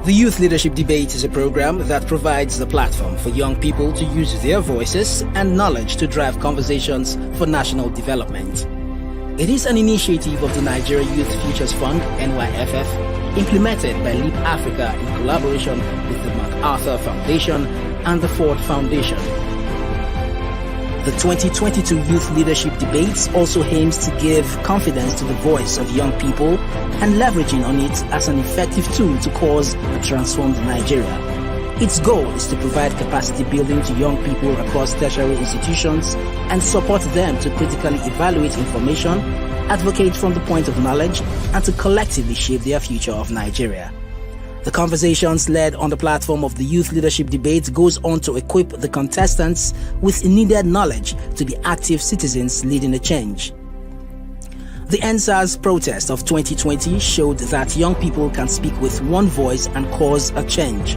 The Youth Leadership Debate is a program that provides the platform for young people to use their voices and knowledge to drive conversations for national development. It is an initiative of the Nigeria Youth Futures Fund, NYFF, implemented by Leap Africa in collaboration with the MacArthur Foundation and the Ford Foundation. The 2022 Youth Leadership Debates also aims to give confidence to the voice of young people and leveraging on it as an effective tool to cause a transformed Nigeria. Its goal is to provide capacity building to young people across tertiary institutions and support them to critically evaluate information, advocate from the point of knowledge, and to collectively shape their future of Nigeria. The conversations led on the platform of the Youth Leadership Debate goes on to equip the contestants with needed knowledge to be active citizens leading a change. The NSAS protest of 2020 showed that young people can speak with one voice and cause a change.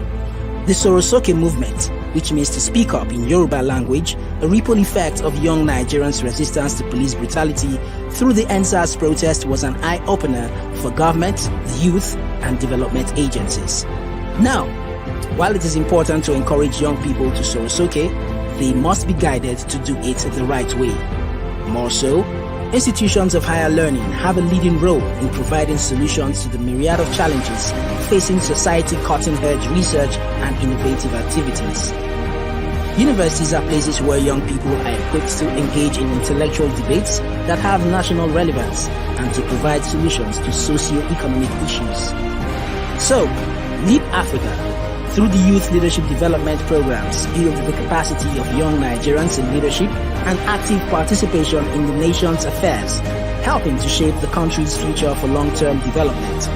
The Sorosoke movement, which means to speak up in Yoruba language, a ripple effect of young Nigerians' resistance to police brutality through the NSAS protest, was an eye-opener for government, the youth, and development agencies. Now, while it is important to encourage young people to Sorosoke, they must be guided to do it the right way. More so, institutions of higher learning have a leading role in providing solutions to the myriad of challenges facing society, cutting-edge research and innovative activities. Universities are places where young people are equipped to engage in intellectual debates that have national relevance and to provide solutions to socio-economic issues. So, Leap Africa, through the Youth Leadership Development Programs, build the capacity of young Nigerians in leadership and active participation in the nation's affairs, helping to shape the country's future for long-term development.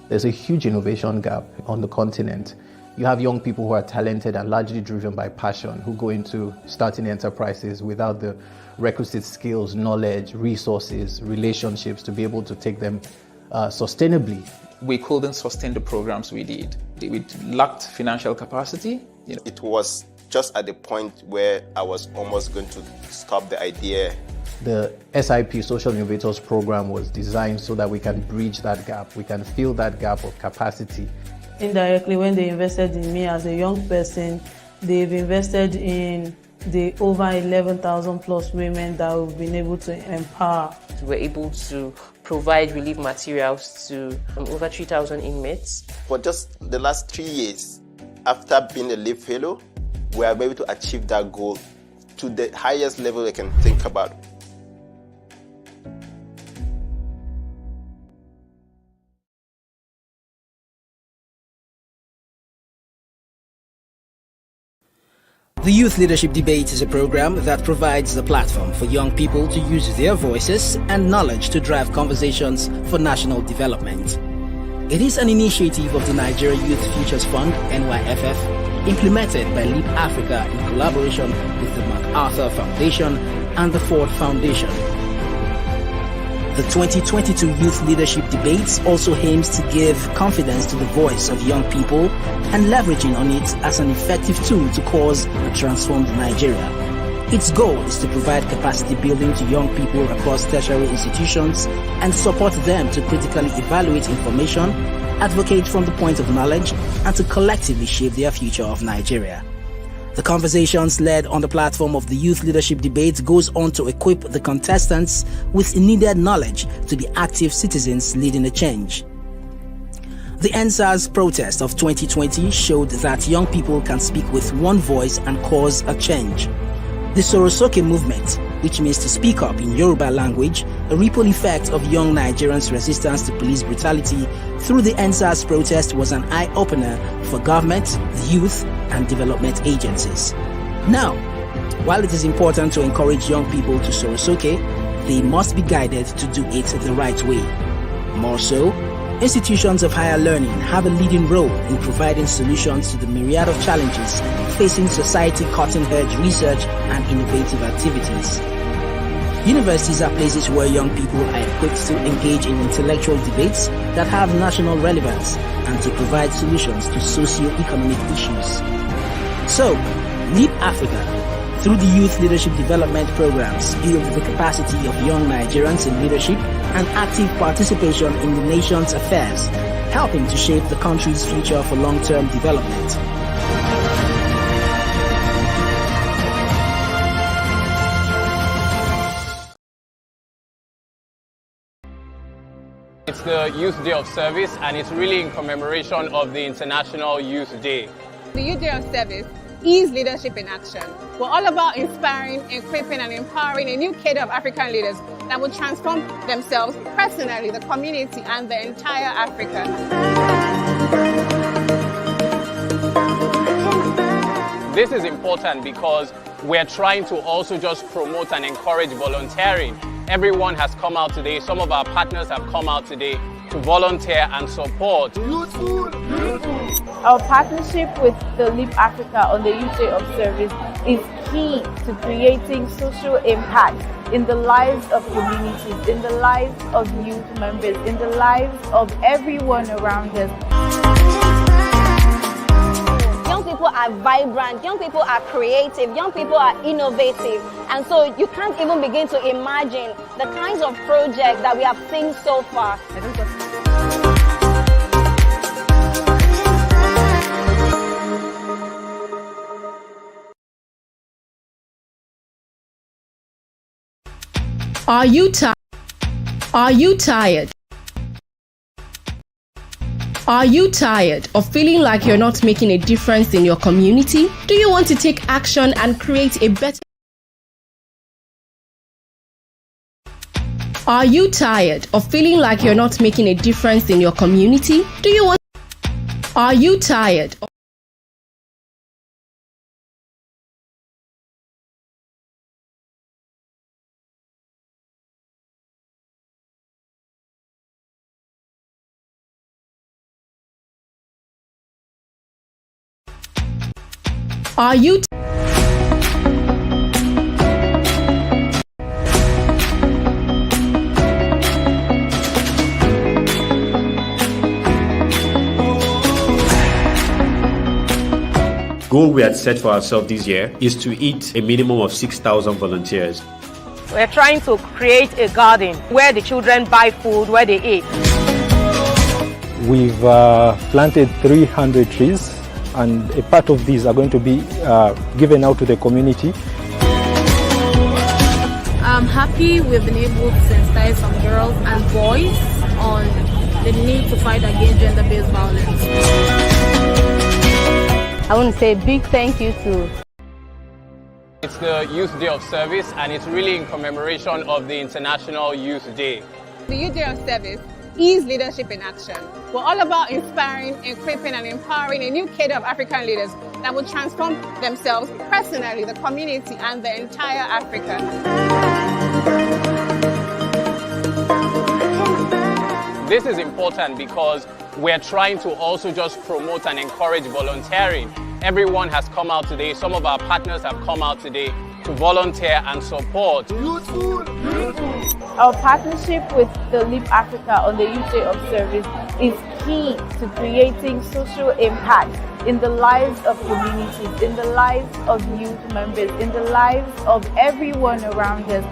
There's a huge innovation gap on the continent. You have young people who are talented and largely driven by passion, who go into starting enterprises without the requisite skills, knowledge, resources, relationships to be able to take them sustainably. We couldn't sustain the programs we did. We lacked financial capacity. It was just at the point where I was almost going to stop the idea. The SIP, Social Innovators program, was designed so that we can bridge that gap. We can fill that gap of capacity. Indirectly, when they invested in me as a young person, they've invested in the over 11,000 plus women that we've been able to empower. We're able to provide relief materials to over 3,000 inmates. For just the last 3 years, after being a LEAP fellow, we are able to achieve that goal to the highest level I can think about. The Youth Leadership Debate is a program that provides the platform for young people to use their voices and knowledge to drive conversations for national development. It is an initiative of the Nigeria Youth Futures Fund, NYFF, implemented by Leap Africa in collaboration with the MacArthur Foundation and the Ford Foundation. The 2022 Youth Leadership Debates also aims to give confidence to the voice of young people and leveraging on it as an effective tool to cause a transformed Nigeria. Its goal is to provide capacity building to young people across tertiary institutions and support them to critically evaluate information, advocate from the point of knowledge, and to collectively shape their future of Nigeria. The conversations led on the platform of the Youth Leadership Debate goes on to equip the contestants with needed knowledge to be active citizens leading a change. The NSAS protest of 2020 showed that young people can speak with one voice and cause a change. The Sorosoke movement, which means to speak up in Yoruba language, a ripple effect of young Nigerians' resistance to police brutality through the NSAS protest, was an eye-opener for government, the youth, and development agencies. Now, while it is important to encourage young people to Sorosoke, they must be guided to do it the right way. More so, institutions of higher learning have a leading role in providing solutions to the myriad of challenges facing society, cutting-edge research and innovative activities. Universities are places where young people are equipped to engage in intellectual debates that have national relevance and to provide solutions to socio-economic issues. So, Leap Africa, through the Youth Leadership Development Programs, build the capacity of young Nigerians in leadership and active participation in the nation's affairs, helping to shape the country's future for long-term development. It's the Youth Day of Service, and it's really in commemoration of the International Youth Day. The Youth Day of Service is leadership in action. We're all about inspiring, equipping, and empowering a new cadre of African leaders that will transform themselves personally, the community, and the entire Africa. This is important because we're trying to also just promote and encourage volunteering. Everyone has come out today. Some of our partners have come out today to volunteer and support. Our partnership with the Leap Africa on the Youth Day of Service is key to creating social impact in the lives of communities, in the lives of youth members, in the lives of everyone around us. Young people are vibrant, young people are creative, young people are innovative, and so you can't even begin to imagine the kinds of projects that we have seen so far. Are you tired? Are you tired? Are you tired of feeling like you're not making a difference in your community? Do you want to take action and create a better? Are you tired of feeling like you're not making a difference in your community? Do you want? Are you tired? Are you goal we had set for ourselves this year is to hit a minimum of 6,000 volunteers. We're trying to create a garden where the children buy food, where they eat. We've planted 300 trees, and a part of these are going to be given out to the community. I'm happy we've been able to sensitize some girls and boys on the need to fight against gender-based violence. I want to say a big thank you to. It's the Youth Day of Service, and it's really in commemoration of the International Youth Day. The Youth Day of Service is leadership in action. We're all about inspiring, equipping, and empowering a new cadre of African leaders that will transform themselves personally, the community, and the entire Africa. This is important because we're trying to also just promote and encourage volunteering. Everyone has come out today. Some of our partners have come out today to volunteer and support. Our partnership with the Leap Africa on the Youth Day of Service is key to creating social impact in the lives of communities, in the lives of youth members, in the lives of everyone around us.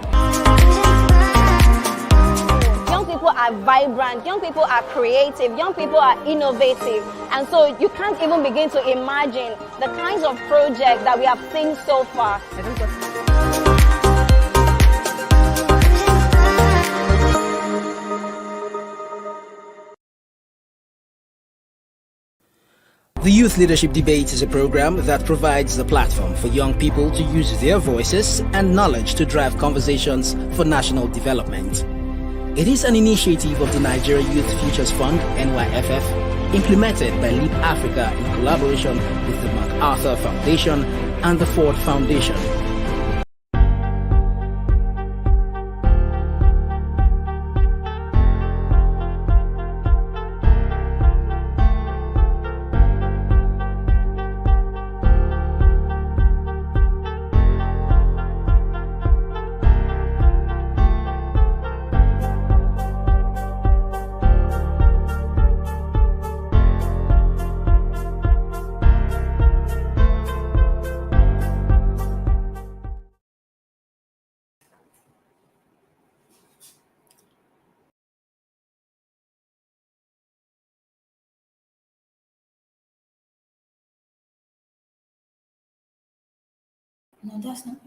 Young people are vibrant, young people are creative, young people are innovative, and so you can't even begin to imagine the kinds of projects that we have seen so far. The Youth Leadership Debate is a program that provides the platform for young people to use their voices and knowledge to drive conversations for national development. It is an initiative of the Nigeria Youth Futures Fund, NYFF, implemented by Leap Africa in collaboration with the MacArthur Foundation and the Ford Foundation. No, that's not.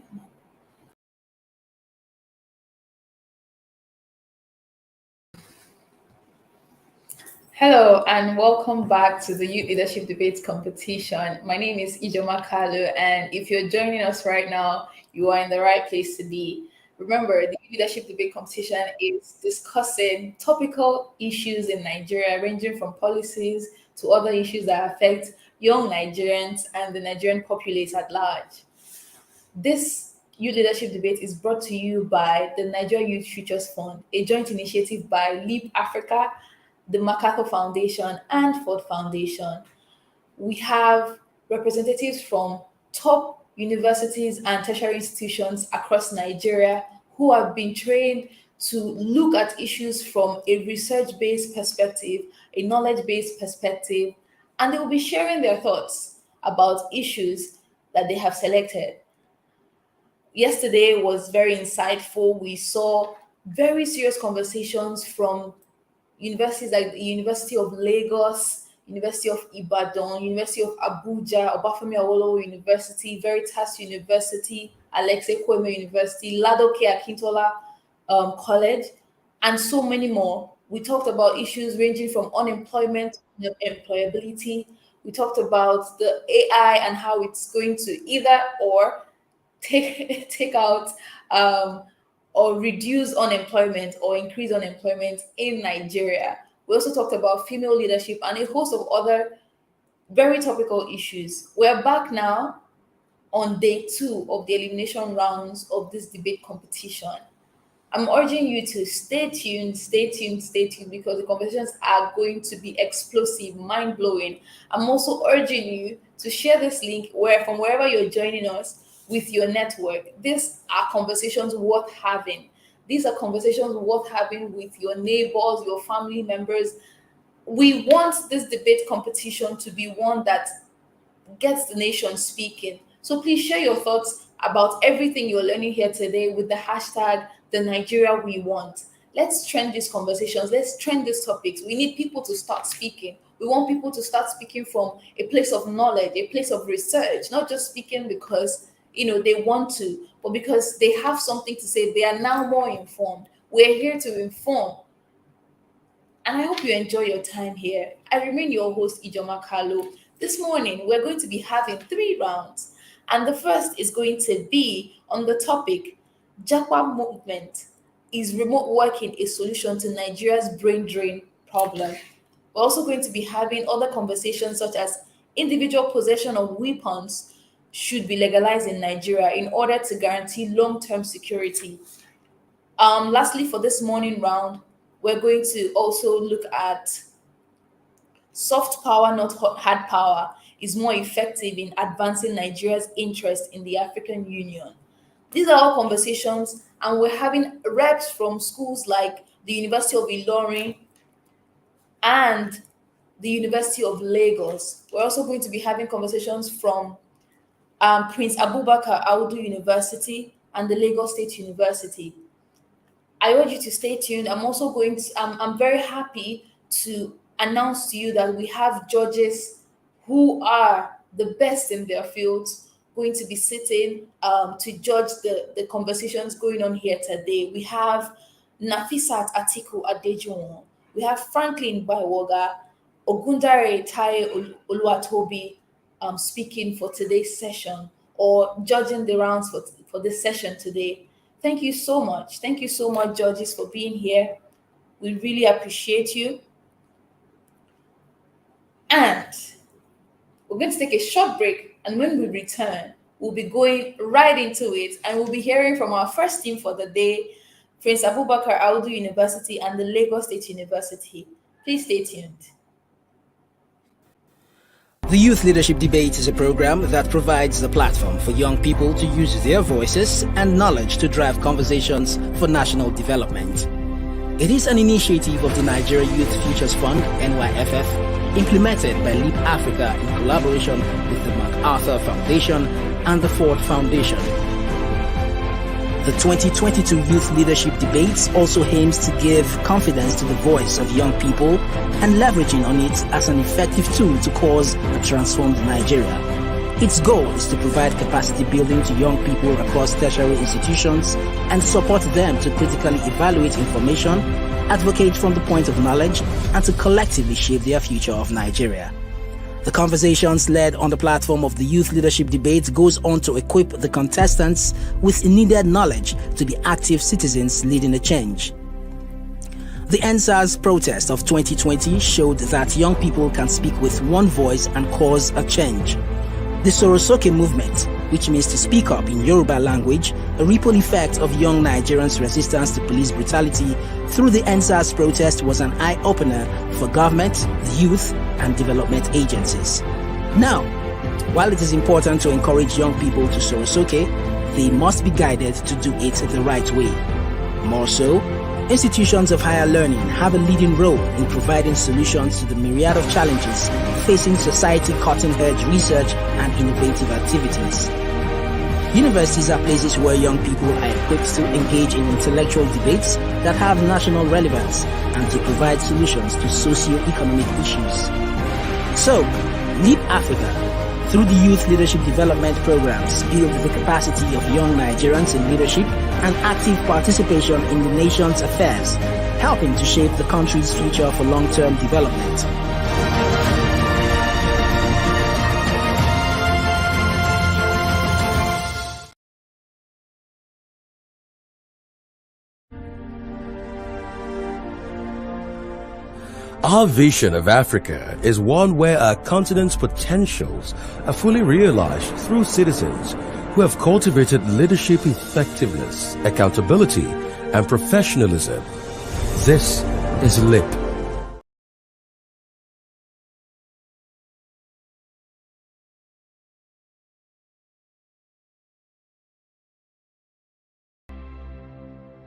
Hello and welcome back to the Youth Leadership Debates competition. My name is Ijoma Kalu, and if you're joining us right now, you are in the right place to be. Remember, the Leadership Debate competition is discussing topical issues in Nigeria, ranging from policies to other issues that affect young Nigerians and the Nigerian populace at large. This Youth Leadership Debate is brought to you by the Nigeria Youth Futures Fund, a joint initiative by Leap Africa, the MacArthur Foundation, and Ford Foundation. We have representatives from top universities and tertiary institutions across Nigeria who have been trained to look at issues from a research-based perspective, a knowledge-based perspective, and they will be sharing their thoughts about issues that they have selected. Yesterday was very insightful. We saw very serious conversations from universities like the University of Lagos, University of Ibadan, University of Abuja, Obafemi Awolowo University, Veritas University, Alexei Kwame University, Ladoke Akintola College, and so many more. We talked about issues ranging from unemployment, employability. We talked about the AI and how it's going to either or take out or reduce unemployment or increase unemployment in Nigeria. We also talked about female leadership and a host of other very topical issues. We're back now on day 2 of the elimination rounds of this debate competition. I'm urging you to stay tuned, because the conversations are going to be explosive, mind-blowing. I'm also urging you to share this link from wherever you're joining us with your network. These are conversations worth having. These are conversations worth having with your neighbors, your family members. We want this debate competition to be one that gets the nation speaking. So please share your thoughts about everything you're learning here today with the hashtag the Nigeria we want. Let's trend these conversations. Let's trend these topics. We need people to start speaking. We want people to start speaking from a place of knowledge, a place of research, not just speaking because they want to, but because they have something to say. They are now more informed. We're here to inform. And I hope you enjoy your time here. I remain your host, Ijoma Kalu. This morning, we're going to be having 3 rounds. And the first is going to be on the topic, Japa movement. Is remote working a solution to Nigeria's brain drain problem? We're also going to be having other conversations such as individual possession of weapons should be legalized in Nigeria in order to guarantee long-term security. Lastly, for this morning round, we're going to also look at soft power, not hard power, is more effective in advancing Nigeria's interest in the African Union. These are all conversations, and we're having reps from schools like the University of Ilorin and the University of Lagos. We're also going to be having conversations from Prince Abubakar Audu University and the Lagos State University. I urge you to stay tuned. I'm very happy to announce to you that we have judges who are the best in their fields going to be sitting to judge the conversations going on here today. We have Nafisat Atiku Adejuwon. We have Franklin Baiwoga, Ogundare Taye Oluwatobi speaking for today's session or judging the rounds for this session today. Thank you so much. Thank you so much, judges, for being here. We really appreciate you. And we're going to take a short break, and when we return, we'll be going right into it, and we'll be hearing from our first team for the day, Prince Abubakar Audu University and the Lagos State University. Please stay tuned. The Youth Leadership Debate is a program that provides the platform for young people to use their voices and knowledge to drive conversations for national development. It is an initiative of the Nigeria Youth Futures Fund, NYFF, implemented by Leap Africa in collaboration with the MacArthur Foundation and the Ford Foundation. The 2022 Youth Leadership Debates also aims to give confidence to the voice of young people and leveraging on it as an effective tool to cause a transformed Nigeria. Its goal is to provide capacity building to young people across tertiary institutions and support them to critically evaluate information, advocate from the point of knowledge, and to collectively shape their future of Nigeria. The conversations led on the platform of the Youth Leadership Debate goes on to equip the contestants with needed knowledge to be active citizens leading a change. The NSAS protest of 2020 showed that young people can speak with one voice and cause a change. The Sorosoke movement, which means to speak up in Yoruba language, a ripple effect of young Nigerians' resistance to police brutality through the NSAS protest was an eye-opener for government, the youth, and development agencies. Now, while it is important to encourage young people to Sorosoke, they must be guided to do it the right way. More so, institutions of higher learning have a leading role in providing solutions to the myriad of challenges facing society, cutting-edge research and innovative activities. Universities are places where young people are equipped to engage in intellectual debates that have national relevance and to provide solutions to socio-economic issues. So, Leap Africa, through the Youth Leadership Development Programs, build the capacity of young Nigerians in leadership and active participation in the nation's affairs, helping to shape the country's future for long-term development. Our vision of Africa is one where our continent's potentials are fully realized through citizens who have cultivated leadership effectiveness, accountability, and professionalism. This is LIP.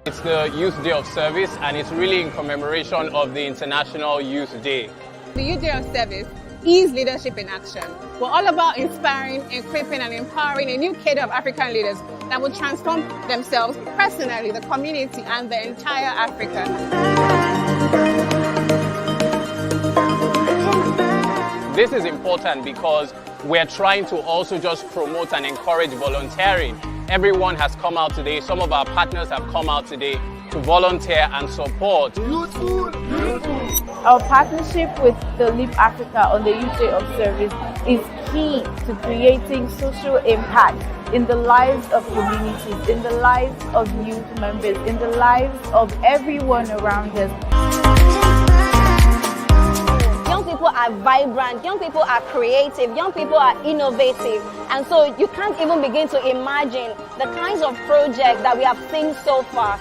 It's the Youth Day of Service, and it's really in commemoration of the International Youth Day. The Youth Day of Service is leadership in action. We're all about inspiring, equipping, and empowering a new cadre of African leaders that will transform themselves personally, the community, and the entire Africa. This is important because we're trying to also just promote and encourage volunteering. Everyone has come out today. Some of our partners have come out today to volunteer and support. Our partnership with the Leap Africa on the Youth Day of Service is key to creating social impact in the lives of communities, in the lives of youth members, in the lives of everyone around us. Young people are vibrant, young people are creative, young people are innovative. And so you can't even begin to imagine the kinds of projects that we have seen so far.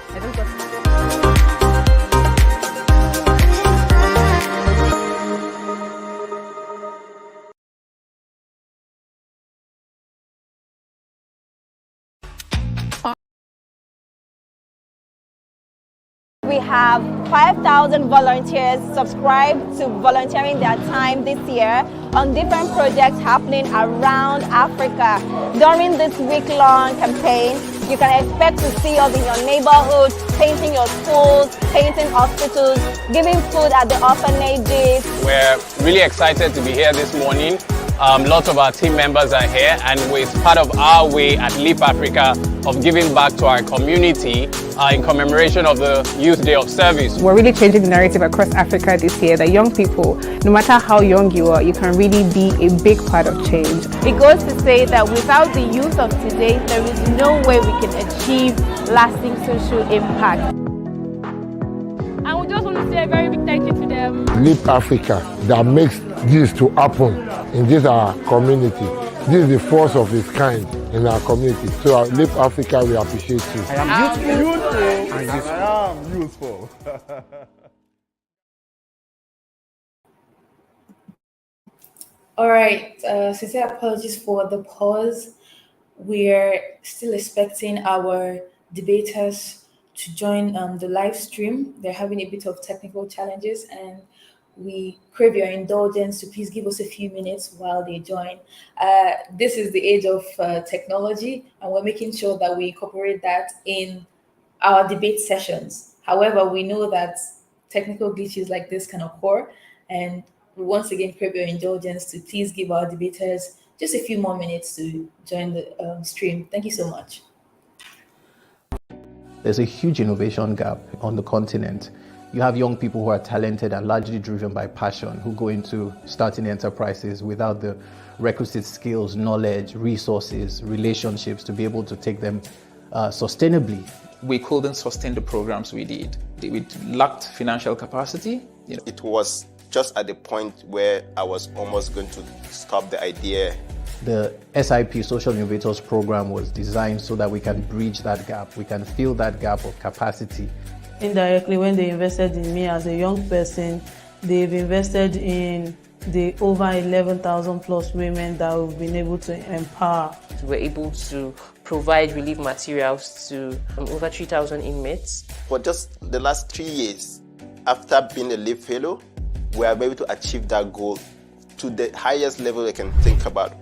We have 5,000 volunteers subscribed to volunteering their time this year on different projects happening around Africa. During this week-long campaign, you can expect to see us in your neighborhood, painting your schools, painting hospitals, giving food at the orphanages. We're really excited to be here this morning. Lots of our team members are here, and it's part of our way at Leap Africa of giving back to our community in commemoration of the Youth Day of Service. We're really changing the narrative across Africa this year that young people, no matter how young you are, you can really be a big part of change. It goes to say that without the youth of today, there is no way we can achieve lasting social impact. And we just want to say a very big thank you to them. Leap Africa that makes this to happen in this our community. This is the force of its kind in our community. So Leap Africa, we appreciate you. I am youthful. I am useful. All right, sincere apologies for the pause. We're still expecting our debaters to join the live stream. They're having a bit of technical challenges, and we crave your indulgence to please give us a few minutes while they join. This is the age of technology, and we're making sure that we incorporate that in our debate sessions. However, we know that technical glitches like this can occur, and we once again crave your indulgence to please give our debaters just a few more minutes to join the stream. Thank you so much. There's a huge innovation gap on the continent. You have young people who are talented and largely driven by passion, who go into starting enterprises without the requisite skills, knowledge, resources, relationships to be able to take them sustainably. We couldn't sustain the programs we did. We lacked financial capacity. It was just at the point where I was almost going to stop the idea. The SIP Social Innovators program was designed so that we can bridge that gap. We can fill that gap of capacity. Indirectly, when they invested in me as a young person, they've invested in the over 11,000 plus women that we've been able to empower. We're able to provide relief materials to over 3,000 inmates. For just the last 3 years, after being a LEAP fellow, we are able to achieve that goal to the highest level I can think about.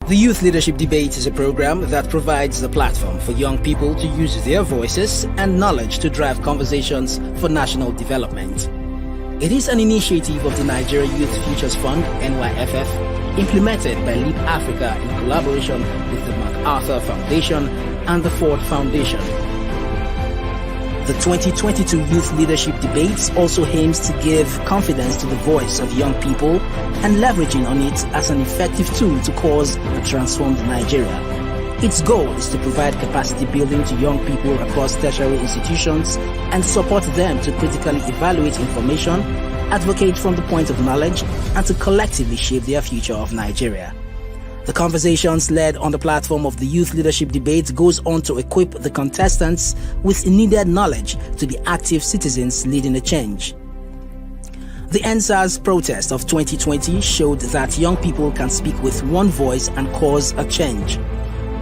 The Youth Leadership Debate is a program that provides the platform for young people to use their voices and knowledge to drive conversations for national development. It is an initiative of the Nigeria Youth Futures Fund, NYFF, implemented by Leap Africa in collaboration with the MacArthur Foundation and the Ford Foundation. The 2022 Youth Leadership Debates also aims to give confidence to the voice of young people and leveraging on it as an effective tool to cause a transformed Nigeria. Its goal is to provide capacity building to young people across tertiary institutions and support them to critically evaluate information, advocate from the point of knowledge, and to collectively shape their future of Nigeria. The conversations led on the platform of the Youth Leadership Debate goes on to equip the contestants with needed knowledge to be active citizens leading a change. The NSAS protest of 2020 showed that young people can speak with one voice and cause a change.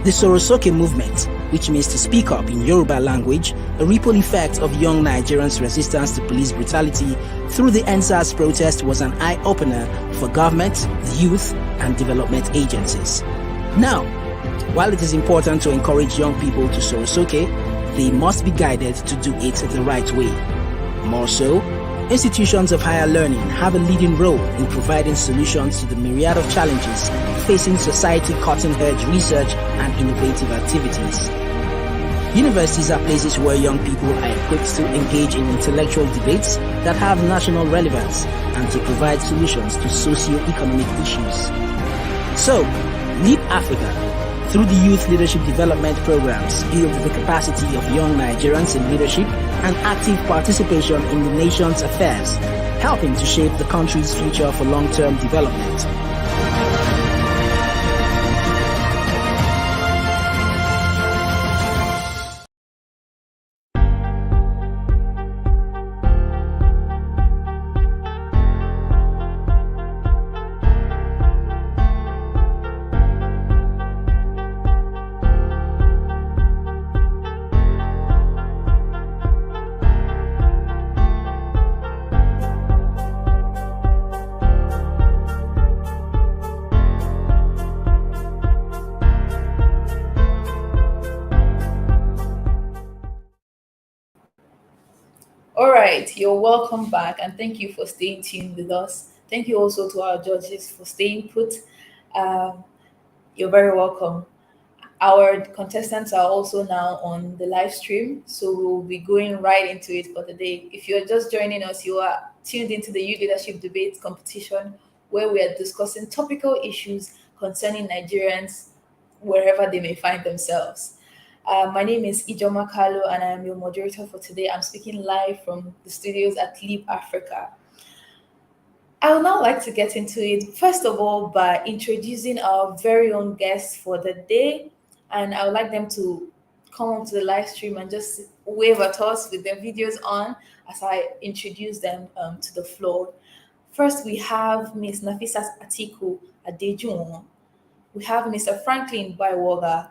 The Sorosoke movement, which means to speak up in Yoruba language, a ripple effect of young Nigerians' resistance to police brutality through the NSAS protest was an eye-opener for government, the youth, and development agencies. Now, while it is important to encourage young people to Sorosoke, they must be guided to do it the right way. More so, institutions of higher learning have a leading role in providing solutions to the myriad of challenges facing society, cutting-edge research and innovative activities. Universities are places where young people are equipped to engage in intellectual debates that have national relevance and to provide solutions to socio-economic issues. So, Leap Africa, through the Youth Leadership Development Programs, build the capacity of young Nigerians in leadership and active participation in the nation's affairs, helping to shape the country's future for long-term development. All right, you're welcome back, and thank you for staying tuned with us. Thank you also to our judges for staying put. You're very welcome. Our contestants are also now on the live stream, so we'll be going right into it for the day. If you're just joining us, you are tuned into the Youth Leadership Debate competition, where we are discussing topical issues concerning Nigerians wherever they may find themselves. My name is Ijoma Kalu, and I am your moderator for today. I'm speaking live from the studios at Leap Africa. I would now like to get into it, first of all, by introducing our very own guests for the day. And I would like them to come on to the live stream and just wave at us with their videos on as I introduce them to the floor. First, we have Ms. Nafisat Atiku Adejuwon. We have Mr. Franklin Baiwoga,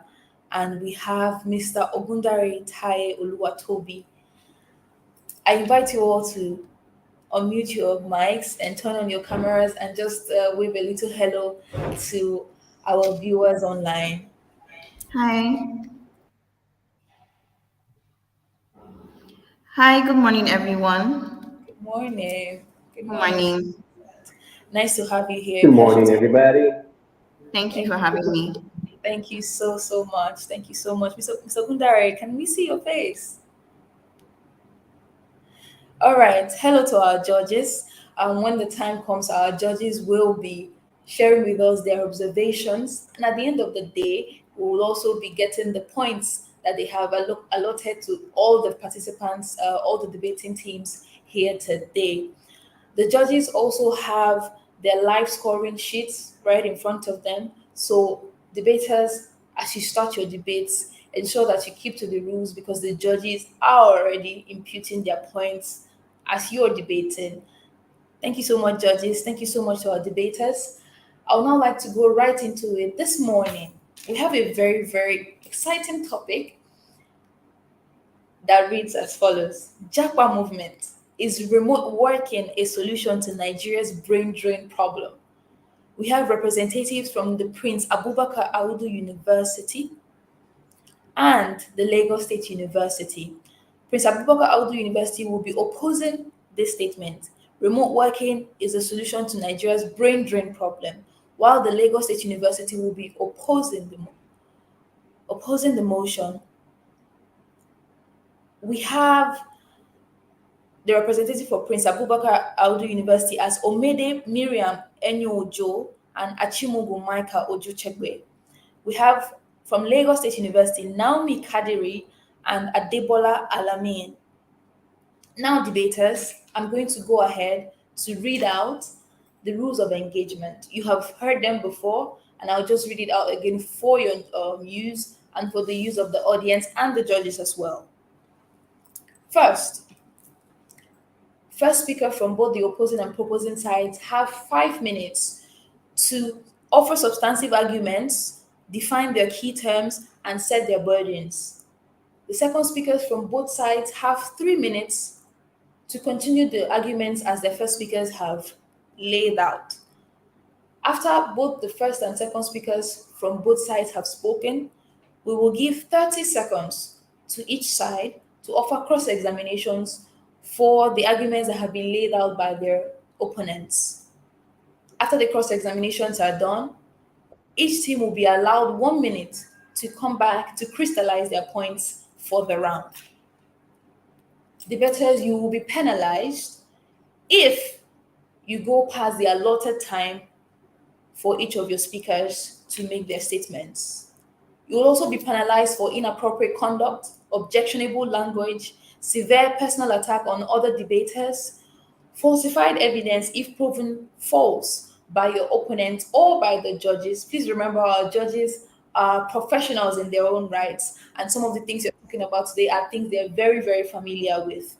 and we have Mr. Ogundare Taye Oluwatobi. I invite you all to unmute your mics and turn on your cameras and just wave a little hello to our viewers online. Hi. Hi, good morning, everyone. Good morning. Good Good morning. morning. Nice to have you here. Good Pleasure morning, to. everybody. Thank you Thank for having me. thank you so much. Thank you so much. Mr. Gundare, can we see your face? All right. Hello to our judges. When the time comes, our judges will be sharing with us their observations. And at the end of the day, we will also be getting the points that they have allotted to all the participants, all the debating teams here today. The judges also have their live scoring sheets right in front of them. So, debaters, as you start your debates, ensure that you keep to the rules because the judges are already imputing their points as you're debating. Thank you so much, judges. Thank you so much to our debaters. I would now like to go right into it. This morning, we have a very exciting topic that reads as follows: Japa movement. Is remote working a solution to Nigeria's brain drain problem? We have representatives from the Prince Abubakar Audu University and the Lagos State University. Prince Abubakar Audu University will be opposing this statement. Remote working is a solution to Nigeria's brain drain problem, while the Lagos State University will be opposing the motion. We have the representative for Prince Abubakar Audu University as Omede Miriam Enyo-Ojo and Achimugu Michael Ojuchegbe. We have from Lagos State University Naomi Kadiri and Adebola Alamin. Now, debaters, I'm going to go ahead to read out the rules of engagement. You have heard them before, and I'll just read it out again for your use and for the use of the audience and the judges as well. First speaker from both the opposing and proposing sides have 5 minutes to offer substantive arguments, define their key terms, and set their burdens. The second speakers from both sides have 3 minutes to continue the arguments as the first speakers have laid out. After both the first and second speakers from both sides have spoken, we will give 30 seconds to each side to offer cross-examinations for the arguments that have been laid out by their opponents. After the cross-examinations are done, each team will be allowed 1 minute to come back to crystallize their points for the round. Debaters, you will be penalized if you go past the allotted time for each of your speakers to make their statements. You will also be penalized for inappropriate conduct, objectionable language, severe personal attack on other debaters, falsified evidence if proven false by your opponent or by the judges. Please remember, our judges are professionals in their own rights, and some of the things you're talking about today are things they're very familiar with.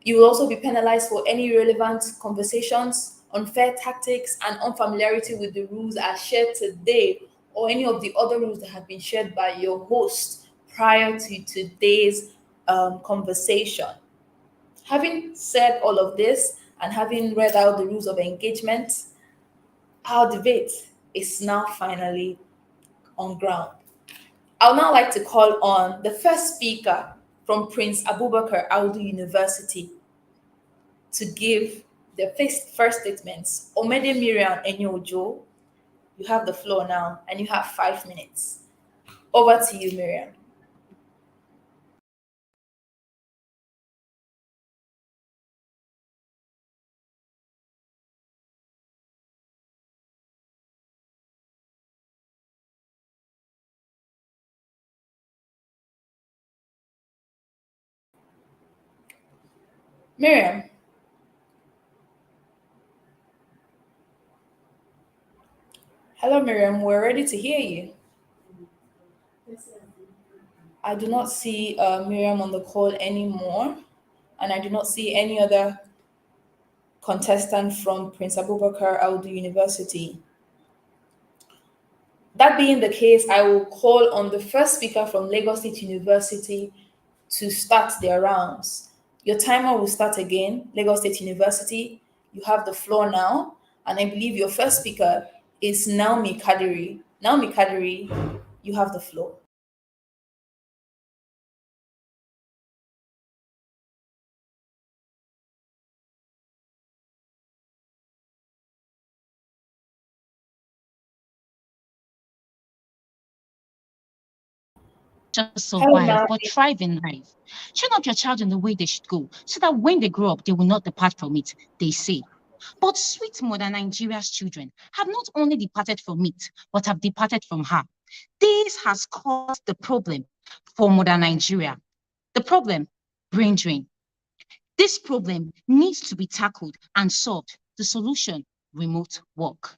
You will also be penalized for any irrelevant conversations, unfair tactics, and unfamiliarity with the rules as shared today, or any of the other rules that have been shared by your host prior to today's conversation. Having said all of this and having read out the rules of engagement, our debate is now finally on ground. I would now like to call on the first speaker from Prince Abubakar Audu University to give their first statements. Omede Miriam Enyo-Ojo, you have the floor now, and you have 5 minutes. Over to you, Miriam. Miriam. Hello, Miriam. We're ready to hear you. I do not see Miriam on the call anymore, and I do not see any other contestant from Prince Abubakar Audu University. That being the case, I will call on the first speaker from Lagos State University to start their rounds. Your timer will start again. Lagos State University, you have the floor now, and I believe your first speaker is Naomi Kadiri. Naomi Kadiri, you have the floor. just survive, but thrive in life. Train up your child in the way they should go, so that when they grow up, they will not depart from it, they say. But sweet mother Nigeria's children have not only departed from it, but have departed from her. This has caused the problem for mother Nigeria. The problem, brain drain. This problem needs to be tackled and solved. The solution, remote work.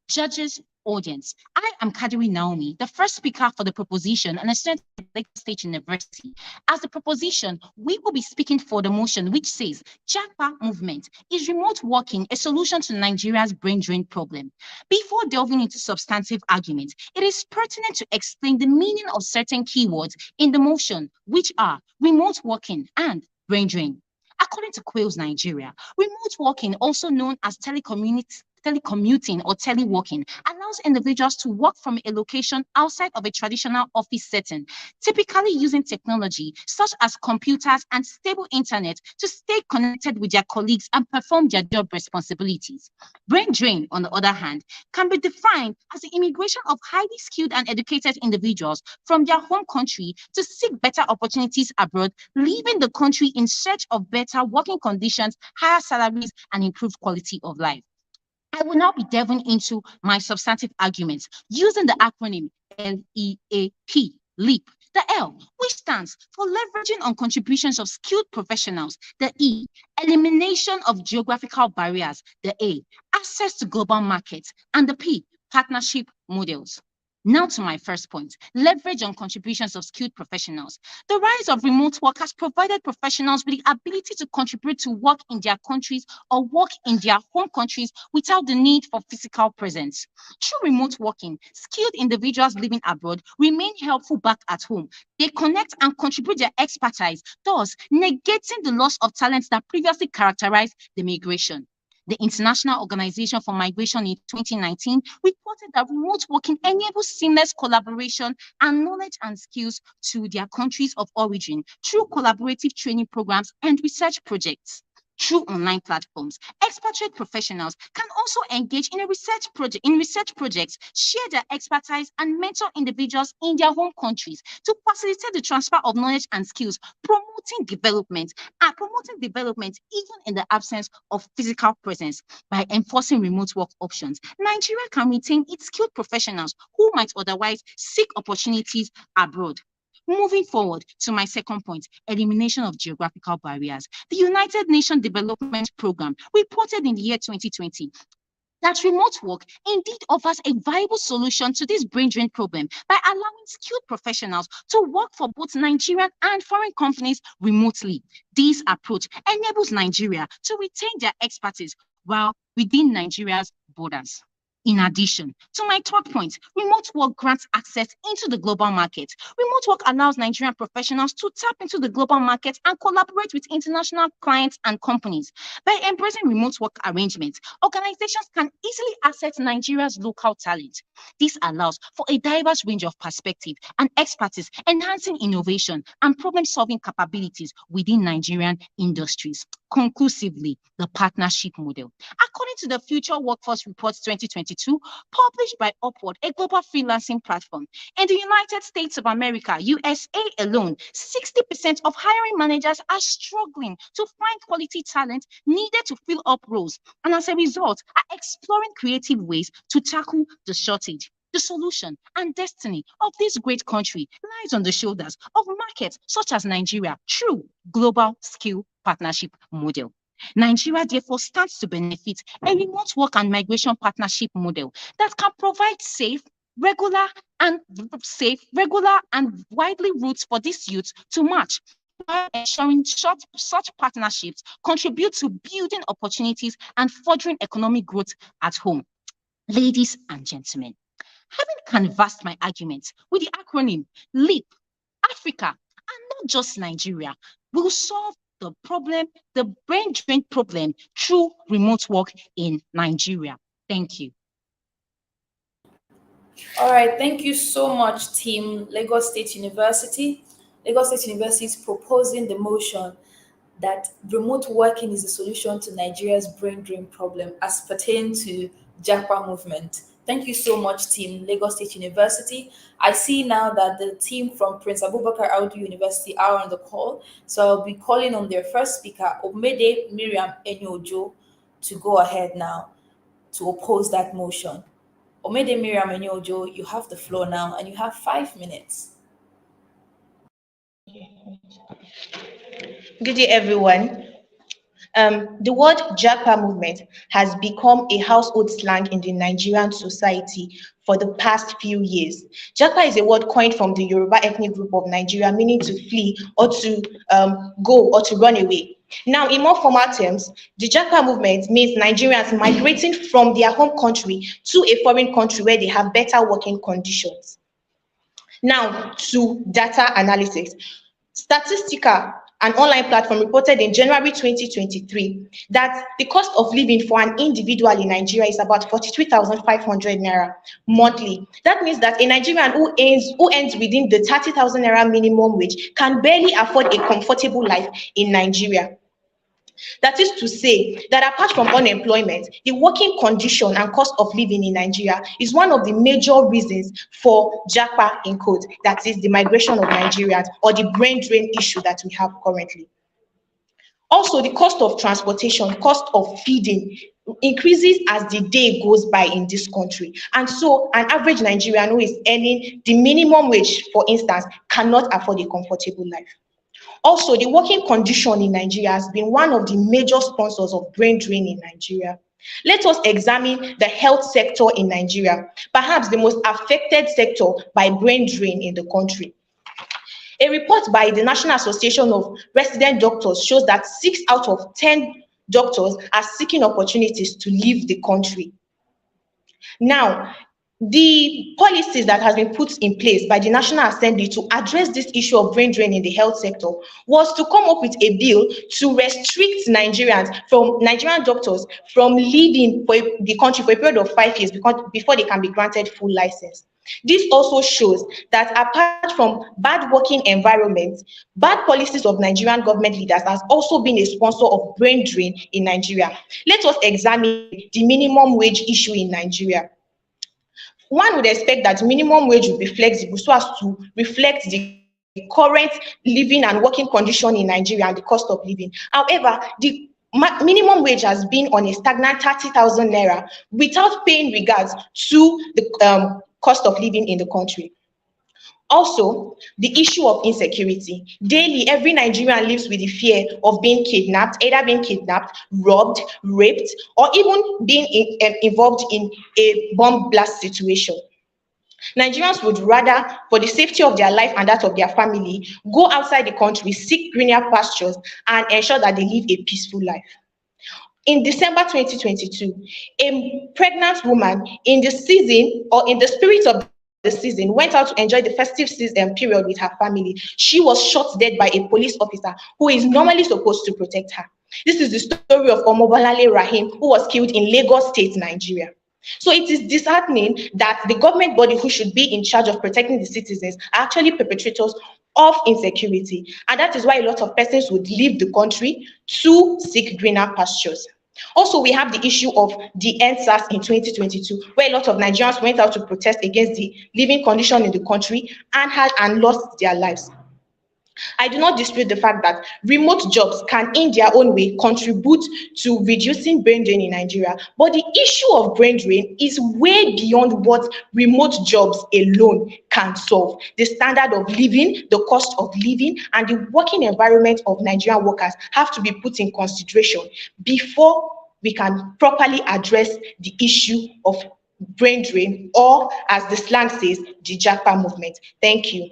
Judges, audience, I am Kadiri Naomi, the first speaker for the proposition and a student at Lagos State University. As the proposition, we will be speaking for the motion which says, JAPA movement, is remote working a solution to Nigeria's brain drain problem? Before delving into substantive arguments, it is pertinent to explain the meaning of certain keywords in the motion, which are remote working and brain drain. According to Quails Nigeria, remote working, also known as telecommuting or teleworking, allows individuals to work from a location outside of a traditional office setting, typically using technology such as computers and stable internet to stay connected with their colleagues and perform their job responsibilities. Brain drain, on the other hand, can be defined as the immigration of highly skilled and educated individuals from their home country to seek better opportunities abroad, leaving the country in search of better working conditions, higher salaries, and improved quality of life. I will now be delving into my substantive arguments using the acronym LEAP, LEAP. The L, which stands for leveraging on contributions of skilled professionals. The E, elimination of geographical barriers. The A, access to global markets. And the P, partnership models. Now to my first point, leverage on contributions of skilled professionals. The rise of remote work has provided professionals with the ability to contribute to work in their countries or work in their home countries without the need for physical presence. Through remote working, skilled individuals living abroad remain helpful back at home. They connect and contribute their expertise, thus negating the loss of talents that previously characterized the migration. The International Organization for Migration in 2019 reported that remote working enables seamless collaboration and knowledge and skills to their countries of origin through collaborative training programs and research projects. Through online platforms, expatriate professionals can also engage in research projects, share their expertise, and mentor individuals in their home countries to facilitate the transfer of knowledge and skills, promoting development even in the absence of physical presence. By enforcing remote work options, Nigeria can retain its skilled professionals who might otherwise seek opportunities abroad. Moving forward to my second point, elimination of geographical barriers. The United Nations Development Programme reported in the year 2020 that remote work indeed offers a viable solution to this brain drain problem by allowing skilled professionals to work for both Nigerian and foreign companies remotely. This approach enables Nigeria to retain their expertise while within Nigeria's borders. In addition to my third point, remote work grants access into the global market. Remote work allows Nigerian professionals to tap into the global market and collaborate with international clients and companies. By embracing remote work arrangements, organizations can easily access Nigeria's local talent. This allows for a diverse range of perspective and expertise, enhancing innovation and problem-solving capabilities within Nigerian industries. Conclusively, the partnership model. According to the Future Workforce Report 2022, published by Upward, a global freelancing platform, in the United States of America, USA alone, 60% of hiring managers are struggling to find quality talent needed to fill up roles, and as a result, are exploring creative ways to tackle the shortage. The solution and destiny of this great country lies on the shoulders of markets such as Nigeria through global skill partnership model. Nigeria therefore stands to benefit a remote work and migration partnership model that can provide safe, regular and widely routes for these youths to match, while ensuring such partnerships contribute to building opportunities and furthering economic growth at home. Ladies and gentlemen, having canvassed my arguments with the acronym LEAP, Africa, and not just Nigeria, will solve the brain drain problem through remote work in Nigeria. Thank you. All right, thank you so much, Team Lagos State University. Lagos State University is proposing the motion that remote working is a solution to Nigeria's brain drain problem as pertained to JAPA movement. Thank you so much, team Lagos State University. I see now that the team from Prince Abubakar Audu University are on the call. So I'll be calling on their first speaker, Omede Miriam Enyojo, to go ahead now to oppose that motion. Omede Miriam Enyojo, you have the floor now and you have 5 minutes. Good day, everyone. The word Japa movement has become a household slang in the Nigerian society for the past few years. Japa is a word coined from the Yoruba ethnic group of Nigeria, meaning to flee or to go or to run away. Now, in more formal terms, the Japa movement means Nigerians migrating from their home country to a foreign country where they have better working conditions. Now, to data analysis. Statistica, an online platform, reported in January 2023 that the cost of living for an individual in Nigeria is about 43,500 naira monthly. That means that a Nigerian who earns within the 30,000 naira minimum wage can barely afford a comfortable life in Nigeria. That is to say that apart from unemployment, the working condition and cost of living in Nigeria is one of the major reasons for Japa in code, that is the migration of Nigerians or the brain drain issue that we have currently. Also, the cost of transportation, cost of feeding increases as the day goes by in this country. And so an average Nigerian who is earning the minimum wage, for instance, cannot afford a comfortable life. Also, the working condition in Nigeria has been one of the major sponsors of brain drain in Nigeria. Let us examine the health sector in Nigeria, perhaps the most affected sector by brain drain in the country. A report by the National Association of Resident Doctors shows that 6 out of 10 doctors are seeking opportunities to leave the country. Now, the policies that has been put in place by the National Assembly to address this issue of brain drain in the health sector was to come up with a bill to restrict Nigerian doctors from leaving the country for a period of 5 years before they can be granted full license. This also shows that apart from bad working environments, bad policies of Nigerian government leaders has also been a sponsor of brain drain in Nigeria. Let us examine the minimum wage issue in Nigeria. One would expect that minimum wage would be flexible so as to reflect the current living and working condition in Nigeria and the cost of living. However, the minimum wage has been on a stagnant 30,000 naira without paying regards to the cost of living in the country. Also, the issue of insecurity. Daily, every Nigerian lives with the fear of being kidnapped, either being kidnapped, robbed, raped, or even being involved in a bomb blast situation. Nigerians would rather, for the safety of their life and that of their family, go outside the country, seek greener pastures, and ensure that they live a peaceful life. In December 2022, a pregnant woman in the season or in the spirit of the season went out to enjoy the festive season period with her family. She was shot dead by a police officer who is normally supposed to protect her. This is the story of Omobolale Rahim, who was killed in Lagos State, Nigeria. So it is disheartening that the government body who should be in charge of protecting the citizens are actually perpetrators of insecurity. And that is why a lot of persons would leave the country to seek greener pastures. Also, we have the issue of the EndSARS in 2022, where a lot of Nigerians went out to protest against the living condition in the country and lost their lives. I do not dispute the fact that remote jobs can, in their own way, contribute to reducing brain drain in Nigeria. But the issue of brain drain is way beyond what remote jobs alone can solve. The standard of living, the cost of living, and the working environment of Nigerian workers have to be put in consideration before we can properly address the issue of brain drain, or as the slang says, the Japa movement. Thank you.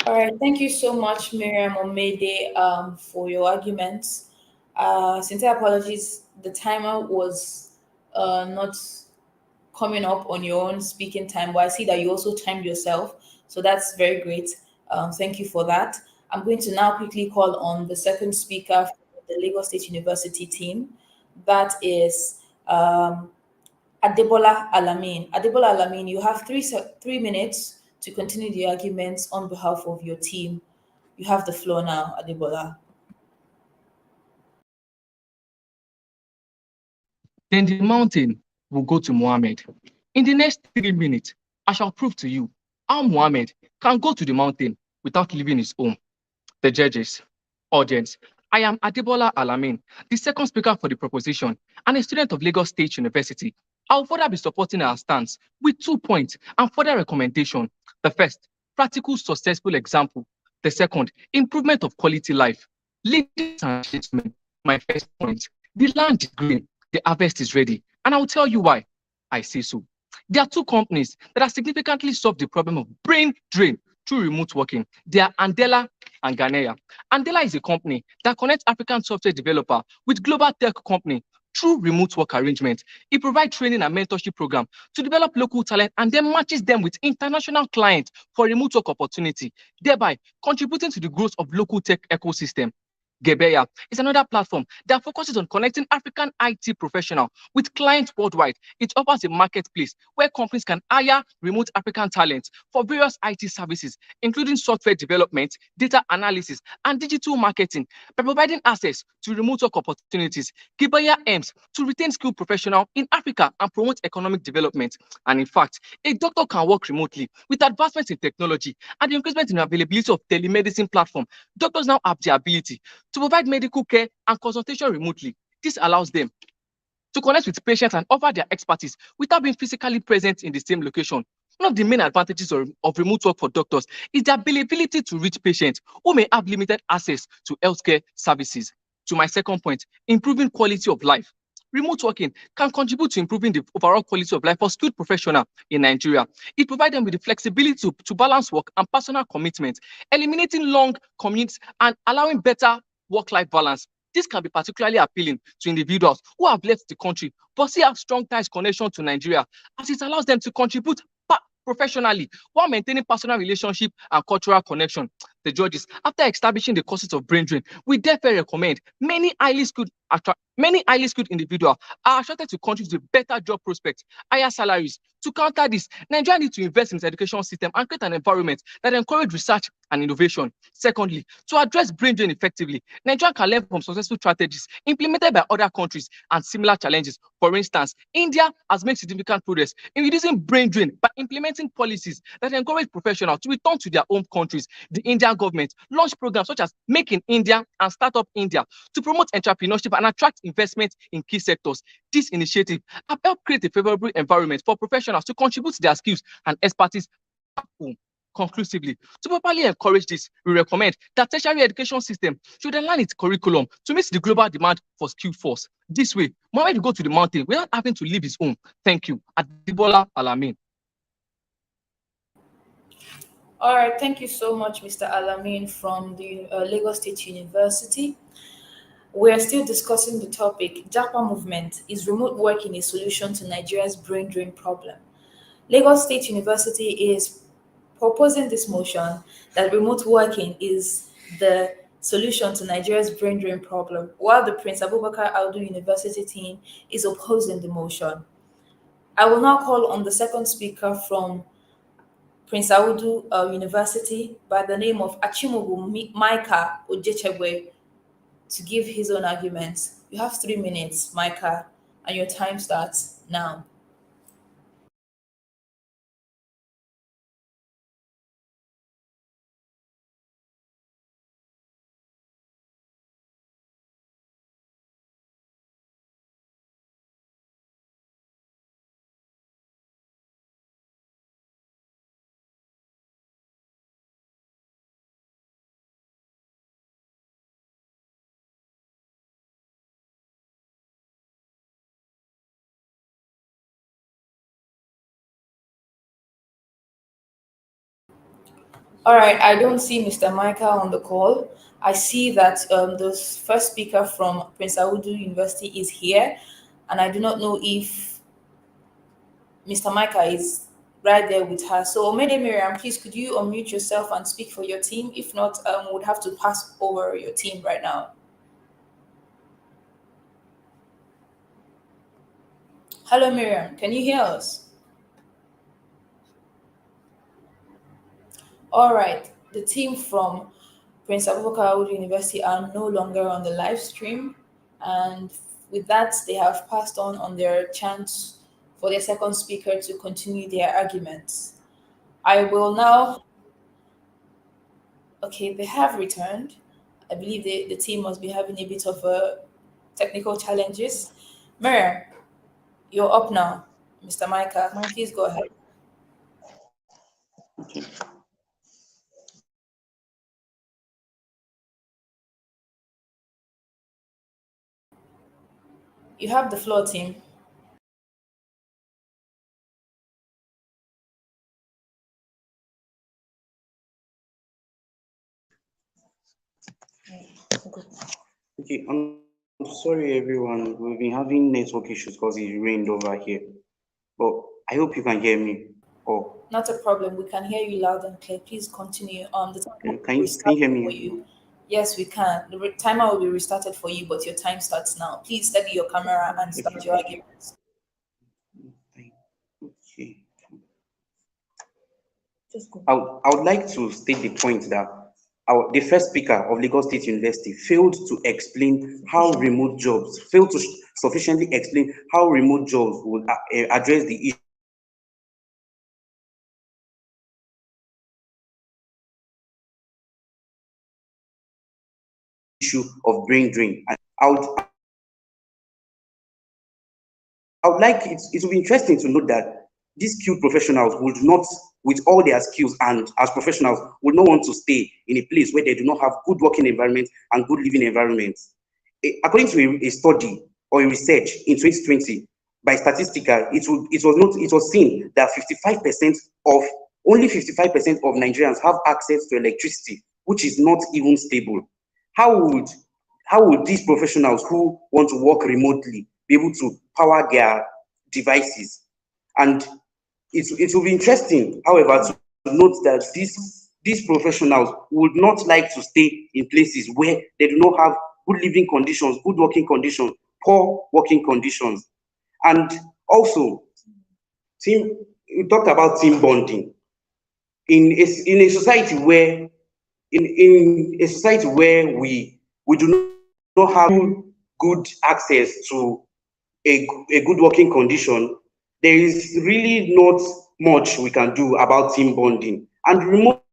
All right, thank you so much, Miriam Omede, for your arguments. Sincere apologies, the timer was not coming up on your own speaking time, but I see that you also timed yourself, so that's very great. Thank you for that. I'm going to now quickly call on the second speaker from the Lagos State University team. That is Adebola Alamin. Adebola Alamin, you have 3 minutes to continue the arguments on behalf of your team. You have the floor now, Adebola. Then the mountain will go to Mohammed. In the next 3 minutes, I shall prove to you how Mohammed can go to the mountain without leaving his home. The judges, audience, I am Adebola Alamin, the second speaker for the proposition and a student of Lagos State University. I will further be supporting our stance with 2 points and further recommendation. The first, practical successful example. The second, improvement of quality life. Ladies and gentlemen, my first point, the land is green, the harvest is ready, and I will tell you why I say so. There are 2 companies that have significantly solved the problem of brain drain through remote working. They are Andela and Ganea. Andela is a company that connects African software developer with global tech company through remote work arrangement. It provides training and mentorship program to develop local talent and then matches them with international clients for remote work opportunity, thereby contributing to the growth of local tech ecosystem. Gebeya is another platform that focuses on connecting African IT professionals with clients worldwide. It offers a marketplace where companies can hire remote African talents for various IT services, including software development, data analysis, and digital marketing. By providing access to remote work opportunities, Gebeya aims to retain skilled professionals in Africa and promote economic development. And in fact, a doctor can work remotely. With advancements in technology and the increasement in availability of telemedicine platform, doctors now have the ability to provide medical care and consultation remotely. This allows them to connect with patients and offer their expertise without being physically present in the same location. One of the main advantages of remote work for doctors is the availability to reach patients who may have limited access to healthcare services. To my second point, improving quality of life. Remote working can contribute to improving the overall quality of life for skilled professionals in Nigeria. It provides them with the flexibility to balance work and personal commitment, eliminating long commutes and allowing better work-life balance. This can be particularly appealing to individuals who have left the country but still have strong ties connection to Nigeria, as it allows them to contribute professionally while maintaining personal relationship and cultural connection. The judges, after establishing the causes of brain drain, we therefore recommend many highly skilled individuals are attracted to countries with better job prospects, higher salaries. To counter this, Nigeria needs to invest in its education system and create an environment that encourages research and innovation. Secondly, to address brain drain effectively, Nigeria can learn from successful strategies implemented by other countries and similar challenges. For instance, India has made significant progress in reducing brain drain by implementing policies that encourage professionals to return to their home countries. The Indian government launched programs such as Make in India and Startup India to promote entrepreneurship and attract investment in key sectors. This initiative have helped create a favorable environment for professionals to contribute their skills and expertise back home. Conclusively, to properly encourage this, we recommend that tertiary education system should align its curriculum to meet the global demand for skilled force. This way, Mohammed will go to the mountain without having to leave his home. Thank you. Adebola Alamin. All right, thank you so much, Mr. Alamin from the Lagos State University. We're still discussing the topic, Japa movement, is remote working a solution to Nigeria's brain drain problem? Lagos State University is proposing this motion that remote working is the solution to Nigeria's brain drain problem, while the Prince Abubakar Aldo University team is opposing the motion. I will now call on the second speaker from Prince Audu University by the name of Achimogu Micah Ojechegwe to give his own arguments. You have 3 minutes, Micah, and your time starts now. All right, I don't see Mr. Micah on the call. I see that the first speaker from Prince Audu University is here, and I do not know if Mr. Micah is right there with her. So, Omede Miriam, please could you unmute yourself and speak for your team? If not, would have to pass over your team right now. Hello, Miriam. Can you hear us? All right. The team from Prince Abubakar Audu University are no longer on the live stream, and with that, they have passed on their chance for their second speaker to continue their arguments. I will now. Okay, they have returned. I believe the team must be having a bit of technical challenges. Miriam, you're up now. Mr. Micah, please go ahead. You have the floor, team. Okay, I'm sorry everyone. We've been having network issues because it rained over here. But I hope you can hear me. Oh, Not a problem. We can hear you loud and clear. Please continue. The timer can will you hear restart me? for you. Yes, we can. The timer will be restarted for you, but your time starts now. Please steady your camera and start your arguments. Okay. I would like to state the point that the first speaker of Lagos State University failed to explain how remote jobs, failed to sufficiently explain how remote jobs would address the issue of brain drain. And I would like it would be interesting to note that these skilled professionals would not, with all their skills and as professionals, would not want to stay in a place where they do not have good working environment and good living environment. According to a study or a research in 2020 by Statistica, it was seen that 55% of only 55% of Nigerians have access to electricity, which is not even stable. How would these professionals who want to work remotely be able to power their devices? And it will be interesting, however, to note that these professionals would not like to stay in places where they do not have good living conditions, good working conditions, poor working conditions. And also, we talked about team bonding. In a society where we do not have good access to a good working condition, there is really not much we can do about team bonding. And remote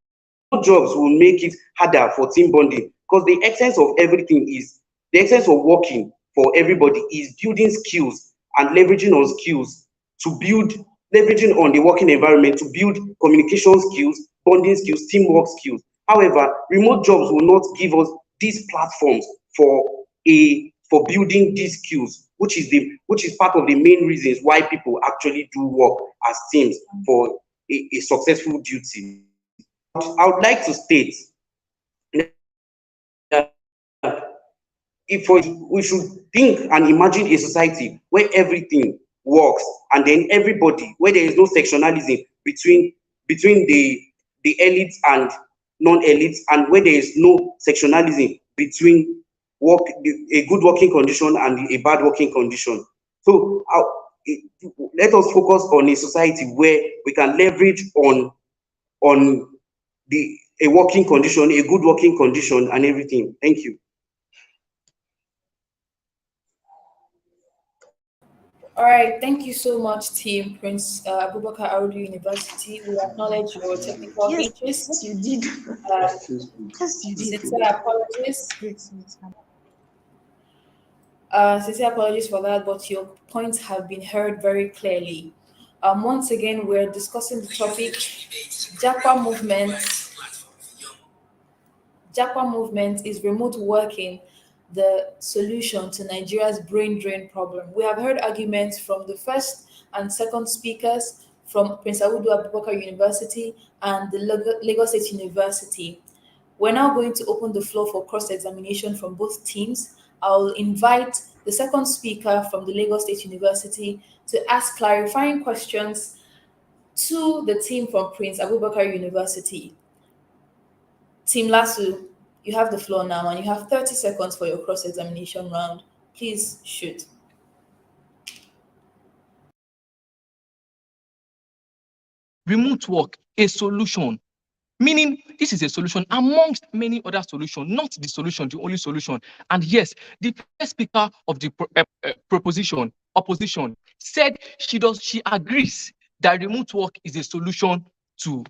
jobs will make it harder for team bonding because the essence of working for everybody is building skills and leveraging on skills leveraging on the working environment to build communication skills, bonding skills, teamwork skills. However, remote jobs will not give us these platforms for building these skills, which is part of the main reasons why people actually do work as teams for a successful duty. I would like to state that we should think and imagine a society where everything works and then everybody, where there is no sectionalism between the elites and non-elites, and where there is no sectionalism between a good working condition and a bad working condition. So let us focus on a society where we can leverage on a working condition, a good working condition, and everything. Thank you. All right, thank you so much, team Prince Abubakar Audu University. We acknowledge your technical glitches. Yes, you did. Sincere apologies. Sincere apologies for that, but your points have been heard very clearly. Once again, we're discussing the topic Japa movement. Japa movement is remote working the solution to Nigeria's brain drain problem. We have heard arguments from the first and second speakers from Prince Audu Abubakar University and the Lagos State University. We're now going to open the floor for cross-examination from both teams. I'll invite the second speaker from the Lagos State University to ask clarifying questions to the team from Prince Abubakar University. Team Lasu, you have the floor now, and you have 30 seconds for your cross-examination round. Please shoot. Remote work, a solution. Meaning, this is a solution amongst many other solutions, not the solution, the only solution. And yes, the first speaker of the opposition, said she agrees that remote work is a solution to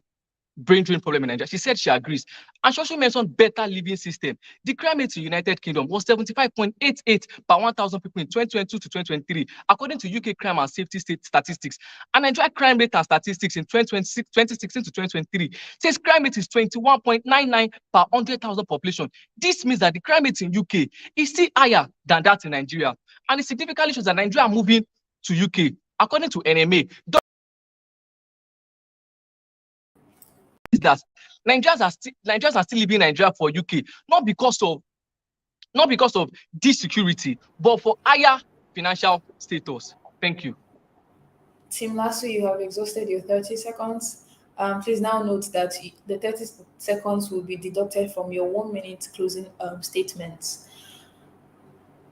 brain drain problem in Nigeria. She said she agrees. And she also mentioned better living system. The crime rate in United Kingdom was 75.88 per 1,000 people in 2022 to 2023, according to UK crime and safety state statistics. And Nigeria crime rate and statistics in 2016 to 2023 says crime rate is 21.99 per 100,000 population. This means that the crime rate in UK is still higher than that in Nigeria. And it significantly shows that Nigeria are moving to UK. According to NMA, is that Nigerians are still living in Nigeria for UK, not because of this security, but for higher financial status. Thank you. Team Lasso, you have exhausted your 30 seconds. Please now note that the 30 seconds will be deducted from your 1 minute closing statements.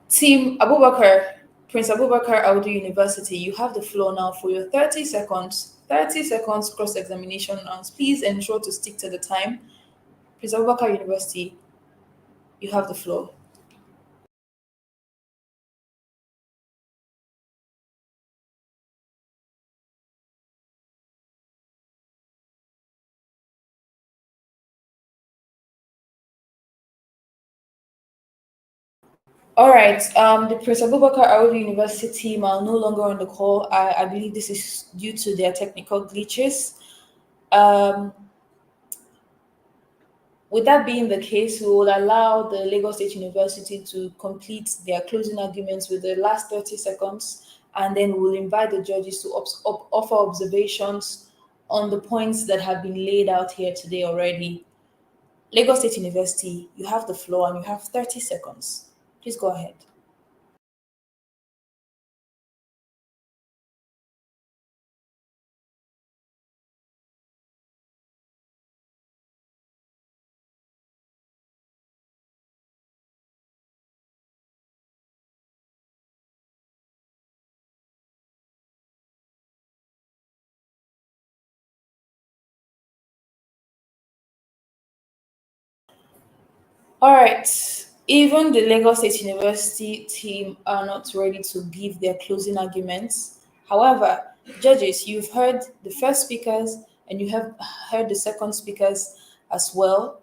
Team Abubakar, Prince Abubakar Audu University, you have the floor now for your 30 seconds. 30 seconds cross-examination rounds. Please ensure to stick to the time. Prince Abubakar University, you have the floor. All right, the Prince Abubakar Audu University team are no longer on the call. I believe this is due to their technical glitches. With that being the case, we will allow the Lagos State University to complete their closing arguments with the last 30 seconds, and then we'll invite the judges to offer observations on the points that have been laid out here today already. Lagos State University, you have the floor and you have 30 seconds. Please go ahead. All right. Even the Lagos State University team are not ready to give their closing arguments. However, judges, you've heard the first speakers and you have heard the second speakers as well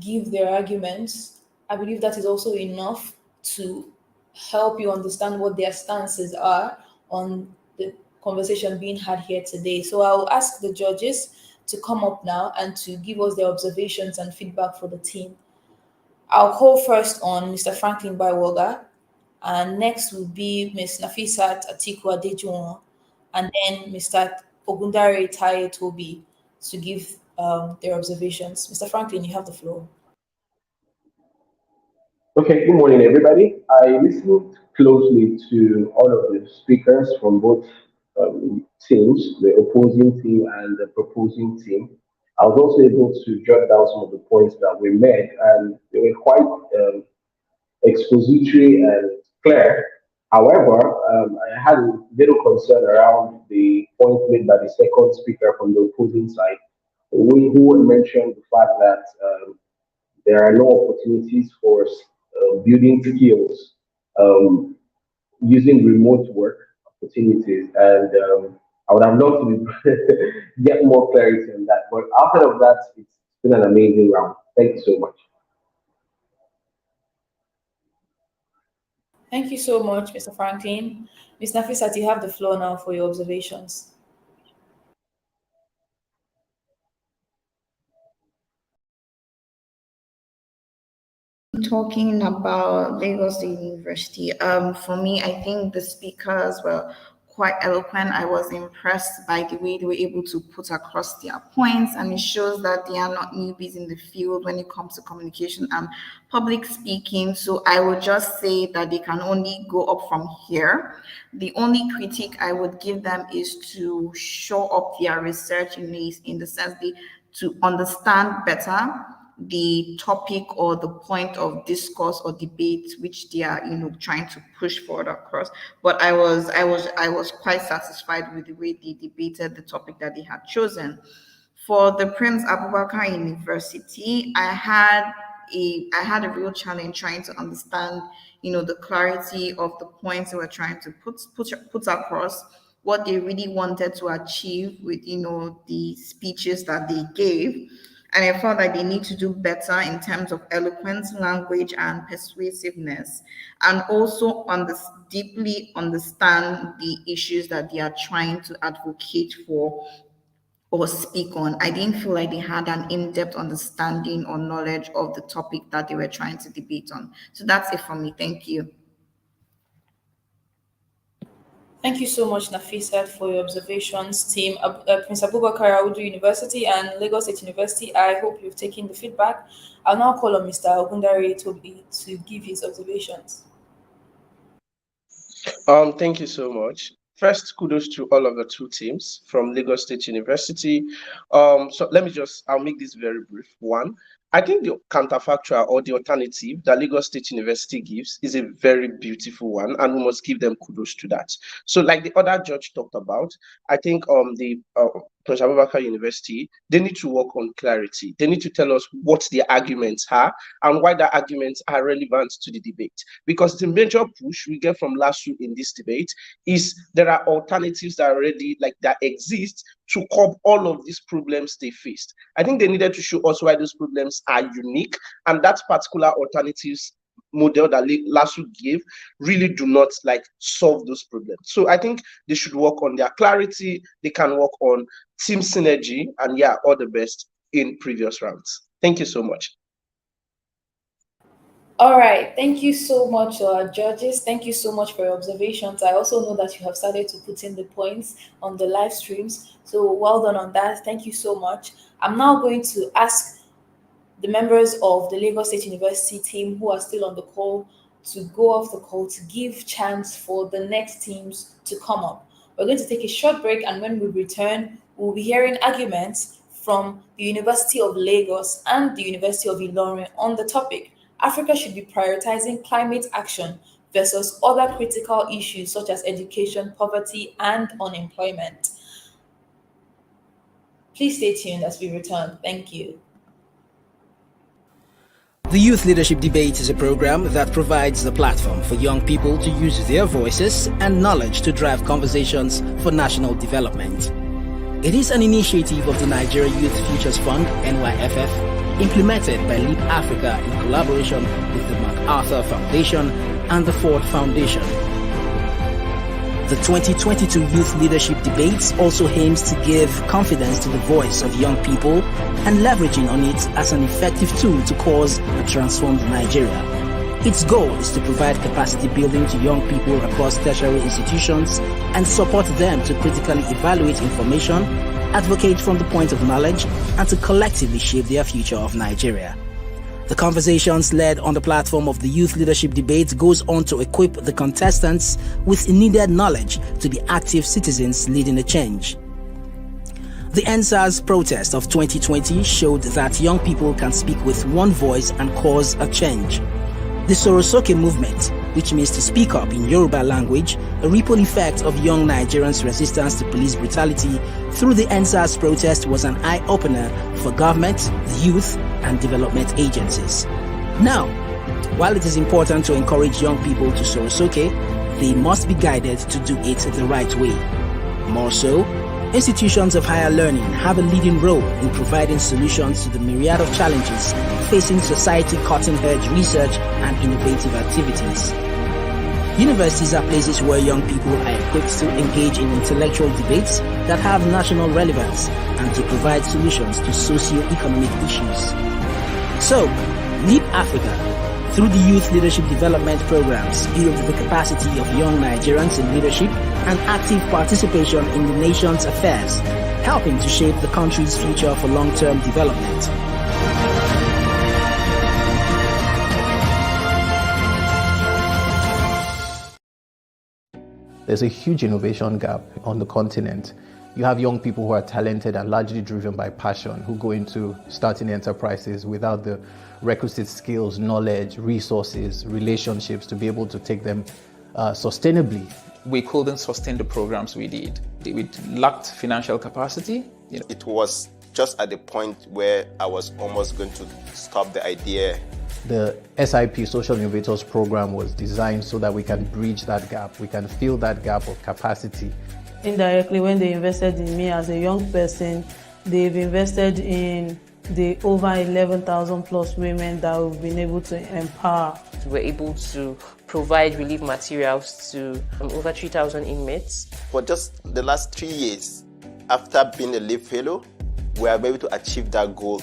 give their arguments. I believe that is also enough to help you understand what their stances are on the conversation being had here today. So I'll ask the judges to come up now and to give us their observations and feedback for the team. I'll call first on Mr. Franklin Baiwoga, and next will be Ms. Nafisat Atiku Adejuwon, and then Mr. Ogundare Taye Tobi to give their observations. Mr. Franklin, you have the floor. Okay, good morning, everybody. I listened closely to all of the speakers from both teams, the opposing team and the proposing team. I was also able to jot down some of the points that we made, and they were quite expository and clear. However, I had a little concern around the point made by the second speaker from the opposing side, who mentioned the fact that there are no opportunities for building skills using remote work opportunities. And I would have loved to get more clarity on that. But outside of that, it's been an amazing round. Thank you so much. Thank you so much, Mr. Franklin. Ms. Nafisat, you have the floor now for your observations. Talking about Lagos State University, for me, I think the speakers were quite eloquent. I was impressed by the way they were able to put across their points, and it shows that they are not newbies in the field when it comes to communication and public speaking. So I would just say that they can only go up from here. The only critique I would give them is to show up their research in the sense to understand better the topic or the point of discourse or debate which they are trying to push forward across. But I was quite satisfied with the way they debated the topic that they had chosen. For the Prince Abubakar University, I had a real challenge trying to understand, the clarity of the points they were trying to put across, what they really wanted to achieve with, the speeches that they gave. And I felt like they need to do better in terms of eloquence, language, and persuasiveness, and also deeply understand the issues that they are trying to advocate for or speak on. I didn't feel like they had an in-depth understanding or knowledge of the topic that they were trying to debate on. So that's it from me. Thank you. Thank you so much, Nafisat, for your observations. Team Prince Abubakar Audu University and Lagos State University, I hope you've taken the feedback. I'll now call on Mr. Ogundare Toby to give his observations. Thank you so much. First, kudos to all of the two teams from Lagos State University. So I'll make this very brief. One, I think the counterfactual or the alternative that Lagos State University gives is a very beautiful one, and we must give them kudos to that. So like the other judge talked about, I think the Prince Abubakar University, they need to work on clarity. They need to tell us what the arguments are and why the arguments are relevant to the debate. Because the major push we get from LASU in this debate is there are alternatives that that exist to curb all of these problems they faced. I think they needed to show us why those problems are unique, and that particular alternatives model that LASU gave really do not solve those problems. So I think they should work on their clarity. They can work on team synergy, and all the best in previous rounds. Thank you so much. All right, thank you so much, judges. Thank you so much for your observations. I also know that you have started to put in the points on the live streams, so well done on that. Thank you so much. I'm now going to ask the members of the Lagos State University team who are still on the call to go off the call to give chance for the next teams to come up. We're going to take a short break, and when we return, we'll be hearing arguments from the University of Lagos and the University of Ilorin on the topic: Africa should be prioritizing climate action versus other critical issues such as education, poverty, and unemployment. Please stay tuned as we return. Thank you. The Youth Leadership Debate is a program that provides the platform for young people to use their voices and knowledge to drive conversations for national development. It is an initiative of the Nigeria Youth Futures Fund, NYFF, implemented by Leap Africa in collaboration with the MacArthur Foundation and the Ford Foundation. The 2022 Youth Leadership Debates also aims to give confidence to the voice of young people and leveraging on it as an effective tool to cause a transformed Nigeria. Its goal is to provide capacity building to young people across tertiary institutions and support them to critically evaluate information, advocate from the point of knowledge, and to collectively shape their future of Nigeria. The conversations led on the platform of the Youth Leadership Debates goes on to equip the contestants with needed knowledge to be active citizens leading a change. The NSAS protest of 2020 showed that young people can speak with one voice and cause a change. The Sorosoke movement, which means to speak up in Yoruba language, a ripple effect of young Nigerians' resistance to police brutality through the NSAS protest, was an eye-opener for government, the youth, and development agencies. Now, while it is important to encourage young people to Sorosoke, they must be guided to do it the right way. More so, institutions of higher learning have a leading role in providing solutions to the myriad of challenges facing society, cutting-edge research and innovative activities. Universities are places where young people are equipped to engage in intellectual debates that have national relevance and to provide solutions to socio-economic issues. So, Leap Africa, through the Youth Leadership Development Programs, build the capacity of young Nigerians in leadership and active participation in the nation's affairs, helping to shape the country's future for long-term development. There's a huge innovation gap on the continent. You have young people who are talented and largely driven by passion, who go into starting enterprises without the requisite skills, knowledge, resources, relationships to be able to take them sustainably. We couldn't sustain the programs we did. We lacked financial capacity. It was just at the point where I was almost going to stop the idea. The SIP Social Innovators program was designed so that we can bridge that gap. We can fill that gap of capacity. Indirectly, when they invested in me as a young person, they've invested in the over 11,000 plus women that we've been able to empower. We're able to provide relief materials to over 3,000 inmates. For just the last 3 years, after being a LEAP fellow, we are able to achieve that goal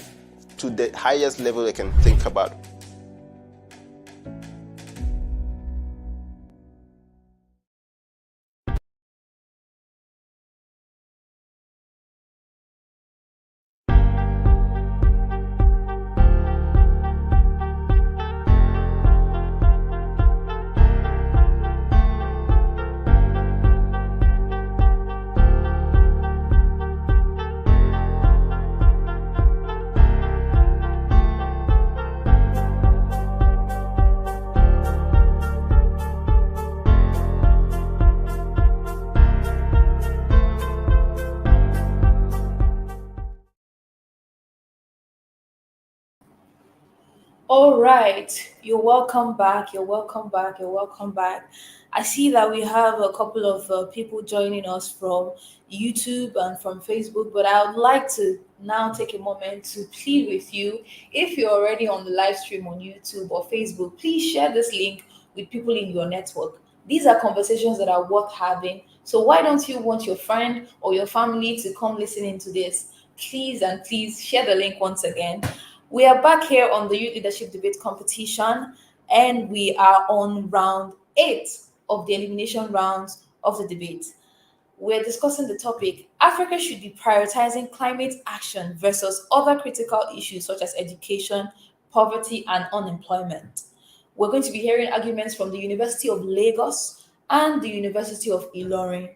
to the highest level I can think about. All right, you're welcome back. You're welcome back. You're welcome back. I see that we have a couple of people joining us from YouTube and from Facebook, but I would like to now take a moment to plead with you. If you're already on the live stream on YouTube or Facebook, please share this link with people in your network. These are conversations that are worth having. So why don't you want your friend or your family to come listen into this? Please and please share the link once again. We are back here on the Youth Leadership Debate Competition, and we are on round 8 of the elimination rounds of the debate. We're discussing the topic, Africa should be prioritizing climate action versus other critical issues such as education, poverty, and unemployment. We're going to be hearing arguments from the University of Lagos and the University of Ilorin.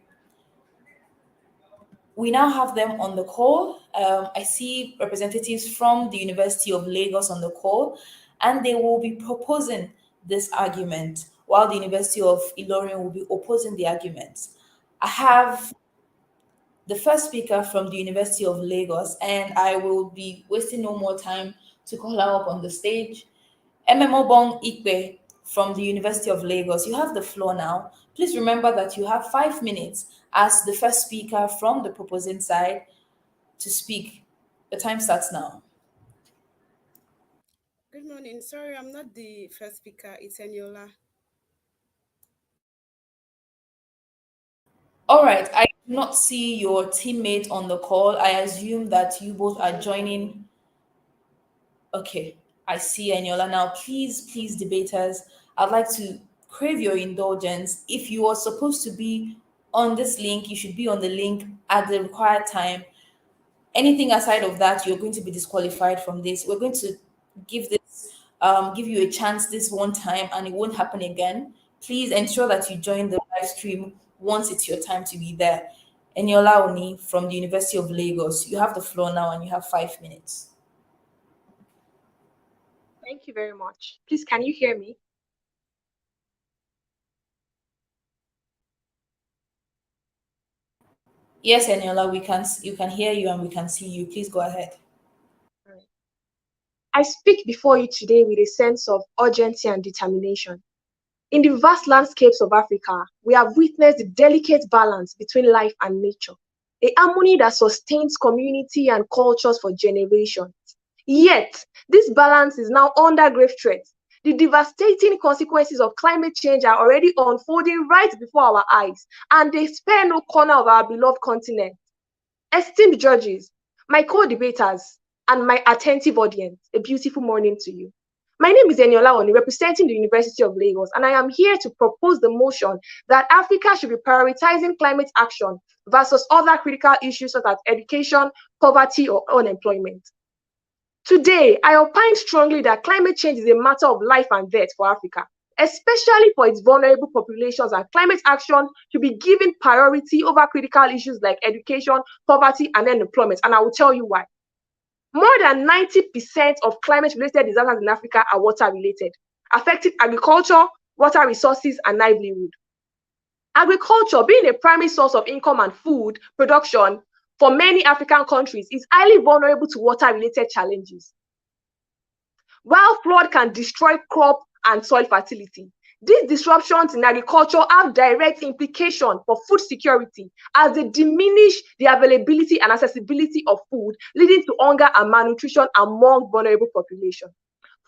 We now have them on the call. I see representatives from the University of Lagos on the call, and they will be proposing this argument, while the University of Ilorin will be opposing the arguments. I have the first speaker from the University of Lagos, and I will be wasting no more time to call her up on the stage. Ememobong Ikpe from the University of Lagos, you have the floor now. Please remember that you have 5 minutes as the first speaker from the proposing side to speak. The time starts now. Good morning. Sorry, I'm not the first speaker. It's Eniola. All right. I do not see your teammate on the call. I assume that you both are joining. Okay. I see Eniola now. Please, debaters, I'd like to crave your indulgence. If you are supposed to be on this link, you should be on the link at the required time. Anything aside of that, you're going to be disqualified from this. We're going to give you a chance this one time, and it won't happen again. Please ensure that you join the live stream once it's your time to be there. Eniola Oni from the University of Lagos, you have the floor now, and you have 5 minutes. Thank you very much. Please, can you hear me? Yes, Eniola, you can hear you and we can see you. Please go ahead. I speak before you today with a sense of urgency and determination. In the vast landscapes of Africa, we have witnessed the delicate balance between life and nature, a harmony that sustains community and cultures for generations. Yet, this balance is now under grave threat. The devastating consequences of climate change are already unfolding right before our eyes, and they spare no corner of our beloved continent. Esteemed judges, my co-debaters, and my attentive audience, a beautiful morning to you. My name is Eniola Oni, representing the University of Lagos, and I am here to propose the motion that Africa should be prioritizing climate action versus other critical issues such as education, poverty, or unemployment. Today, I opine strongly that climate change is a matter of life and death for Africa, especially for its vulnerable populations, and climate action should be given priority over critical issues like education, poverty, and unemployment, and I will tell you why. More than 90% of climate-related disasters in Africa are water-related, affecting agriculture, water resources, and livelihood. Agriculture, being a primary source of income and food production, for many African countries is highly vulnerable to water-related challenges. While flood can destroy crop and soil fertility, these disruptions in agriculture have direct implications for food security as they diminish the availability and accessibility of food, leading to hunger and malnutrition among vulnerable populations.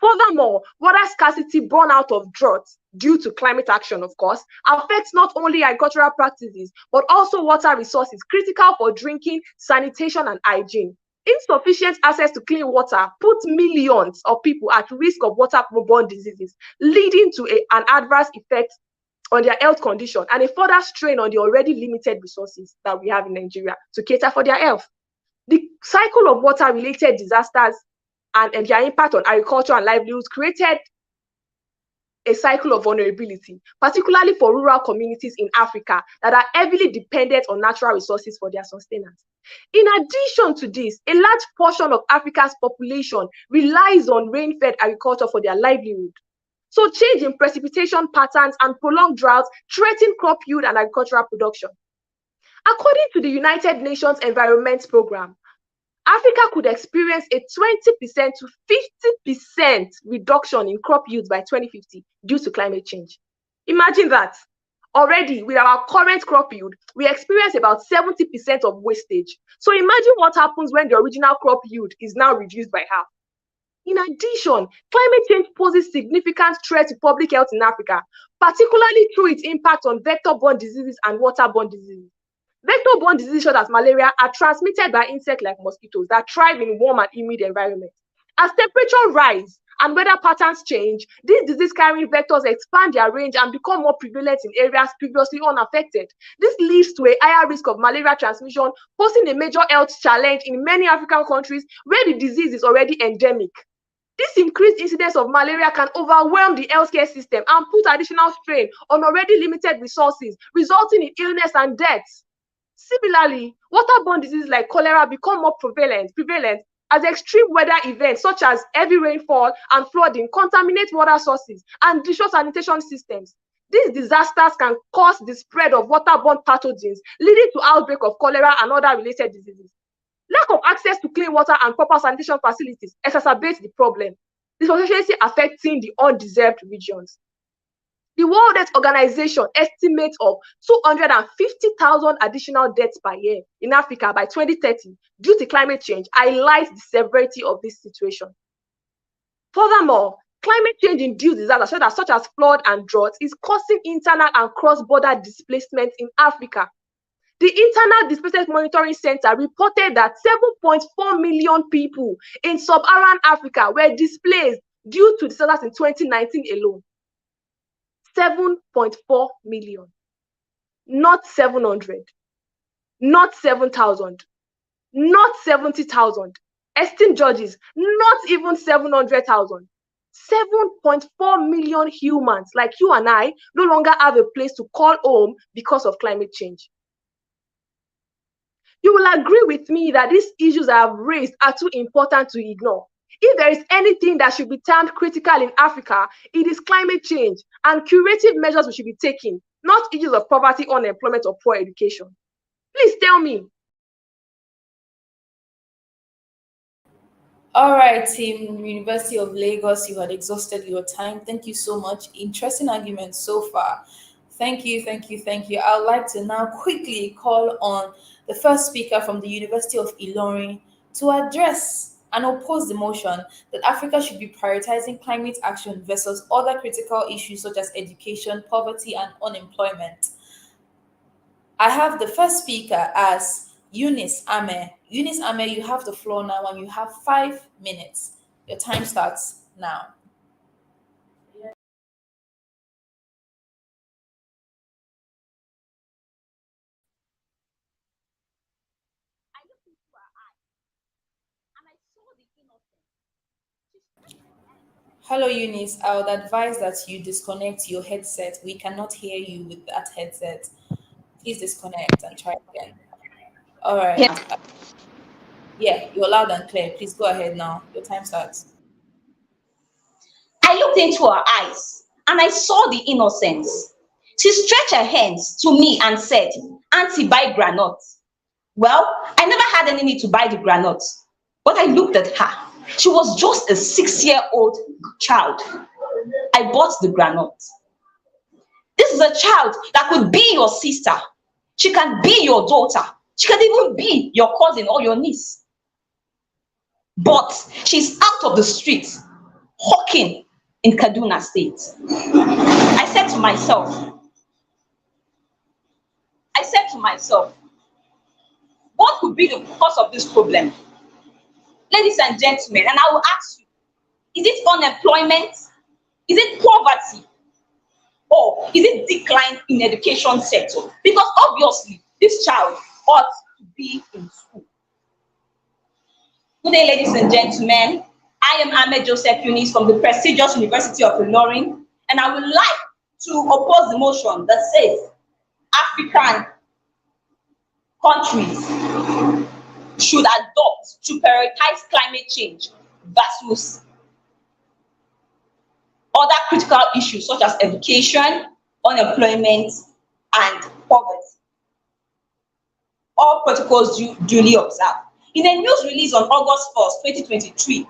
Furthermore, water scarcity born out of droughts due to climate action, of course, affects not only agricultural practices, but also water resources critical for drinking, sanitation, and hygiene. Insufficient access to clean water puts millions of people at risk of waterborne diseases, leading to an adverse effect on their health condition and a further strain on the already limited resources that we have in Nigeria to cater for their health. The cycle of water-related disasters and their impact on agriculture and livelihoods created a cycle of vulnerability, particularly for rural communities in Africa that are heavily dependent on natural resources for their sustenance. In addition to this, a large portion of Africa's population relies on rain-fed agriculture for their livelihood. So change in precipitation patterns and prolonged droughts threaten crop yield and agricultural production. According to the United Nations Environment Programme, Africa could experience a 20% to 50% reduction in crop yields by 2050 due to climate change. Imagine that. Already, with our current crop yield, we experience about 70% of wastage. So imagine what happens when the original crop yield is now reduced by half. In addition, climate change poses significant threat to public health in Africa, particularly through its impact on vector-borne diseases and waterborne diseases. Vector-borne diseases such as malaria are transmitted by insects like mosquitoes that thrive in warm and humid environments. As temperatures rise and weather patterns change, these disease-carrying vectors expand their range and become more prevalent in areas previously unaffected. This leads to a higher risk of malaria transmission, posing a major health challenge in many African countries where the disease is already endemic. This increased incidence of malaria can overwhelm the healthcare system and put additional strain on already limited resources, resulting in illness and deaths. Similarly, waterborne diseases like cholera become more prevalent as extreme weather events such as heavy rainfall and flooding contaminate water sources and disrupt sanitation systems. These disasters can cause the spread of waterborne pathogens, leading to outbreak of cholera and other related diseases. Lack of access to clean water and proper sanitation facilities exacerbates the problem, disproportionately affecting the undeserved regions. The World Health Organization estimates of 250,000 additional deaths per year in Africa by 2030 due to climate change highlights the severity of this situation. Furthermore, climate change-induced disasters such as flood and drought is causing internal and cross-border displacement in Africa. The Internal Displacement Monitoring Center reported that 7.4 million people in sub-Saharan Africa were displaced due to disasters in 2019 alone. 7.4 million, not 700, not 7,000, not 70,000. Esteemed judges, not even 700,000. 7.4 million humans like you and I no longer have a place to call home because of climate change. You will agree with me that these issues I have raised are too important to ignore. If there is anything that should be termed critical in Africa, it is climate change and curative measures we should be taking, not issues of poverty, unemployment, or poor education. Please tell me. All right, team University of Lagos, you had exhausted your time. Thank you so much. Interesting arguments so far. Thank you, thank you, thank you. I would like to now quickly call on the first speaker from the University of Ilorin to address and oppose the motion that Africa should be prioritizing climate action versus other critical issues such as education, poverty, and unemployment. I have the first speaker as Eunice Ame. Eunice Ame, you have the floor now and you have 5 minutes. Your time starts now. Hello, Eunice. I would advise that you disconnect your headset. We cannot hear you with that headset. Please disconnect and try again. All right. Yeah. Yeah, you're loud and clear. Please go ahead now. Your time starts. I looked into her eyes and I saw the innocence. She stretched her hands to me and said, "Auntie, buy granite." Well, I never had any need to buy the granuts, but I looked at her. She was just a 6-year-old child. I bought the granuts. This is a child that could be your sister. She can be your daughter. She can even be your cousin or your niece. But she's out of the streets, hawking in Kaduna State. I said to myself, what could be the cause of this problem? Ladies and gentlemen, and I will ask you, is it unemployment? Is it poverty? Or is it decline in education sector? Because obviously, this child ought to be in school. Good day, ladies and gentlemen. I am Ahmed Joseph Yunis from the prestigious University of Ilorin, and I would like to oppose the motion that says African countries should adopt to prioritize climate change versus other critical issues such as education, unemployment, and poverty. All protocols duly observed. In a news release on August 1st, 2023,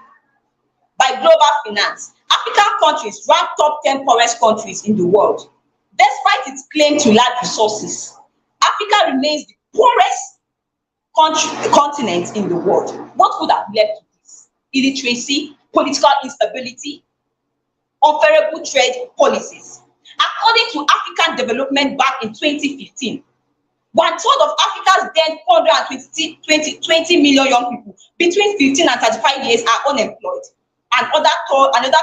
by Global Finance, African countries ranked top 10 poorest countries in the world. Despite its claim to large resources, Africa remains the poorest continent in the world. What would have led to this? Illiteracy, political instability, unfavorable trade policies. According to African Development Bank in 2015, 1/3 of Africa's then 420 million young people between 15 and 35 years are unemployed. And another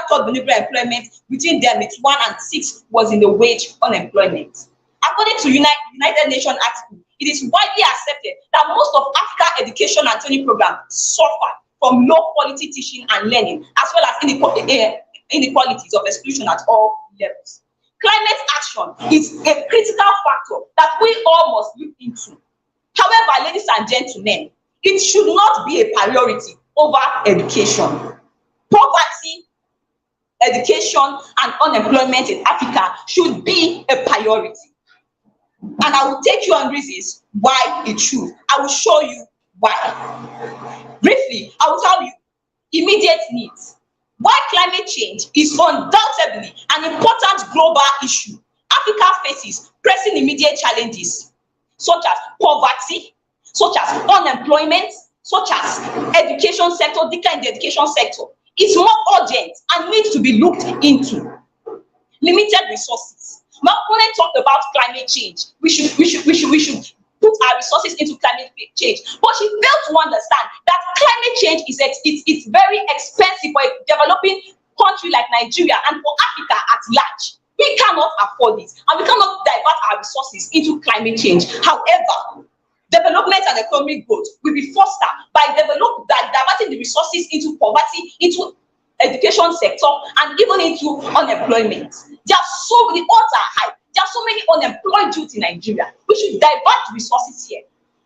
third vulnerable employment between them it's 1 and 6 was in the wage unemployment. According to United Nations article, it is widely accepted that most of Africa's education and training programs suffer from low quality teaching and learning, as well as inequalities of exclusion at all levels. Climate action is a critical factor that we all must look into. However, ladies and gentlemen, it should not be a priority over education. Poverty, education, and unemployment in Africa should be a priority. And I will take you on reasons why it should. I will show you why. Briefly, I will tell you immediate needs. While climate change is undoubtedly an important global issue, Africa faces pressing immediate challenges such as poverty, such as unemployment, such as education sector, decline in the education sector. It's more urgent and needs to be looked into. Limited resources. My opponent talked about climate change. We should put our resources into climate change, but she failed to understand that climate change is it's very expensive for a developing country like Nigeria and for Africa at large. We cannot afford it, and we cannot divert our resources into climate change. However, development and economic growth will be fostered by diverting the resources into poverty, into education sector, and even into unemployment. There are so many odds are high. There are so many unemployed youth in Nigeria. We should divert resources here.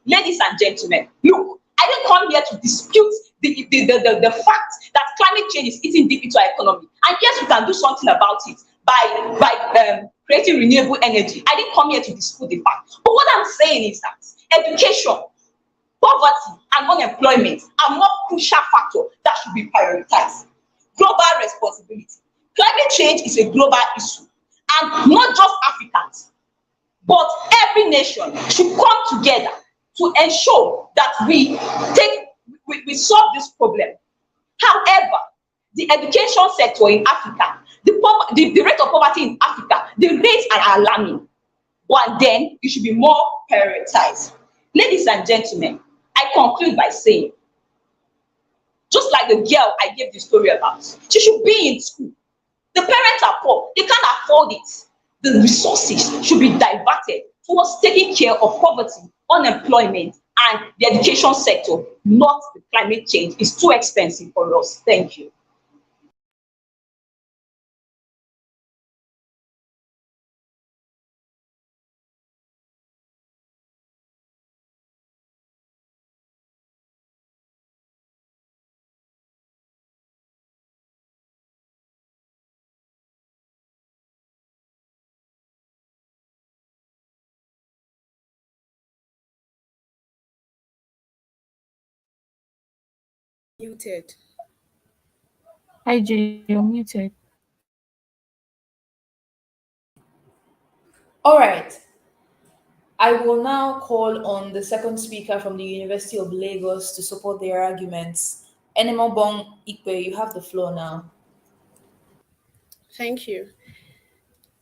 Ladies and gentlemen, look, I didn't come here to dispute the fact that climate change is eating deep into our economy. And yes, we can do something about it by creating renewable energy. I didn't come here to dispute the fact. But what I'm saying is that education, poverty, and unemployment are more crucial factors that should be prioritized. Global responsibility. Climate change is a global issue, and not just Africans, but every nation should come together to ensure that we solve this problem. However, the education sector in Africa, the rate of poverty in Africa, the rates are alarming. But then it should be more prioritized. Ladies and gentlemen, I conclude by saying, just like the girl I gave the story about, she should be in school. The parents are poor, they can't afford it. The resources should be diverted towards taking care of poverty, unemployment, and the education sector, not the climate change. It's too expensive for us. Thank you. Muted. Hi, Jay, you're muted. All right. I will now call on the second speaker from the University of Lagos to support their arguments. Enemobong Ikwe, you have the floor now. Thank you.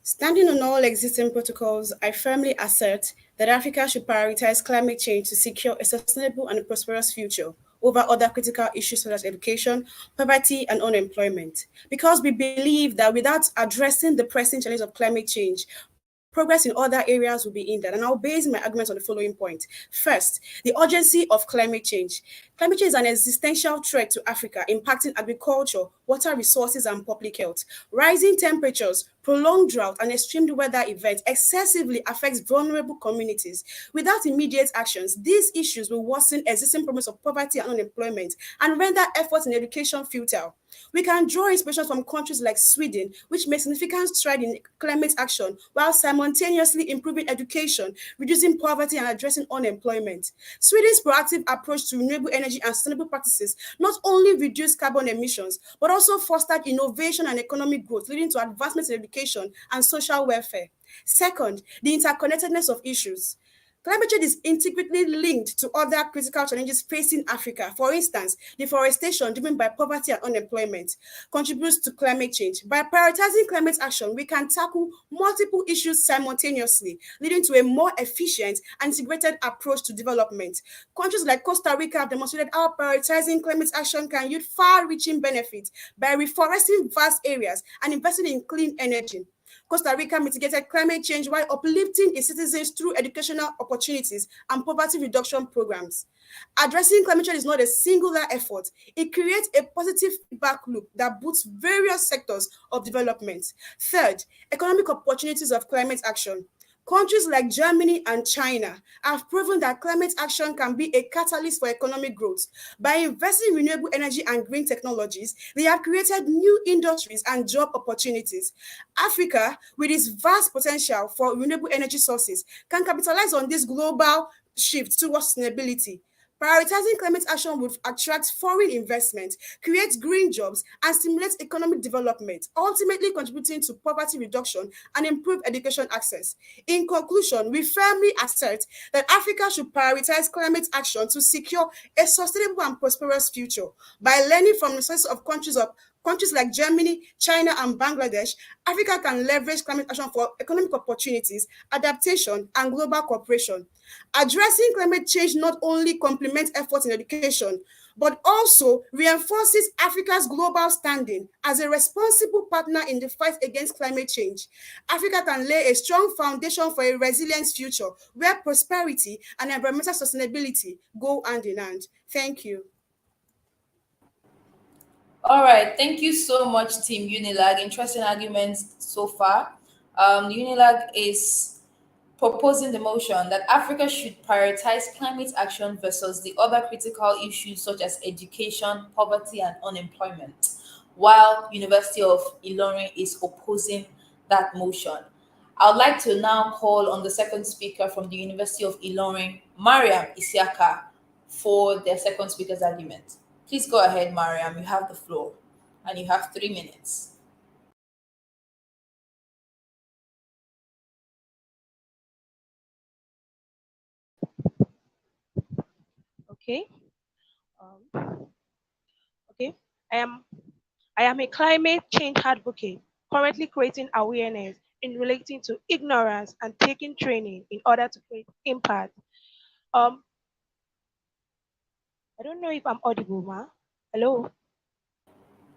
Standing on all existing protocols, I firmly assert that Africa should prioritize climate change to secure a sustainable and prosperous future over other critical issues such as education, poverty, and unemployment. Because we believe that without addressing the pressing challenge of climate change, progress in other areas will be hindered. And I'll base my argument on the following point. First, the urgency of climate change. Climate change is an existential threat to Africa, impacting agriculture, water resources, and public health. Rising temperatures, prolonged drought, and extreme weather events excessively affects vulnerable communities. Without immediate actions, these issues will worsen existing problems of poverty and unemployment and render efforts in education futile. We can draw inspiration from countries like Sweden, which make significant strides in climate action while simultaneously improving education, reducing poverty, and addressing unemployment. Sweden's proactive approach to renewable energy and sustainable practices not only reduced carbon emissions, but also fostered innovation and economic growth, leading to advancements in education and social welfare. Second, the interconnectedness of issues. Climate change is intricately linked to other critical challenges facing Africa. For instance, deforestation driven by poverty and unemployment contributes to climate change. By prioritizing climate action, we can tackle multiple issues simultaneously, leading to a more efficient and integrated approach to development. Countries like Costa Rica have demonstrated how prioritizing climate action can yield far-reaching benefits by reforesting vast areas and investing in clean energy. Costa Rica mitigated climate change while uplifting its citizens through educational opportunities and poverty reduction programs. Addressing climate change is not a singular effort. It creates a positive feedback loop that boosts various sectors of development. Third, economic opportunities of climate action. Countries like Germany and China have proven that climate action can be a catalyst for economic growth. By investing in renewable energy and green technologies, they have created new industries and job opportunities. Africa, with its vast potential for renewable energy sources, can capitalize on this global shift towards sustainability. Prioritizing climate action would attract foreign investment, create green jobs, and stimulate economic development, ultimately contributing to poverty reduction and improved education access. In conclusion, we firmly assert that Africa should prioritize climate action to secure a sustainable and prosperous future. By learning from the success of countries like Germany, China, and Bangladesh, Africa can leverage climate action for economic opportunities, adaptation, and global cooperation. Addressing climate change not only complements efforts in education, but also reinforces Africa's global standing as a responsible partner in the fight against climate change. Africa can lay a strong foundation for a resilient future where prosperity and environmental sustainability go hand in hand. Thank you. All right, thank you so much, Team Unilag. Interesting arguments so far. Unilag is proposing the motion that Africa should prioritize climate action versus the other critical issues such as education, poverty, and unemployment, while University of Ilorin is opposing that motion. I would like to now call on the second speaker from the University of Ilorin, Mariam Isiaka, for their second speaker's argument. Please go ahead, Mariam. You have the floor, and you have 3 minutes. Okay. Okay. I am a climate change advocate, currently creating awareness in relating to ignorance and taking training in order to create impact. I don't know if I'm audible, ma. Hello.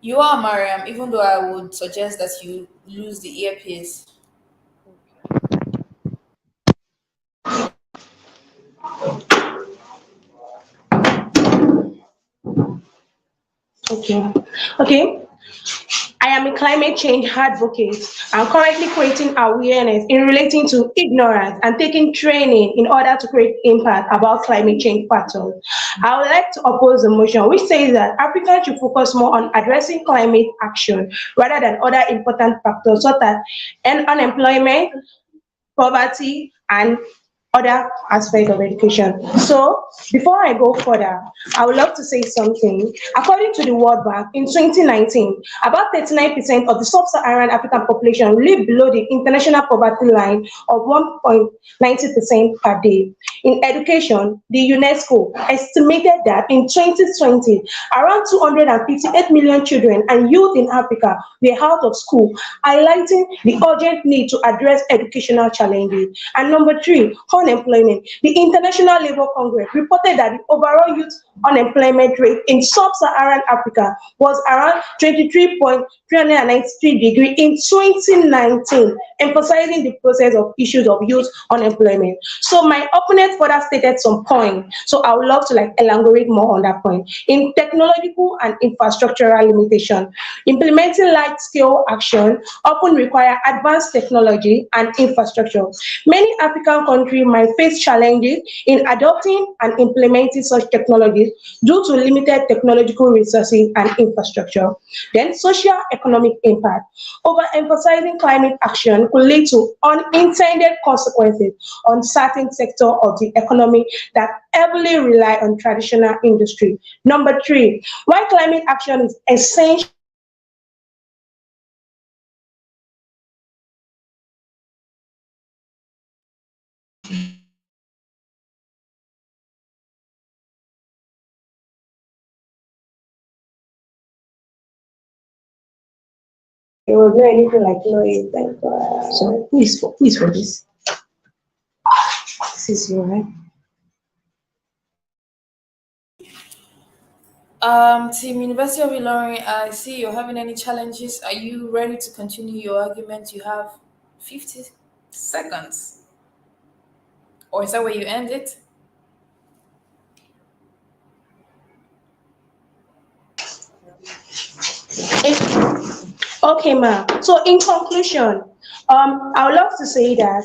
You are, Mariam, even though I would suggest that you lose the earpiece. Okay. Okay. I am a climate change advocate. I'm currently creating awareness in relating to ignorance and taking training in order to create impact about climate change patterns. I would like to oppose the motion which says that Africans should focus more on addressing climate action rather than other important factors such as unemployment, poverty, and other aspects of education. So before I go further, I would love to say something. According to the World Bank, in 2019, about 39% of the sub-Saharan African population live below the international poverty line of 1.90% per day. In education, the UNESCO estimated that in 2020, around 258 million children and youth in Africa were out of school, highlighting the urgent need to address educational challenges. And number three, unemployment. The International Labour Congress reported that the overall youth unemployment rate in sub-Saharan Africa was around 23.393 degree in 2019, emphasizing the process of issues of youth unemployment. So my opponent further stated some points, so I would love to elaborate more on that point. In technological and infrastructural limitation, implementing large-scale action often require advanced technology and infrastructure. Many African countries might face challenges in adopting and implementing such technologies due to limited technological resources and infrastructure. Then socio-economic impact. Overemphasizing climate action could lead to unintended consequences on certain sectors of the economy that heavily rely on traditional industry. Number three, why climate action is essential. It was not anything like noise. So who is for this? This is you, right? Team University of Ilorin, I see you're having any challenges. Are you ready to continue your argument? You have 50 seconds. Or is that where you end it? Okay, ma'am. So in conclusion, I would love to say that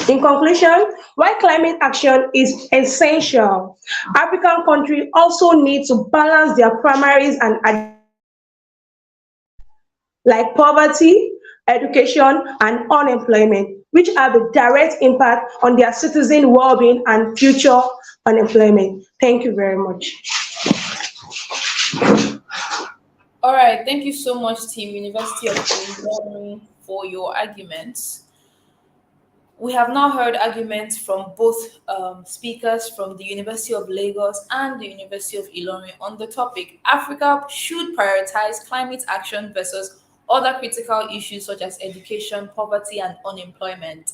in conclusion, while climate action is essential, African countries also need to balance their primaries and like poverty, education, and unemployment, which have a direct impact on their citizen well-being and future unemployment. Thank you very much. All right, thank you so much, Team University of Ilorin, for your arguments. We have now heard arguments from both speakers from the University of Lagos and the University of Ilorin on the topic, Africa should prioritize climate action versus other critical issues such as education, poverty, and unemployment.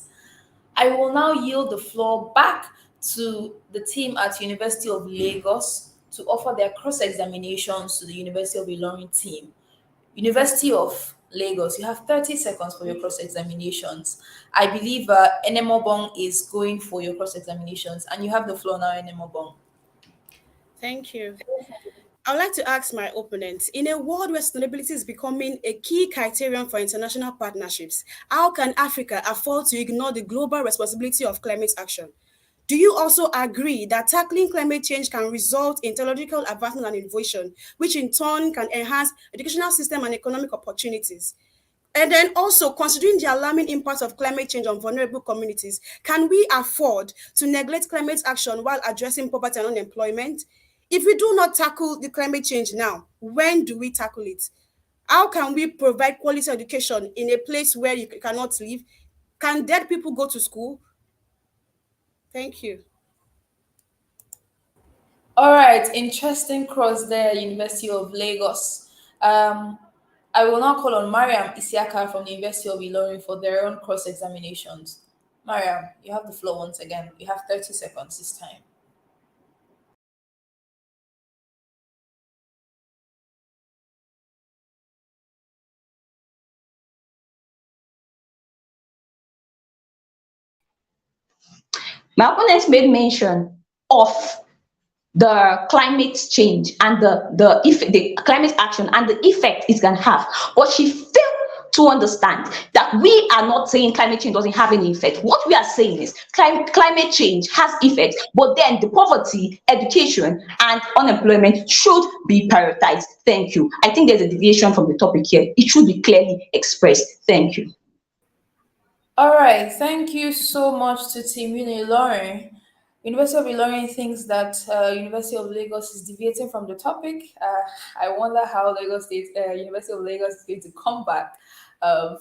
I will now yield the floor back to the team at University of Lagos to offer their cross-examinations to the University of Ilorin team. University of Lagos, you have 30 seconds for your cross-examinations. I believe Enemobong is going for your cross-examinations, and you have the floor now, Enemobong. Thank you. I would like to ask my opponent, in a world where sustainability is becoming a key criterion for international partnerships, how can Africa afford to ignore the global responsibility of climate action? Do you also agree that tackling climate change can result in technological advancement and innovation, which in turn can enhance educational system and economic opportunities? And then also, considering the alarming impact of climate change on vulnerable communities, can we afford to neglect climate action while addressing poverty and unemployment? If we do not tackle the climate change now, when do we tackle it? How can we provide quality education in a place where you cannot live? Can dead people go to school? Thank you. All right, interesting cross there, University of Lagos. I will now call on Mariam Isiaka from the University of Ilorin for their own cross-examinations. Mariam, you have the floor once again. You have 30 seconds this time. My opponent made mention of the climate change and the climate action and the effect it can have, but she failed to understand that we are not saying climate change doesn't have any effect. What we are saying is climate change has effects, but then the poverty, education, and unemployment should be prioritized. Thank you. I think there's a deviation from the topic here. It should be clearly expressed. Thank you. All right, thank you so much to Team Unilorin. University of Ilorin thinks that University of Lagos is deviating from the topic. I wonder how Lagos State, University of Lagos is going to come back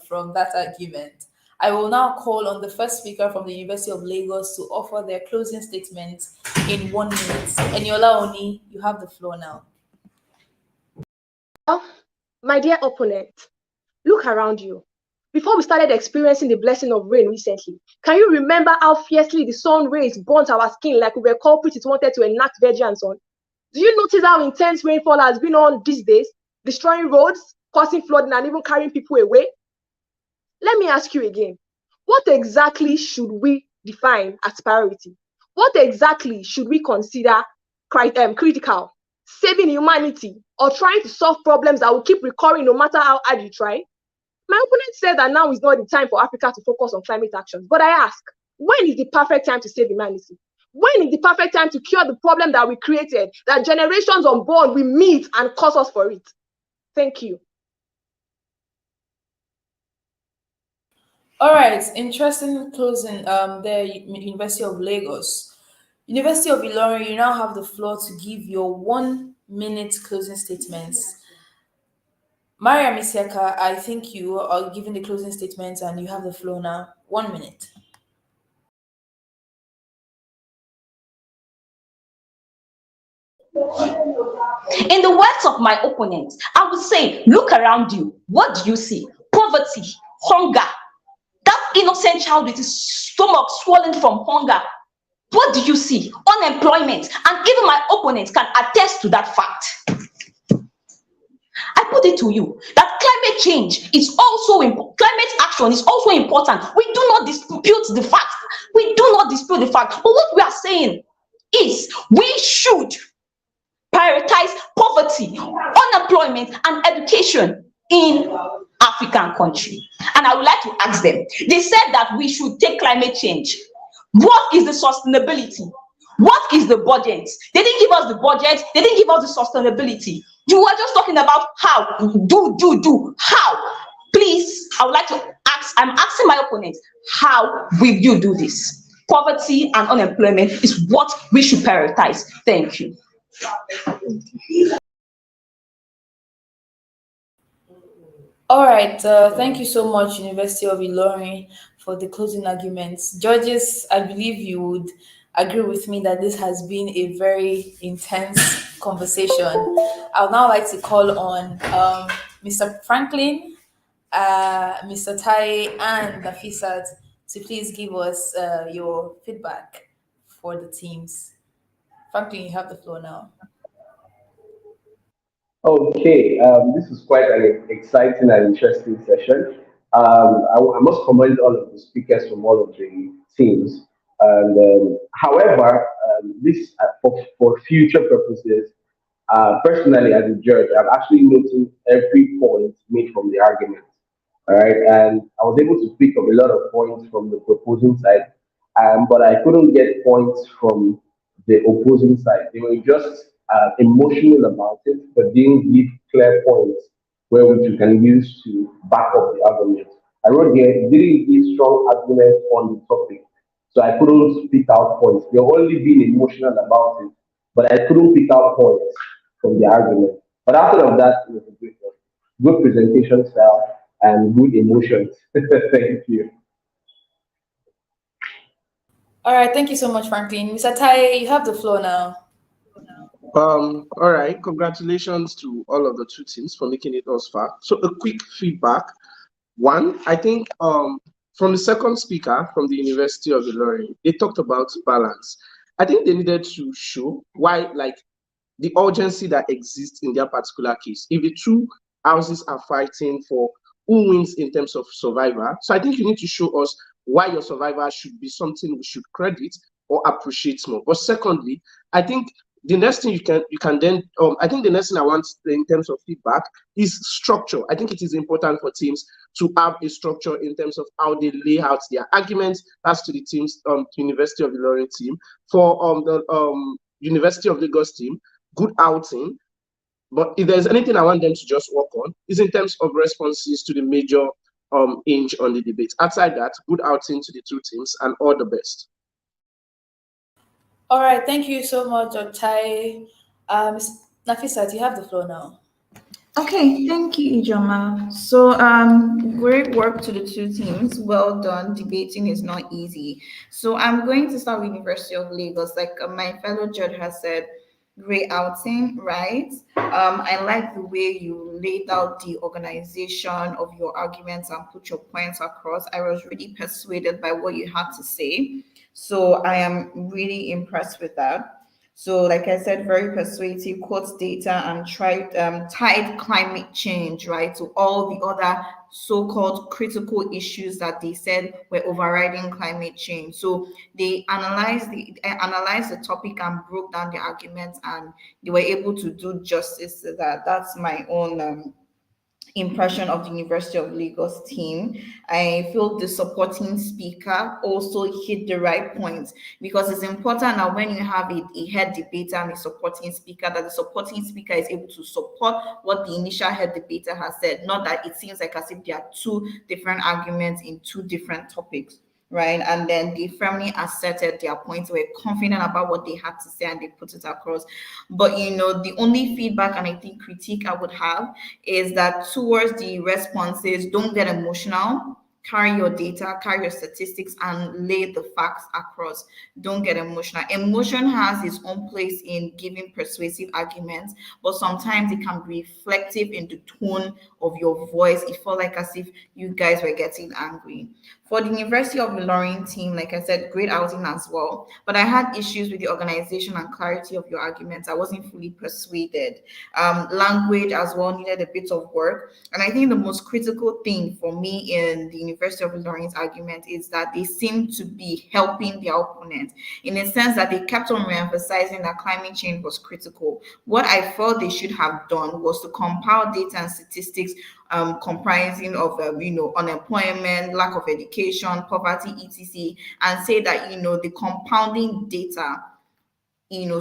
from that argument. I will now call on the first speaker from the University of Lagos to offer their closing statements in 1 minute. Eniola Oni, you have the floor now. My dear opponent, look around you. Before we started experiencing the blessing of rain recently, can you remember how fiercely the sun rays burnt our skin like we were culprits it wanted to enact vengeance on? Do you notice how intense rainfall has been on these days, destroying roads, causing flooding, and even carrying people away? Let me ask you again, what exactly should we define as priority? What exactly should we consider critical? Saving humanity or trying to solve problems that will keep recurring no matter how hard you try? My opponent said that now is not the time for Africa to focus on climate actions. But I ask, when is the perfect time to save humanity? When is the perfect time to cure the problem that we created, that generations unborn will meet and cause us for it? Thank you. All right, interesting closing. The University of Lagos. University of Ilorin, you now have the floor to give your 1 minute closing statements. Maria Misiaka, I think you are giving the closing statements and you have the floor now. 1 minute. In the words of my opponent, I would say, look around you. What do you see? Poverty, hunger. That innocent child with his stomach swollen from hunger. What do you see? Unemployment. And even my opponent can attest to that fact. I put it to you that climate change is also important. Climate action is also important. We do not dispute the fact. We do not dispute the fact. But what we are saying is we should prioritize poverty, unemployment, and education in African country. And I would like to ask them, they said that we should take climate change. What is the sustainability? What is the budget? They didn't give us the budget, they didn't give us the sustainability. You were just talking about how, how. Please, I would like to ask, I'm asking my opponent, how will you do this? Poverty and unemployment is what we should prioritize. Thank you. All right, thank you so much, University of Ilorin, for the closing arguments. Judges, I believe you would agree with me that this has been a very intense conversation. I would now like to call on Mr. Franklin, Mr. Tai, and Nafisat to please give us your feedback for the teams. Franklin, you have the floor now. Okay, this is quite an exciting and interesting session. I must commend all of the speakers from all of the teams. And however, this for future purposes, personally as a judge, I've actually noted every point made from the argument. All right, and I was able to pick up a lot of points from the proposing side, but I couldn't get points from the opposing side. They were just emotional about it, but didn't give clear points where which you can use to back up the argument. I wrote here, didn't give strong arguments on the topic, so I couldn't pick out points. They're only being emotional about it, but I couldn't pick out points from the argument. But after of that, it was a great one. Good presentation style and good emotions. Thank you. All right, thank you so much, Franklin. Mr. Tai, you have the floor now. All right, congratulations to all of the two teams for making it thus far. So a quick feedback. One, I think from the second speaker from the University of Ilorin, they talked about balance. I think they needed to show why, like, the urgency that exists in their particular case. If the two houses are fighting for who wins in terms of survivor, so I think you need to show us why your survivor should be something we should credit or appreciate more. But secondly, I think the next thing you can then I think the next thing I want in terms of feedback is structure. I think it is important for teams to have a structure in terms of how they lay out their arguments. That's to the teams, University of Ilorin team. For the University of Lagos team, good outing. But if there's anything I want them to just work on, is in terms of responses to the major inch on the debate. Outside that, good outing to the two teams and all the best. All right, thank you so much, Otai. Ms. Nafisat, you have the floor now. Okay, thank you, Ijoma. So, great work to the two teams. Well done. Debating is not easy. So, I'm going to start with University of Lagos. Like my fellow judge has said, great outing, right? I like the way you laid out the organization of your arguments and put your points across. I was really persuaded by what you had to say. So, I am really impressed with that. So, like I said, very persuasive, quotes data and tied climate change, right, to all the other so-called critical issues that they said were overriding climate change. So they analyzed the topic and broke down the arguments, and they were able to do justice to that. That's my own impression of the University of Lagos team. I feel the supporting speaker also hit the right points, because it's important that when you have a head debater and a supporting speaker, that the supporting speaker is able to support what the initial head debater has said, not that it seems like as if there are two different arguments in two different topics. Right, and then they firmly asserted their points, were confident about what they had to say, and they put it across. But the only feedback and I think critique I would have is that towards the responses, don't get emotional. Carry your data, carry your statistics, and lay the facts across. Don't get emotional. Emotion has its own place in giving persuasive arguments, but sometimes it can be reflective in the tone of your voice. It felt like as if you guys were getting angry. For the University of Ilorin team, like I said, great outing as well. But I had issues with the organization and clarity of your arguments. I wasn't fully persuaded. Language as well needed a bit of work. And I think the most critical thing for me in the University of Ilorin's argument is that they seem to be helping their opponent, in a sense that they kept on re-emphasizing that climate change was critical. What I felt they should have done was to compile data and statistics comprising of unemployment, lack of education, poverty, etc., and say that the compounding data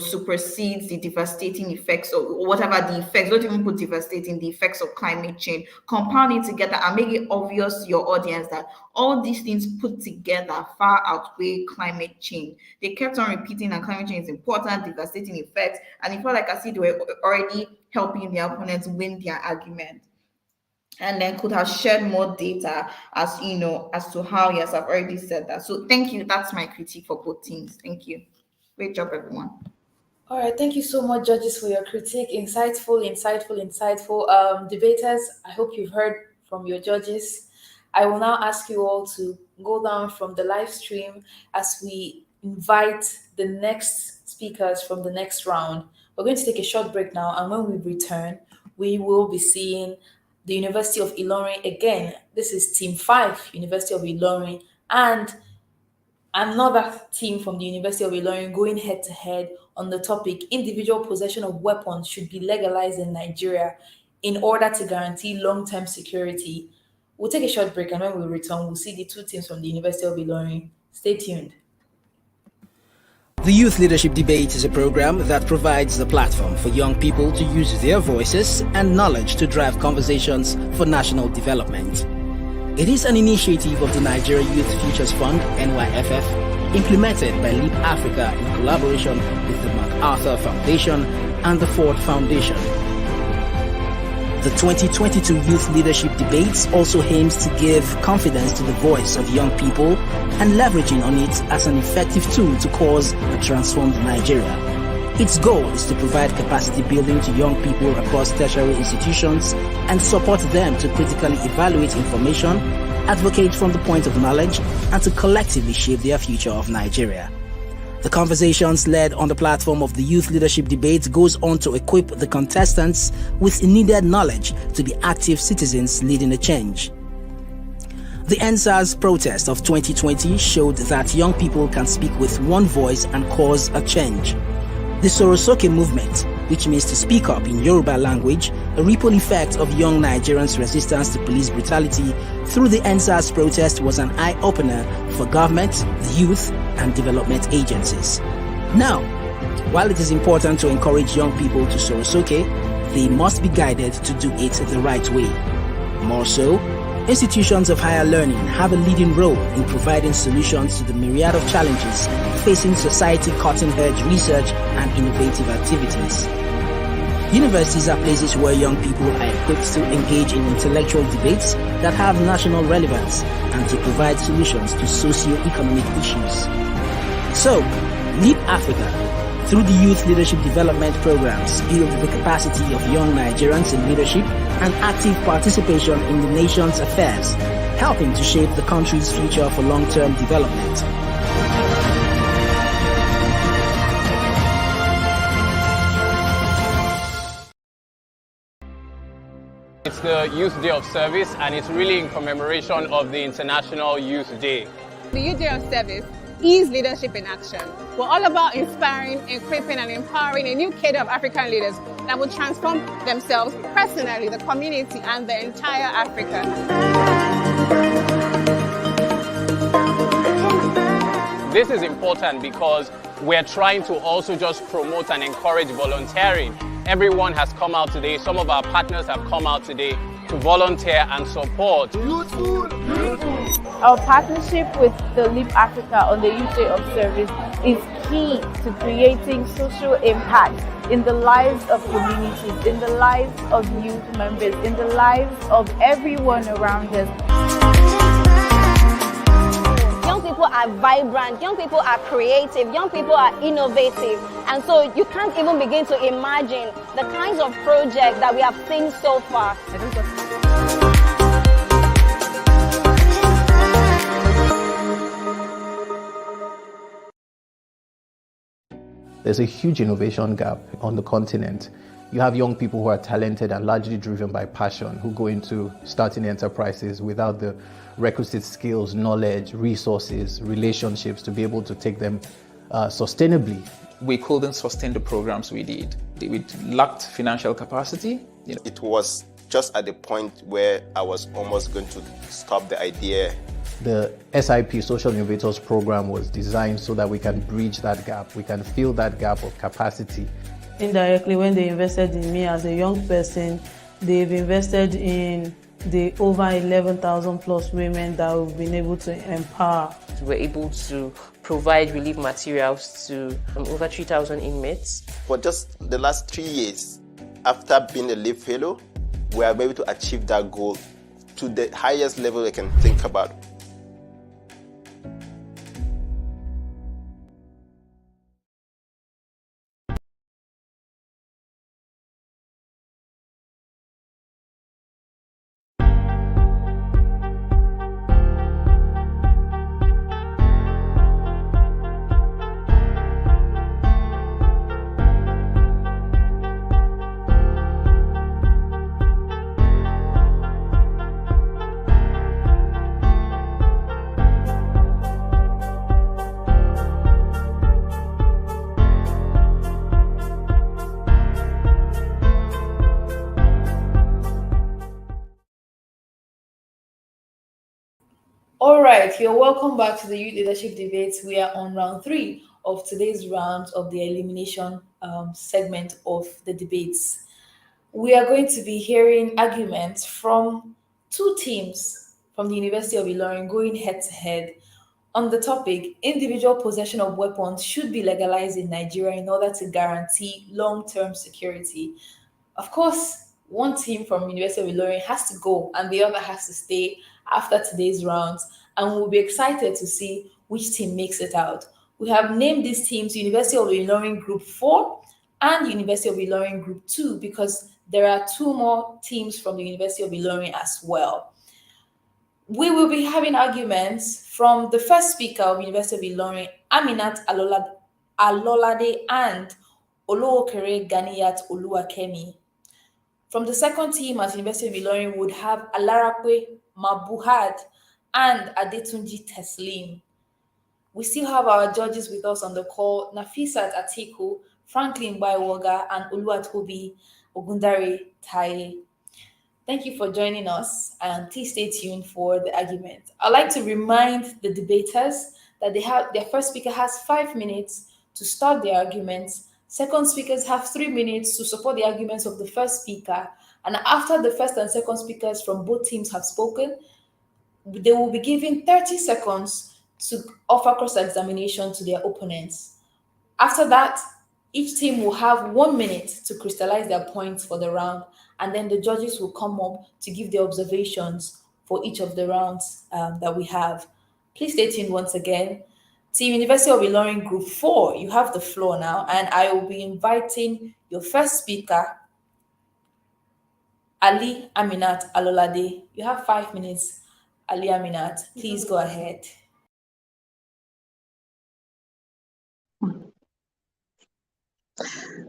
supersedes the devastating effects, or whatever the effects, don't even put devastating, the effects of climate change. Compound it together and make it obvious to your audience that all these things put together far outweigh climate change. They kept on repeating that climate change is important, devastating effects, and it felt like as if they were already helping their opponents win their argument. And then could have shared more data as to how, yes, I've already said that. So thank you. That's my critique for both teams. Thank you. Great job, everyone. All right, thank you so much, judges, for your critique. Insightful. Debaters, I hope you've heard from your judges. I will now ask you all to go down from the live stream as we invite the next speakers from the next round. We're going to take a short break now, and when we return, we will be seeing the University of Ilorin again. This is Team 5, University of Ilorin, and another team from the University of Ilorin going head-to-head on the topic, individual possession of weapons should be legalized in Nigeria in order to guarantee long-term security. We'll take a short break, and when we return, we'll see the two teams from the University of Ilorin. Stay tuned. The Youth Leadership Debate is a program that provides the platform for young people to use their voices and knowledge to drive conversations for national development. It is an initiative of the Nigeria Youth Futures Fund, NYFF, implemented by Leap Africa in collaboration with the MacArthur Foundation and the Ford Foundation. The 2022 Youth Leadership Debates also aims to give confidence to the voice of young people and leveraging on it as an effective tool to cause a transformed Nigeria. Its goal is to provide capacity building to young people across tertiary institutions and support them to critically evaluate information, advocate from the point of knowledge, and to collectively shape their future of Nigeria. The conversations led on the platform of the Youth Leadership Debates goes on to equip the contestants with needed knowledge to be active citizens leading a change. The NSAS protest of 2020 showed that young people can speak with one voice and cause a change. The Sorosoke movement, which means to speak up in Yoruba language, a ripple effect of young Nigerians' resistance to police brutality through the NSAS protest, was an eye-opener for government, the youth, and development agencies. Now, while it is important to encourage young people to Sorosoke, they must be guided to do it the right way. More so, Institutions of higher learning have a leading role in providing solutions to the myriad of challenges facing society, cutting-edge research and innovative activities. Universities are places where young people are equipped to engage in intellectual debates that have national relevance and to provide solutions to socio-economic issues. So, Leap Africa, through the Youth Leadership Development Programs, build the capacity of young Nigerians in leadership and active participation in the nation's affairs, helping to shape the country's future for long-term development. It's the Youth Day of Service, and it's really in commemoration of the International Youth Day. The Youth Day of Service is leadership in action. We're all about inspiring, equipping, and empowering a new cadre of African leaders that will transform themselves personally, the community, and the entire Africa. This is important because we're trying to also just promote and encourage volunteering. Everyone has come out today. Some of our partners have come out today to volunteer and support. Our partnership with the Leap Africa on the Youth Day of Service is key to creating social impact in the lives of communities, in the lives of youth members, in the lives of everyone around us. Young people are vibrant, young people are creative, young people are innovative. And so you can't even begin to imagine the kinds of projects that we have seen so far. There's a huge innovation gap on the continent. You have young people who are talented and largely driven by passion, who go into starting enterprises without the requisite skills, knowledge, resources, relationships to be able to take them sustainably. We couldn't sustain the programs we did. We lacked financial capacity. It was just at the point where I was almost going to stop the idea. The SIP, Social Innovators program, was designed so that we can bridge that gap. We can fill that gap of capacity. Indirectly, when they invested in me as a young person, they've invested in the over 11,000 plus women that we've been able to empower. We're able to provide relief materials to over 3,000 inmates. For just the last 3 years, after being a LEAP fellow, we are able to achieve that goal to the highest level I can think about. All right, you're welcome back to the Youth Leadership Debates. We are on round 3 of today's round of the elimination segment of the debates. We are going to be hearing arguments from 2 teams from the University of Ilorin going head-to-head on the topic, individual possession of weapons should be legalized in Nigeria in order to guarantee long-term security. Of course, one team from University of Ilorin has to go and the other has to stay after today's rounds, and we'll be excited to see which team makes it out. We have named these teams University of Ilorin Group 4 and University of Ilorin Group 2 because there are 2 more teams from the University of Ilorin as well. We will be having arguments from the first speaker of University of Ilorin, Aminat Alolade and Oluokere Ganiyat Oluwakemi. From the second team at University of Ilorin would have Alarape Mabuhad and Adetunji Teslim. We still have our judges with us on the call, Nafisat Atiku, Franklin Baiwoga, and Oluwatobi Ogundare Taye. Thank you for joining us, and please stay tuned for the argument. I'd like to remind the debaters that their first speaker has 5 minutes to start their arguments. Second speakers have 3 minutes to support the arguments of the first speaker. And after the first and second speakers from both teams have spoken, they will be given 30 seconds to offer cross-examination to their opponents. After that, each team will have 1 minute to crystallize their points for the round, and then the judges will come up to give their observations for each of the rounds that we have. Please stay tuned once again. Team University of Ilorin Group 4, you have the floor now, and I will be inviting your first speaker, Ali Aminat Alolade. You have 5 minutes, Ali Aminat. Please go ahead.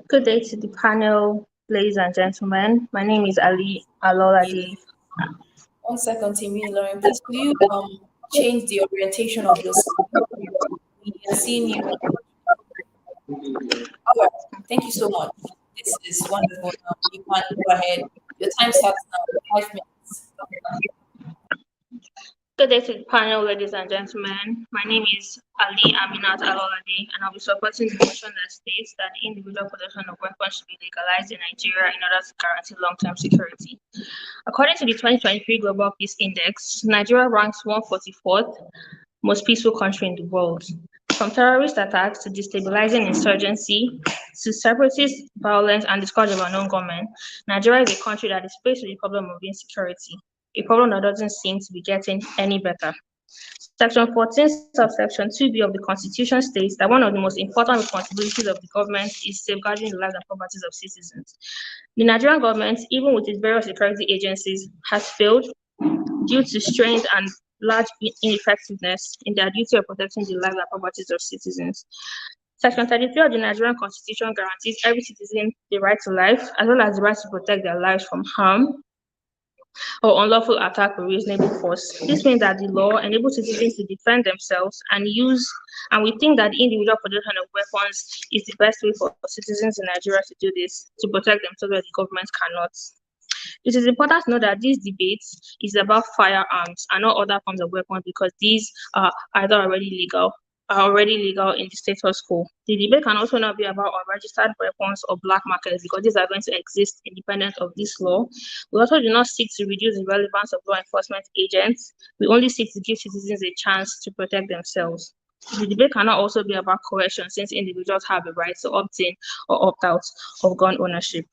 Good day to the panel, ladies and gentlemen. My name is Ali Alolade. 1 second, Team Ilorin. Please, could you change the orientation of your screen? We are seeing you. All right. Thank you so much. This is wonderful. You can go ahead. Your time starts now. 5 minutes. Good day to the panel, ladies and gentlemen. My name is Ali Aminat Alolade, and I'll be supporting the motion that states that the individual possession of weapons should be legalized in Nigeria in order to guarantee long-term security. According to the 2023 Global Peace Index, Nigeria ranks 144th most peaceful country in the world. From terrorist attacks to destabilizing insurgency to separatist violence and the scourge of unknown gunmen, Nigeria is a country that is faced with the problem of insecurity, a problem that doesn't seem to be getting any better. Section 14, subsection 2B of the Constitution states that one of the most important responsibilities of the government is safeguarding the lives and properties of citizens. The Nigerian government, even with its various security agencies, has failed due to strained and large ineffectiveness in their duty of protecting the lives and properties of citizens. Section 33 of the Nigerian Constitution guarantees every citizen the right to life, as well as the right to protect their lives from harm or unlawful attack with reasonable force. This means that the law enables citizens to defend themselves and we think that the individual possession of weapons is the best way for citizens in Nigeria to do this, to protect themselves where the government cannot. It is important to know that this debate is about firearms and not other forms of weapons because these are already legal in the status quo. The debate can also not be about unregistered weapons or black markets because these are going to exist independent of this law. We also do not seek to reduce the relevance of law enforcement agents. We only seek to give citizens a chance to protect themselves. The debate cannot also be about coercion since individuals have a right to opt in or opt out of gun ownership.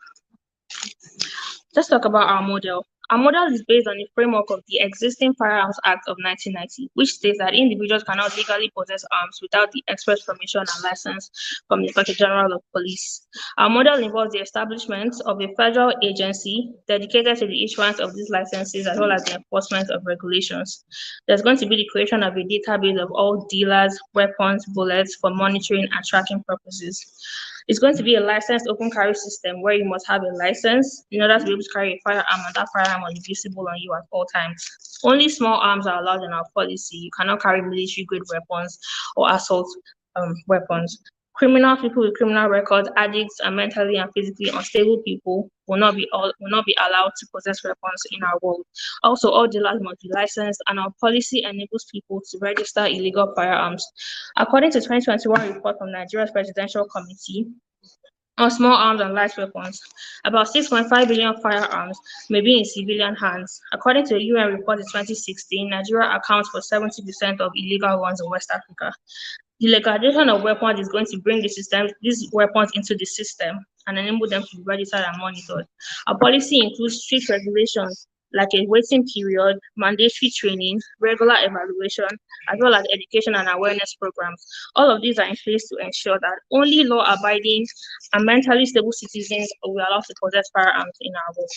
Let's talk about our model. Our model is based on the framework of the existing Firearms Act of 1990, which states that individuals cannot legally possess arms without the express permission and license from the Inspector General of Police. Our model involves the establishment of a federal agency dedicated to the issuance of these licenses as well as the enforcement of regulations. There's going to be the creation of a database of all dealers, weapons, bullets for monitoring and tracking purposes. It's going to be a licensed open carry system where you must have a license in order to be able to carry a firearm, and that firearm will be visible on you at all times. Only small arms are allowed in our policy. You cannot carry military-grade weapons or assault weapons. Criminals, people with criminal records, addicts, and mentally and physically unstable people will not be allowed to possess weapons in our world. Also, all dealers must be licensed, and our policy enables people to register illegal firearms. According to 2021 report from Nigeria's Presidential Committee on Small Arms and Light Weapons, about 6.5 billion firearms may be in civilian hands. According to a UN report in 2016, Nigeria accounts for 70% of illegal guns in West Africa. The legalization of weapons is going to bring these weapons into the system and enable them to be registered and monitored. Our policy includes strict regulations like a waiting period, mandatory training, regular evaluation, as well as education and awareness programs. All of these are in place to ensure that only law-abiding and mentally stable citizens will be allowed to possess firearms in our world.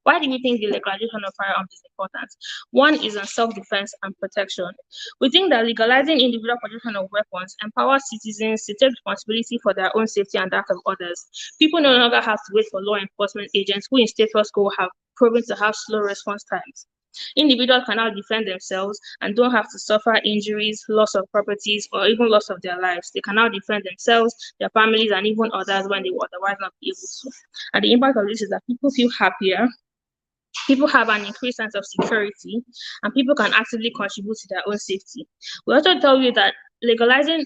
Why do we think the legalization of firearms is important? One is on self-defense and protection. We think that legalizing individual possession of weapons empowers citizens to take responsibility for their own safety and that of others. People no longer have to wait for law enforcement agents who in status quo have proven to have slow response times. Individuals can now defend themselves and don't have to suffer injuries, loss of properties, or even loss of their lives. They can now defend themselves, their families, and even others when they would otherwise not be able to. And the impact of this is that people feel happier, people have an increased sense of security, and people can actively contribute to their own safety. We also tell you that Legalizing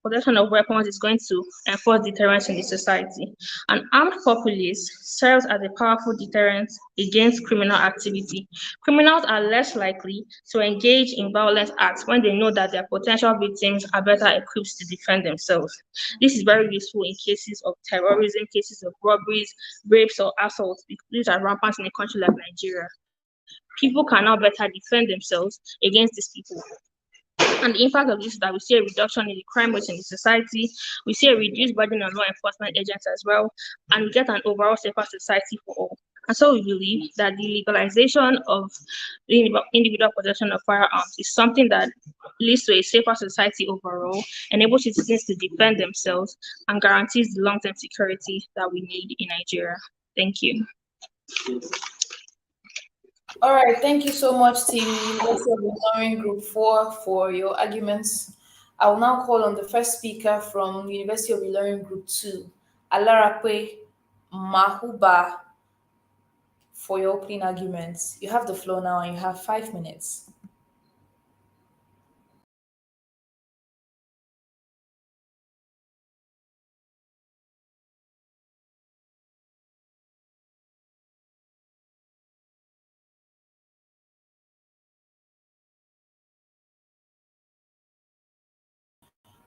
possession of weapons is going to enforce deterrence in the society. An armed populace serves as a powerful deterrent against criminal activity. Criminals are less likely to engage in violent acts when they know that their potential victims are better equipped to defend themselves. This is very useful in cases of terrorism, cases of robberies, rapes, or assaults. These are rampant in a country like Nigeria. People can now better defend themselves against these people. And the impact of this is that we see a reduction in the crime rate in the society, we see a reduced burden on law enforcement agents as well, and we get an overall safer society for all. And so we believe that the legalization of the individual possession of firearms is something that leads to a safer society overall, enables citizens to defend themselves, and guarantees the long-term security that we need in Nigeria. Thank you. All right, thank you so much, Team University of Ilorin Group 4, for your arguments. I will now call on the first speaker from University of Ilorin Group 2, Alarape Mahuba, for your opening arguments. You have the floor now and you have 5 minutes.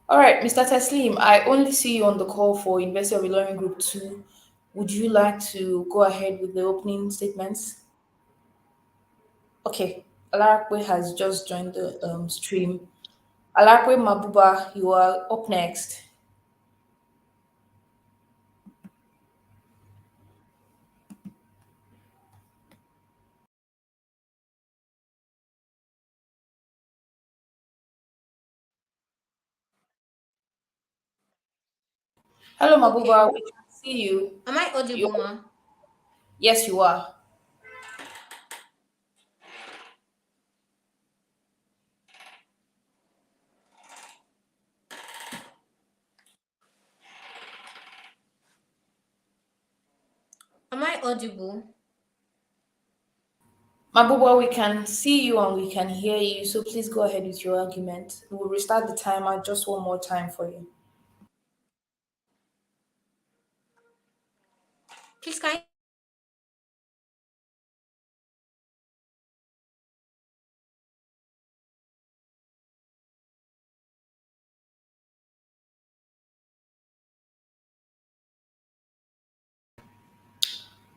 All right, Mr. Taslim, I only see you on the call for University of Ilorin Group 2. Would you like to go ahead with the opening statements? Okay, Alarakwe has just joined the stream. Alarakwe Mabuba, you are up next. Hello, Mabuba, Okay. we can see you. Am I audible, ma? Yes, you are. Am I audible? Mabuba, we can see you and we can hear you, so please go ahead with your argument. We'll restart the timer just one more time for you. Please, can you?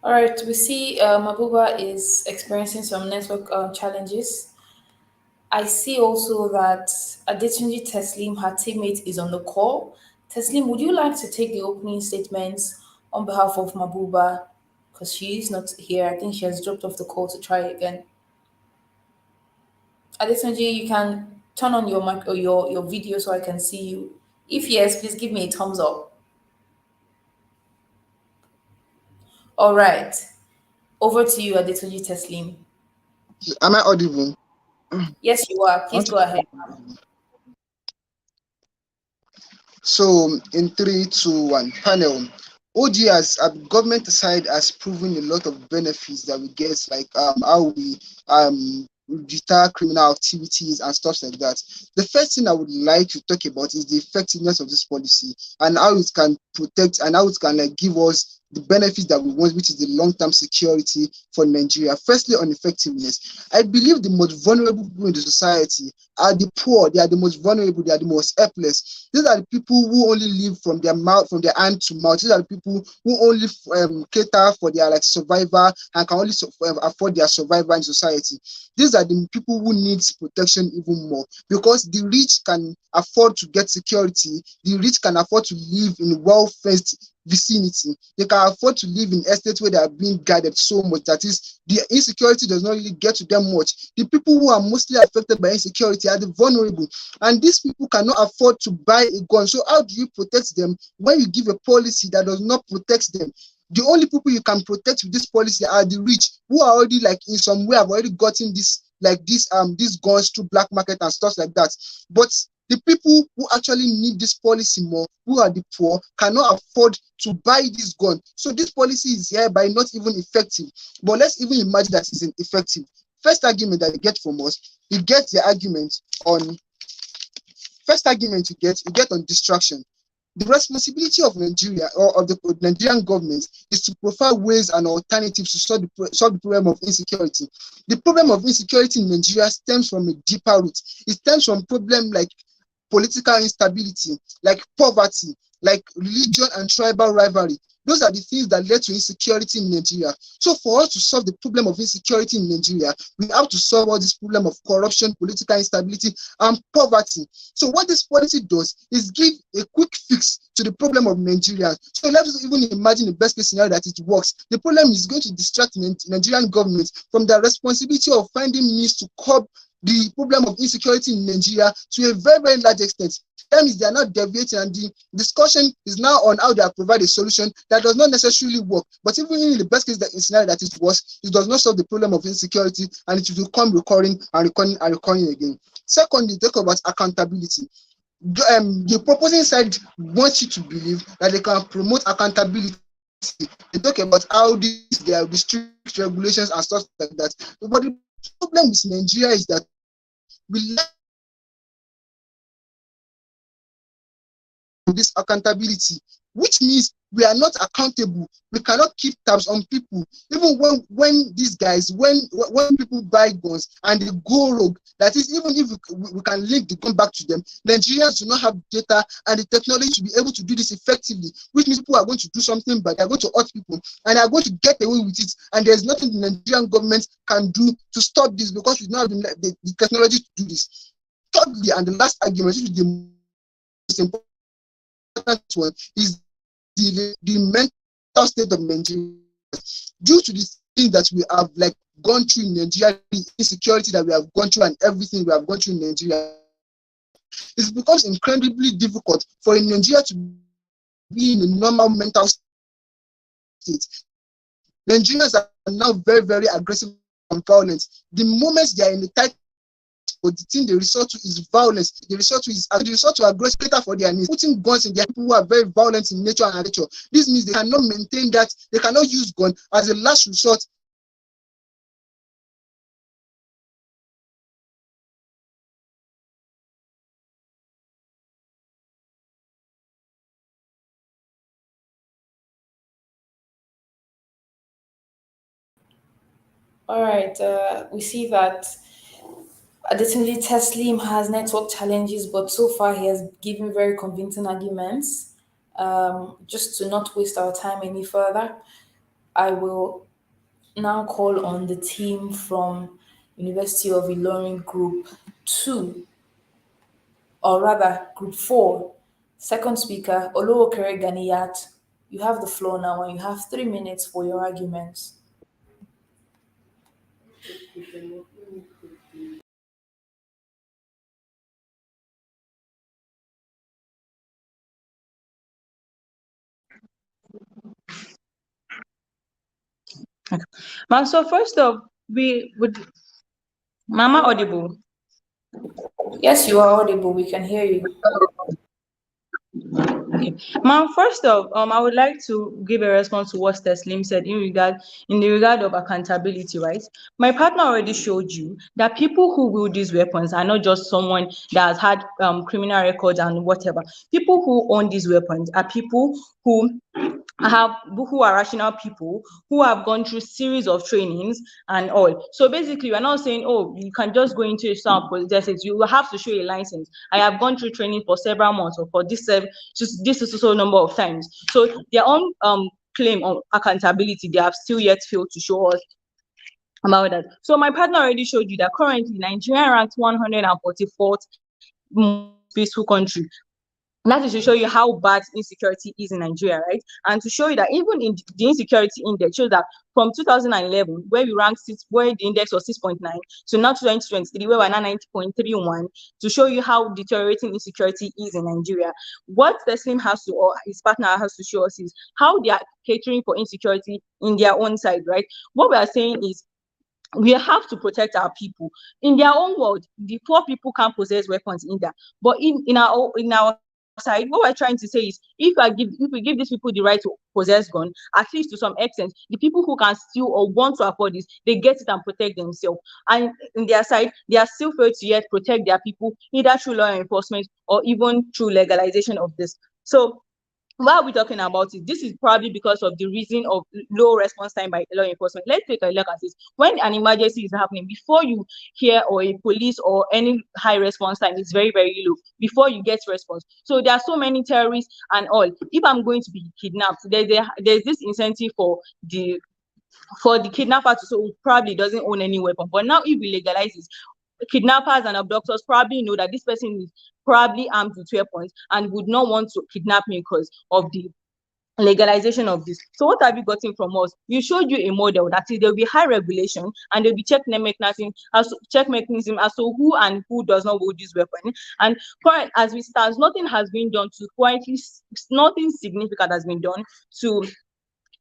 All right, we see Mabuba is experiencing some network challenges. I see also that Adetunji Teslim, her teammate, is on the call. Teslim, would you like to take the opening statements on behalf of Mabuba? Because she is not here. I think she has dropped off the call to try again. Adetunji, you can turn on your mic or your video so I can see you. If yes, please give me a thumbs up. All right. Over to you, Adetunji Teslim. Am I audible? Yes, you are. Please go ahead. So, in 3, 2, 1, panel. OGS government side has proven a lot of benefits that we get, like how we deter criminal activities and stuff like that. The first thing I would like to talk about is the effectiveness of this policy and how it can protect and how it can give us the benefits that we want, which is the long-term security for Nigeria. Firstly, on effectiveness, I believe the most vulnerable people in the society are the poor. They are the most vulnerable. They are the most helpless. These are the people who only live from their mouth, from their hand to mouth. These are the people who only cater for their survival and can only afford their survival in society. These are the people who need protection even more, because the rich can afford to get security. The rich can afford to live in well-fenced vicinity. They can afford to live in estates where they are being guided so much that is the insecurity does not really get to them much. The people who are mostly affected by insecurity are the vulnerable, and these people cannot afford to buy a gun. So how do you protect them when you give a policy that does not protect them? The only people you can protect with this policy are the rich, who are already in some way have already gotten this these guns through black market and stuff like that. But the people who actually need this policy more, who are the poor, cannot afford to buy this gun. So this policy is hereby not even effective. But let's even imagine that it's effective. First argument that they get from us, we get the argument on First argument you get on distraction. The responsibility of Nigeria or of the Nigerian government is to provide ways and alternatives to solve the problem of insecurity. The problem of insecurity in Nigeria stems from a deeper root. It stems from problems like political instability, like poverty, like religion and tribal rivalry. Those are the things that led to insecurity in Nigeria. So for us to solve the problem of insecurity in Nigeria, we have to solve all this problem of corruption, political instability, and poverty. So what this policy does is give a quick fix to the problem of Nigeria. So let's even imagine the best case scenario that it works. The problem is going to distract the Nigerian government from their responsibility of finding means to curb the problem of insecurity in Nigeria to a very, very large extent. That means they are not deviating, and the discussion is now on how they are provide a solution that does not necessarily work. But even in the best case scenario that it was, it does not solve the problem of insecurity, and it will come recurring and recurring and recurring again. Secondly, talk about accountability. The proposing side wants you to believe that they can promote accountability. They talk about how there are strict regulations and stuff like that. But the problem with Nigeria is that we lack this accountability, which means we are not accountable. We cannot keep tabs on people. Even when these guys, when people buy guns and they go rogue, that is, even if we can link the gun back to them, Nigerians do not have data and the technology to be able to do this effectively, which means people are going to do something bad, they are going to hurt people, and they are going to get away with it. And there's nothing the Nigerian government can do to stop this because we don't have the technology to do this. Thirdly, and the last argument, which is the most important one, is the mental state of Nigeria. Due to the thing that we have gone through in Nigeria, the insecurity that we have gone through and everything we have gone through in Nigeria, it becomes incredibly difficult for Nigeria to be in a normal mental state. Nigerians are now very, very aggressive and violent. The moment they are in the tight, but the thing they resort to is violence. They resort to aggressive for their needs, putting guns in their people who are very violent in nature and nature. This means they cannot maintain that. They cannot use gun as a last resort. All right, we see that additionally Teslim has network challenges, but so far he has given very convincing arguments. Just to not waste our time any further, I will now call on the team from University of Ilorin Group 2, or rather Group 4. Second speaker, Oluokere Ganiyat. You have the floor now and you have 3 minutes for your arguments. Okay. So first off, we would Mama audible. Yes, you are audible. We can hear you. Okay. First off, I would like to give a response to what Teslim said in the regard of accountability, right? My partner already showed you that people who wield these weapons are not just someone that has had criminal records and whatever. People who own these weapons are people who are rational people who have gone through series of trainings and all. So basically, we're not saying, oh, you can just go into a store polytechnics. You will have to show a license. I have gone through training for several months or for this is a number of times. So their own claim on accountability, they have still yet failed to show us about that. So my partner already showed you that currently Nigeria ranks 144th most peaceful country. That is to show you how bad insecurity is in Nigeria, right? And to show you that even in the insecurity index shows that from 2011, where we ranked where the index was 6.9, to now 2023, where we're now 90.31, to show you how deteriorating insecurity is in Nigeria. What Teslim has to, or his partner has to show us, is how they are catering for insecurity in their own side, right? What we are saying is, we have to protect our people. In their own world, the poor people can't possess weapons either. But in our side, what we're trying to say is, if we give these people the right to possess gun, at least to some extent, the people who can steal or want to afford this, they get it and protect themselves. And in their side, they are still failed to yet protect their people, either through law enforcement or even through legalization of this. So why are we talking about it? This is probably because of the reason of low response time by law enforcement. Let's take a look at this. When an emergency is happening, before you hear or a police or any high response time is very, very low before you get response. So there are so many terrorists and all. If I'm going to be kidnapped, there's this incentive for the kidnapper to, so probably doesn't own any weapon. But now if we legalize this, kidnappers and abductors probably know that this person is probably armed with weapons and would not want to kidnap me because of the legalization of this. So what have you gotten from us? We showed you a model that is, there will be high regulation and there will be check mechanism as to who and who does not hold this weapon. And as we start, nothing has been done to quietly, nothing significant has been done to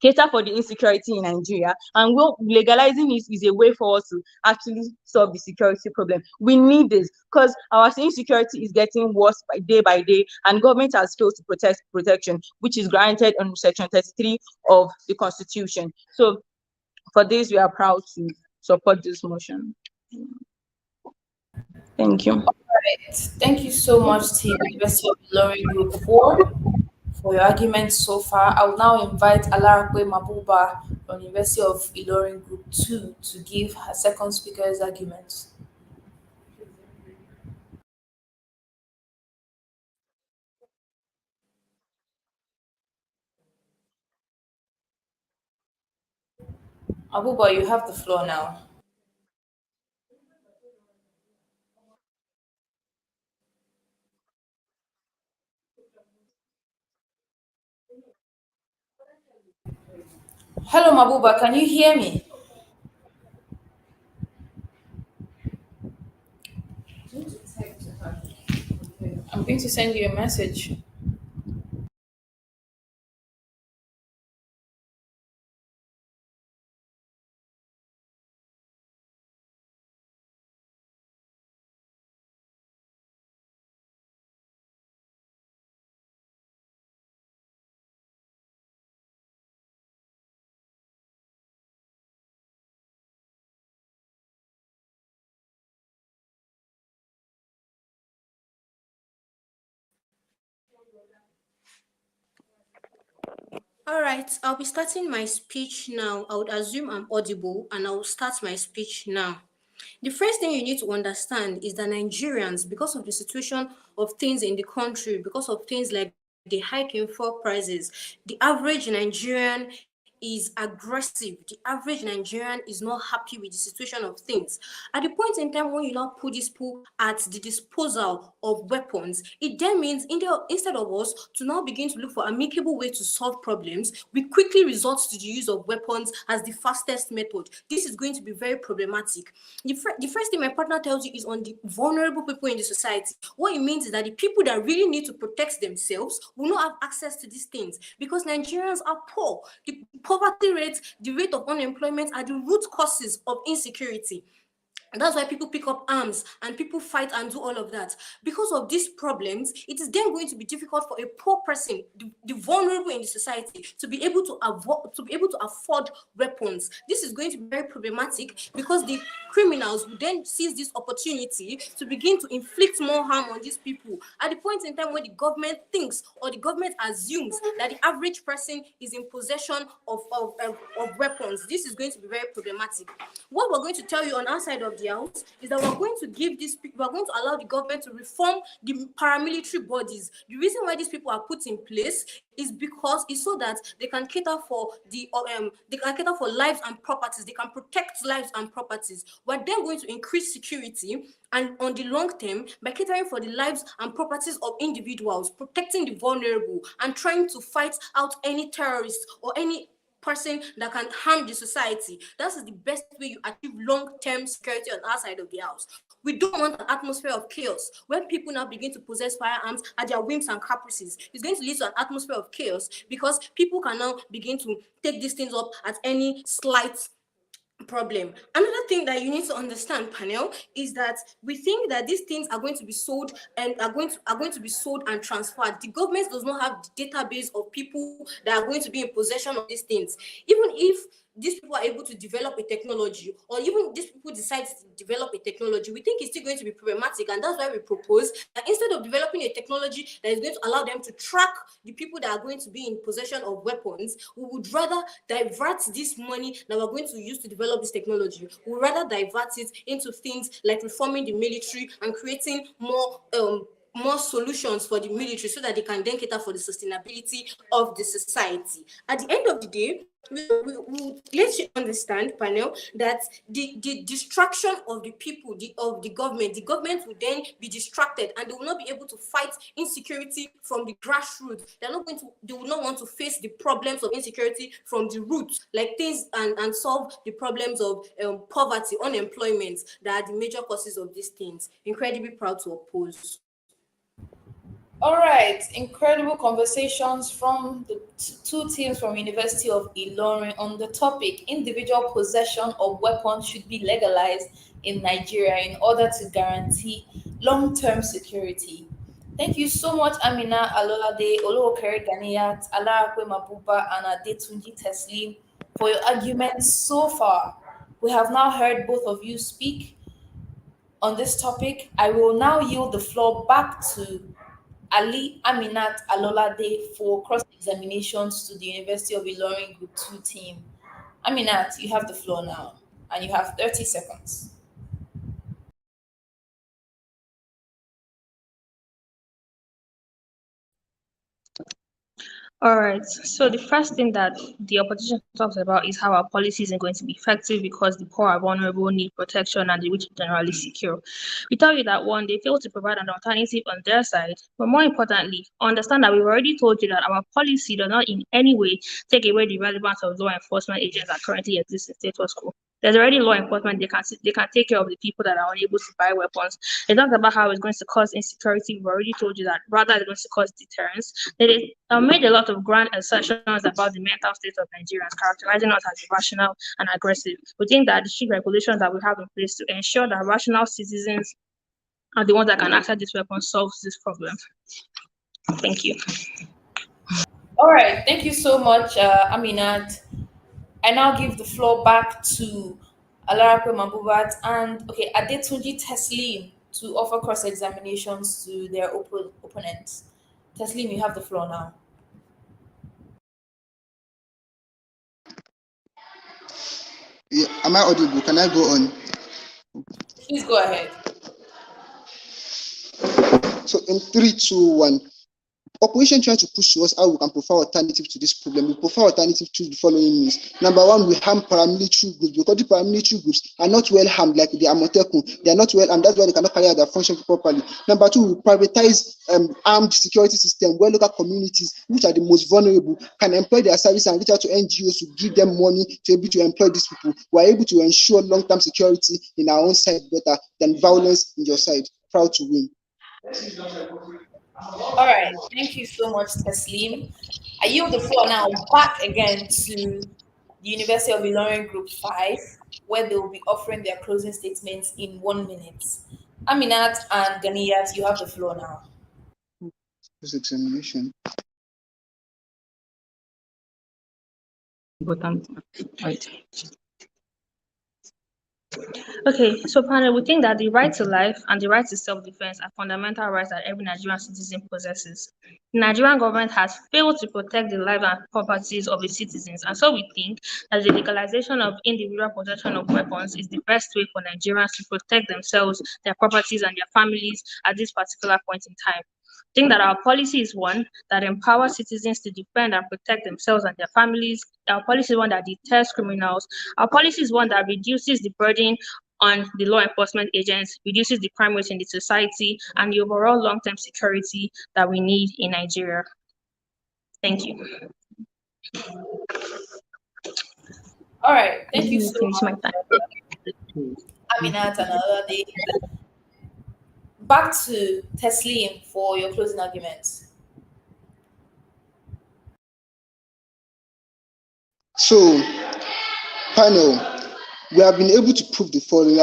cater for the insecurity in Nigeria. And legalizing is a way for us to actually solve the security problem. We need this because our insecurity is getting worse by day, and government has failed to protect protection, which is granted under Section 33 of the Constitution. So for this, we are proud to support this motion. Thank you. All right. Thank you so much, Team University of Ilorin Group 4, for your arguments so far. I will now invite Alarakwe Mabuba from University of Ilorin Group 2 to give her second speaker's arguments. Mabuba, you have the floor now. Hello, Mabuba, can you hear me? I'm going to send you a message. All right, I'll be starting my speech now. I would assume I'm audible and I'll start my speech now. The first thing you need to understand is that Nigerians, because of the situation of things in the country, because of things like the hike in fuel prices, the average Nigerian is aggressive. The average Nigerian is not happy with the situation of things. At the point in time when you now put this pool at the disposal of weapons, it then means instead of us to now begin to look for amicable way to solve problems, we quickly resort to the use of weapons as the fastest method. This is going to be very problematic. The first thing my partner tells you is on the vulnerable people in the society. What it means is that the people that really need to protect themselves will not have access to these things because Nigerians are poor. The poverty rate, the rate of unemployment are the root causes of insecurity. And that's why people pick up arms and people fight and do all of that. Because of these problems, it is then going to be difficult for a poor person, the vulnerable in the society, to be able to afford weapons. This is going to be very problematic because the criminals will then seize this opportunity to begin to inflict more harm on these people. At the point in time when the government thinks or the government assumes that the average person is in possession of weapons, this is going to be very problematic. What we're going to tell you on our side of the house is that we're going to give these people, we're going to allow the government to reform the paramilitary bodies. The reason why these people are put in place is because it's so that they can cater for lives and properties. They can protect lives and properties. We're then going to increase security and on the long term by catering for the lives and properties of individuals, protecting the vulnerable and trying to fight out any terrorists or any person that can harm the society. That is the best way you achieve long-term security on our side of the house. We don't want an atmosphere of chaos. When people now begin to possess firearms at their whims and caprices, it's going to lead to an atmosphere of chaos because people can now begin to take these things up at any slight problem. Another thing that you need to understand, panel, is that we think that these things are going to be sold and are going to be sold and transferred. The government does not have the database of people that are going to be in possession of these things. Even if these people are able to develop a technology, or even these people decide to develop a technology, we think it's still going to be problematic, and that's why we propose that instead of developing a technology that is going to allow them to track the people that are going to be in possession of weapons, we would rather divert this money that we're going to use to develop this technology. We would rather divert it into things like reforming the military and creating more solutions for the military so that they can then cater for the sustainability of the society. At the end of the day, we let you understand, panel, that the distraction of the people, of the government will then be distracted and they will not be able to fight insecurity from the grassroots. They will not want to face the problems of insecurity from the roots, like things and solve the problems of poverty, unemployment, that are the major causes of these things. Incredibly proud to oppose. All right, incredible conversations from the two teams from University of Ilorin on the topic individual possession of weapons should be legalized in Nigeria in order to guarantee long-term security. Thank you so much, Amina Alolade, Olokere Ganiyat, Alarakwe Mabuba, and Adetunji Teslim for your arguments so far. We have now heard both of you speak on this topic. I will now yield the floor back to Ali Aminat Alolade for cross-examinations to the University of Ilorin Group 2 team. Aminat, you have the floor now, and you have 30 seconds. All right. So the first thing that the opposition talks about is how our policy isn't going to be effective because the poor are vulnerable, need protection, and the rich are generally secure. We tell you that one, they fail to provide an alternative on their side, but more importantly, understand that we've already told you that our policy does not in any way take away the relevance of law enforcement agents that currently exist in status quo. There's already law enforcement. They can take care of the people that are unable to buy weapons. They talked about how it's going to cause insecurity. We've already told you that rather it's going to cause deterrence. They made a lot of grand assertions about the mental state of Nigerians, characterizing us as irrational and aggressive. We think that the strict regulations that we have in place to ensure that rational citizens are the ones that can access these weapons solves this problem. Thank you. All right, thank you so much, Aminat. I now give the floor back to Alarakwe Mabubat and Adetunji Teslim to offer cross-examinations to their opponents. Teslim, you have the floor now. Yeah, am I audible? Can I go on? Please go ahead. So in 3, 2, 1. Opposition trying to push to us how we can provide alternative to this problem. We provide alternative through the following means. Number one, we harm paramilitary groups because the paramilitary groups are not well armed like the Amotekun. They are not well armed. That's why they cannot carry out their function properly. Number two, we privatize armed security system where local communities, which are the most vulnerable, can employ their service and reach out to NGOs to give them money to be able to employ these people. We are able to ensure long-term security in our own side better than violence in your side. Proud to win. All right, thank you so much, Taslim. I yield the floor now back again to the University of Ilorin Group 5, where they will be offering their closing statements in 1 minute. Aminat and Ganiyat, you have the floor now. This examination. Right. Okay, so panel, we think that the right to life and the right to self-defense are fundamental rights that every Nigerian citizen possesses. The Nigerian government has failed to protect the lives and properties of its citizens, and so we think that the legalization of individual possession of weapons is the best way for Nigerians to protect themselves, their properties, and their families at this particular point in time. I think that our policy is one that empowers citizens to defend and protect themselves and their families. Our policy is one that deters criminals. Our policy is one that reduces the burden on the law enforcement agents, reduces the crime rate in the society, and the overall long-term security that we need in Nigeria. Thank you. All right, thank you so much, Aminat and Alade. Back to Teslim for your closing arguments. So, panel, we have been able to prove the following.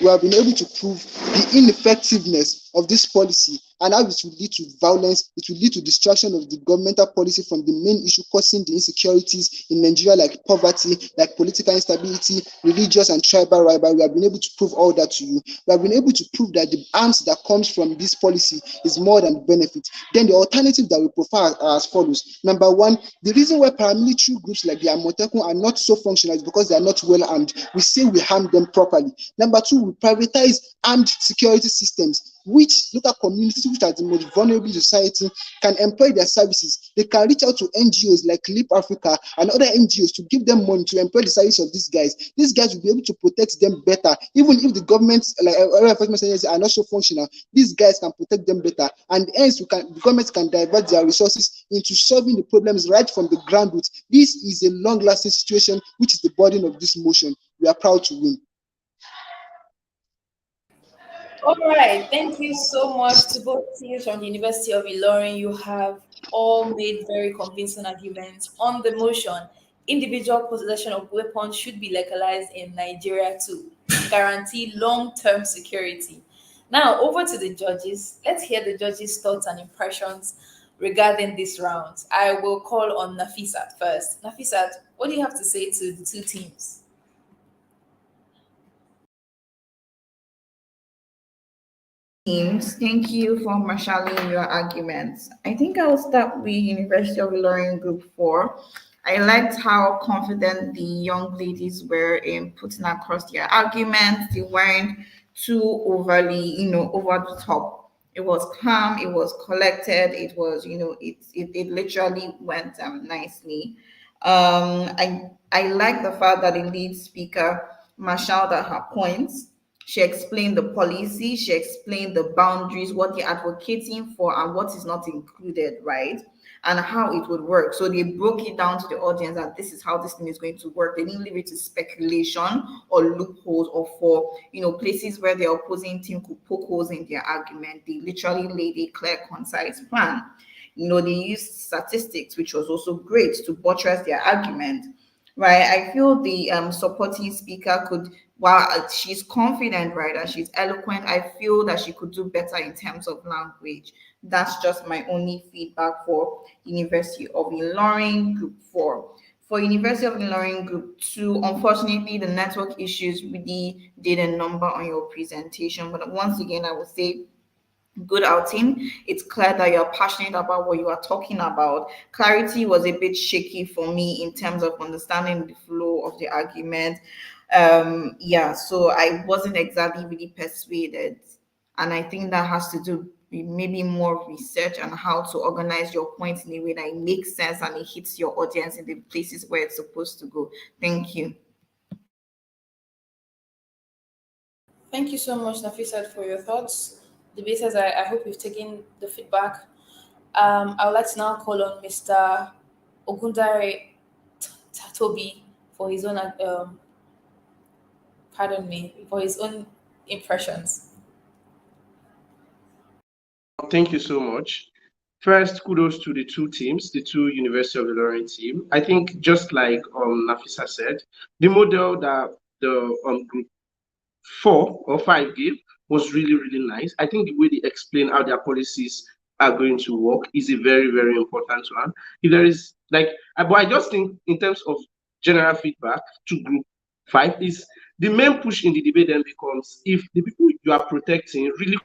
We have been able to prove the ineffectiveness of this policy and how it will lead to violence, it will lead to distraction of the governmental policy from the main issue causing the insecurities in Nigeria, like poverty, like political instability, religious and tribal rivalry. We have been able to prove all that to you. We have been able to prove that the harms that comes from this policy is more than the benefit. Then the alternative that we profile are as follows. Number one, the reason why paramilitary groups like the Amotekun are not so functional is because they are not well armed. We say we harm them properly. Number two, we privatize armed security systems, which local communities, which are the most vulnerable in society, can employ their services. They can reach out to NGOs like Leap Africa and other NGOs to give them money to employ the services of these guys. These guys will be able to protect them better, even if the governments, like enforcement agencies, are not so functional. These guys can protect them better, and hence the government can divert their resources into solving the problems right from the ground root. This is a long-lasting situation, which is the burden of this motion. We are proud to win. All right, thank you so much to both teams from the University of Ilorin. You have all made very convincing arguments on the motion. Individual possession of weapons should be legalized in Nigeria to guarantee long-term security. Now, over to the judges. Let's hear the judges' thoughts and impressions regarding this round. I will call on Nafisat first. Nafisat, what do you have to say to the two teams? Teams, thank you for marshalling your arguments. I think I'll start with University of Ilorin Group 4. I liked how confident the young ladies were in putting across their arguments. They weren't too overly, over the top. It was calm, it was collected, it was, it literally went nicely. I like the fact that the lead speaker marshaled out her points. She explained the policy, she explained the boundaries, what they're advocating for, and what is not included, right? And how it would work. So they broke it down to the audience that this is how this thing is going to work. They didn't leave it to speculation or loopholes or for places where the opposing team could poke holes in their argument. They literally laid a clear, concise plan. They used statistics, which was also great to buttress their argument. Right, I feel the supporting speaker could, while she's confident, right, and she's eloquent, I feel that she could do better in terms of language. That's just my only feedback for University of Ilorin Group 4. For University of Ilorin Group 2, unfortunately, the network issues really did a number on your presentation. But once again, I would say good outing. It's clear that you're passionate about what you are talking about. Clarity was a bit shaky for me in terms of understanding the flow of the argument. So I wasn't exactly really persuaded. And I think that has to do with maybe more research on how to organize your points in a way that it makes sense and it hits your audience in the places where it's supposed to go. Thank you. Thank you so much, Nafisat, for your thoughts. Debaters, I hope you've taken the feedback. I would like to now call on Mr. Ogundare Toby for his own, for his own impressions. Thank you so much. First, kudos to the two teams, the two University of Ilorin team. I think just like Nafisa said, the model that the group 4 or 5 gave was really, really nice. I think the way they explain how their policies are going to work is a very, very important one. If there is but I just think in terms of general feedback to group 5 is the main push in the debate then becomes if the people you are protecting really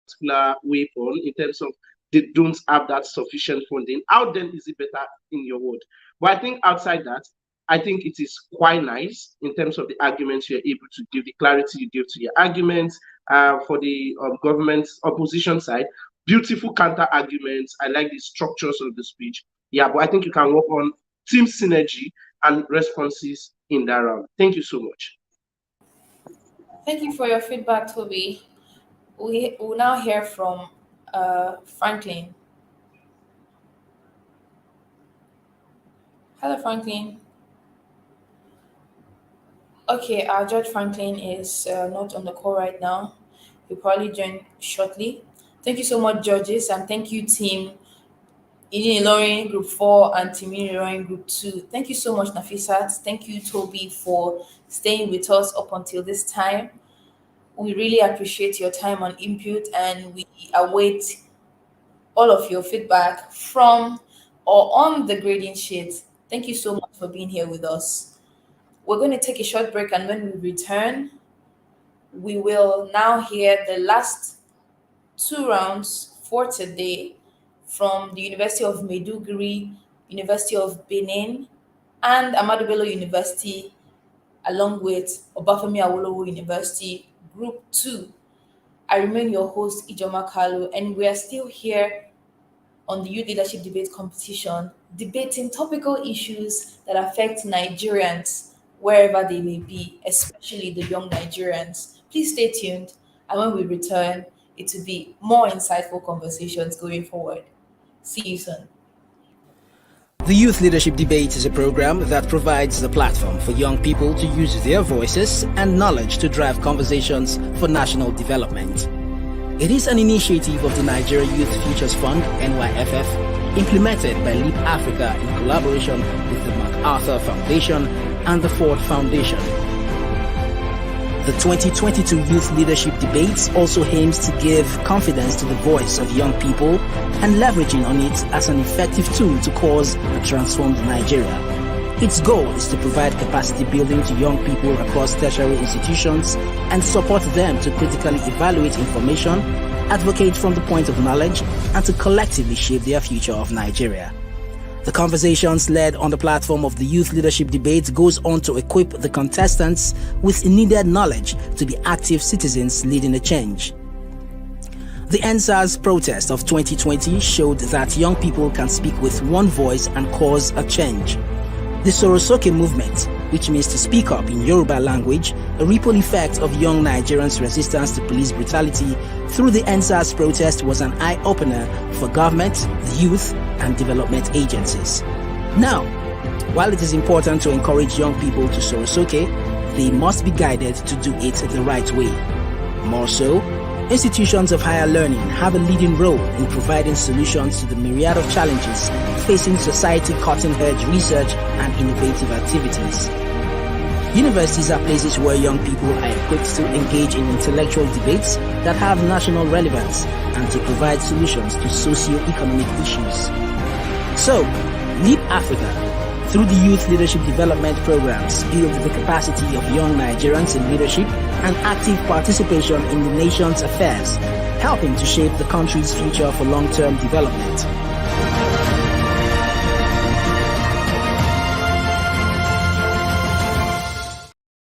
particular weapon in terms of they don't have that sufficient funding, how then is it better in your word? But I think outside that, I think it is quite nice in terms of the arguments you're able to give, the clarity you give to your arguments for the government's opposition side. Beautiful counter arguments. I like the structures of the speech. Yeah, but I think you can work on team synergy and responses in that round. Thank you so much. Thank you for your feedback, Toby. We will now hear from Franklin. Hello, Franklin. Okay, our judge Franklin is not on the call right now. He'll probably join shortly. Thank you so much, judges, and thank you, team Idin Ilorin Group 4 and Timini Ilorin Group 2. Thank you so much, Nafisat. Thank you, Toby, for staying with us up until this time. We really appreciate your time and input, and we await all of your feedback from or on the grading sheet. Thank you so much for being here with us. We're going to take a short break, and when we return, we will now hear the last 2 rounds for today from the University of Maiduguri, University of Benin, and Ahmadu Bello University, along with Obafemi Awolowo University, Group 2. I remain your host, Ijoma Kalu, and we are still here on the Youth Leadership Debate Competition, debating topical issues that affect Nigerians wherever they may be, especially the young Nigerians. Please stay tuned, and when we return, it will be more insightful conversations going forward. See you soon. The Youth Leadership Debate is a program that provides the platform for young people to use their voices and knowledge to drive conversations for national development. It is an initiative of the Nigeria Youth Futures Fund, NYFF, implemented by Leap Africa in collaboration with the MacArthur Foundation and the Ford Foundation. The 2022 Youth Leadership Debates also aims to give confidence to the voice of young people and leveraging on it as an effective tool to cause a transformed Nigeria. Its goal is to provide capacity building to young people across tertiary institutions and support them to critically evaluate information, advocate from the point of knowledge, and to collectively shape their future of Nigeria. The conversations led on the platform of the Youth Leadership Debate goes on to equip the contestants with needed knowledge to be active citizens leading a change. The NSAS protest of 2020 showed that young people can speak with one voice and cause a change. The Sorosoke movement, which means to speak up in Yoruba language, a ripple effect of young Nigerians' resistance to police brutality through the NSAS protest, was an eye-opener for government, the youth, and development agencies. Now, while it is important to encourage young people to Sorosoke, they must be guided to do it the right way. More so, institutions of higher learning have a leading role in providing solutions to the myriad of challenges facing society, cutting-edge research and innovative activities. Universities are places where young people are equipped to engage in intellectual debates that have national relevance and to provide solutions to socio-economic issues. So, Leap Africa, through the Youth Leadership Development Programs, build the capacity of young Nigerians in leadership and active participation in the nation's affairs, helping to shape the country's future for long-term development.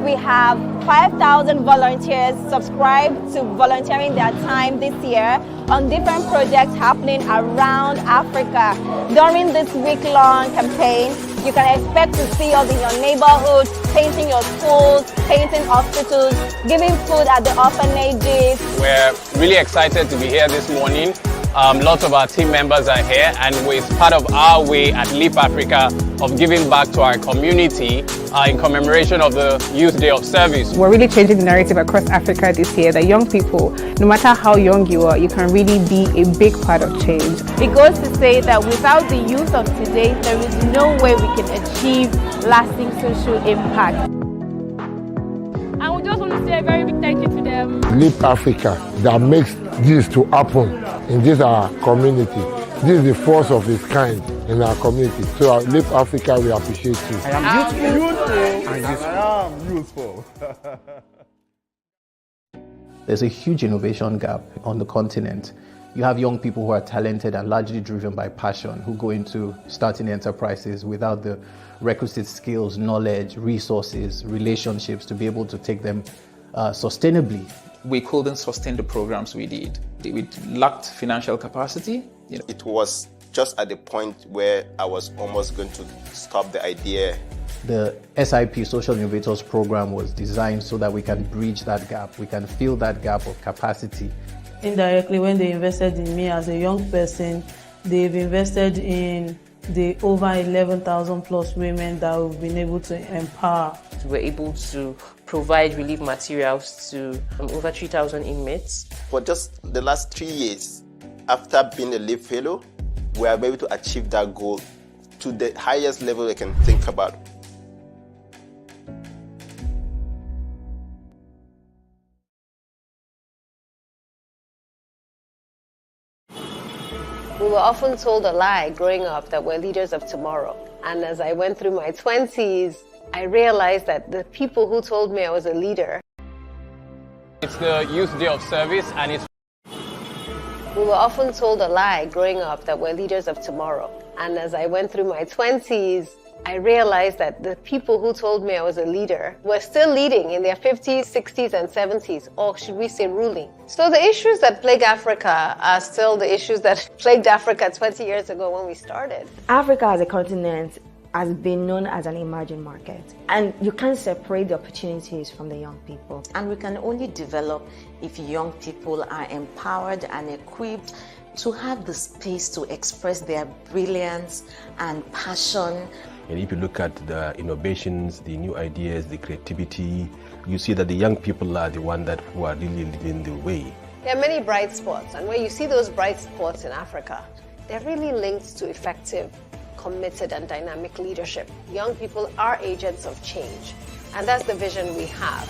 We have 5,000 volunteers subscribed to volunteering their time this year on different projects happening around Africa. During this week-long campaign, you can expect to see us in your neighborhood, painting your schools, painting hospitals, giving food at the orphanages. We're really excited to be here this morning. Lots of our team members are here, and it's part of our way at Leap Africa of giving back to our community in commemoration of the Youth Day of Service. We're really changing the narrative across Africa this year that young people, no matter how young you are, you can really be a big part of change. It goes to say that without the youth of today, there is no way we can achieve lasting social impact. And we just want to say a very big thank you to them. Leap Africa that makes this to happen in this our community. This is the first of its kind in our community. So at Leap Africa, we appreciate you. I am youthful. I am useful. There's a huge innovation gap on the continent. You have young people who are talented and largely driven by passion, who go into starting enterprises without the requisite skills, knowledge, resources, relationships to be able to take them sustainably. We couldn't sustain the programs we did. We lacked financial capacity. It was just at the point where I was almost going to stop the idea. The SIP, Social Innovators program, was designed so that we can bridge that gap. We can fill that gap of capacity. Indirectly, when they invested in me as a young person, they've invested in the over 11,000 plus women that we've been able to empower. We're able to provide relief materials to over 3,000 inmates. For just the last 3 years, after being a LEAP fellow, we are able to achieve that goal to the highest level we can think about. We were often told a lie growing up that we're leaders of tomorrow. And as I went through my 20s, I realized that the people who told me I was a leader. It's the Youth Day of Service, and it's. We were often told a lie growing up that we're leaders of tomorrow. And as I went through my 20s, I realized that the people who told me I was a leader were still leading in their 50s, 60s, and 70s, or should we say ruling. So the issues that plague Africa are still the issues that plagued Africa 20 years ago when we started. Africa as a continent has been known as an emerging market, and you can't separate the opportunities from the young people. And we can only develop if young people are empowered and equipped to have the space to express their brilliance and passion. And if you look at the innovations, the new ideas, the creativity, you see that the young people are the ones who are really leading the way. There are many bright spots, and where you see those bright spots in Africa, they're really linked to effective, committed, and dynamic leadership. Young people are agents of change, and that's the vision we have.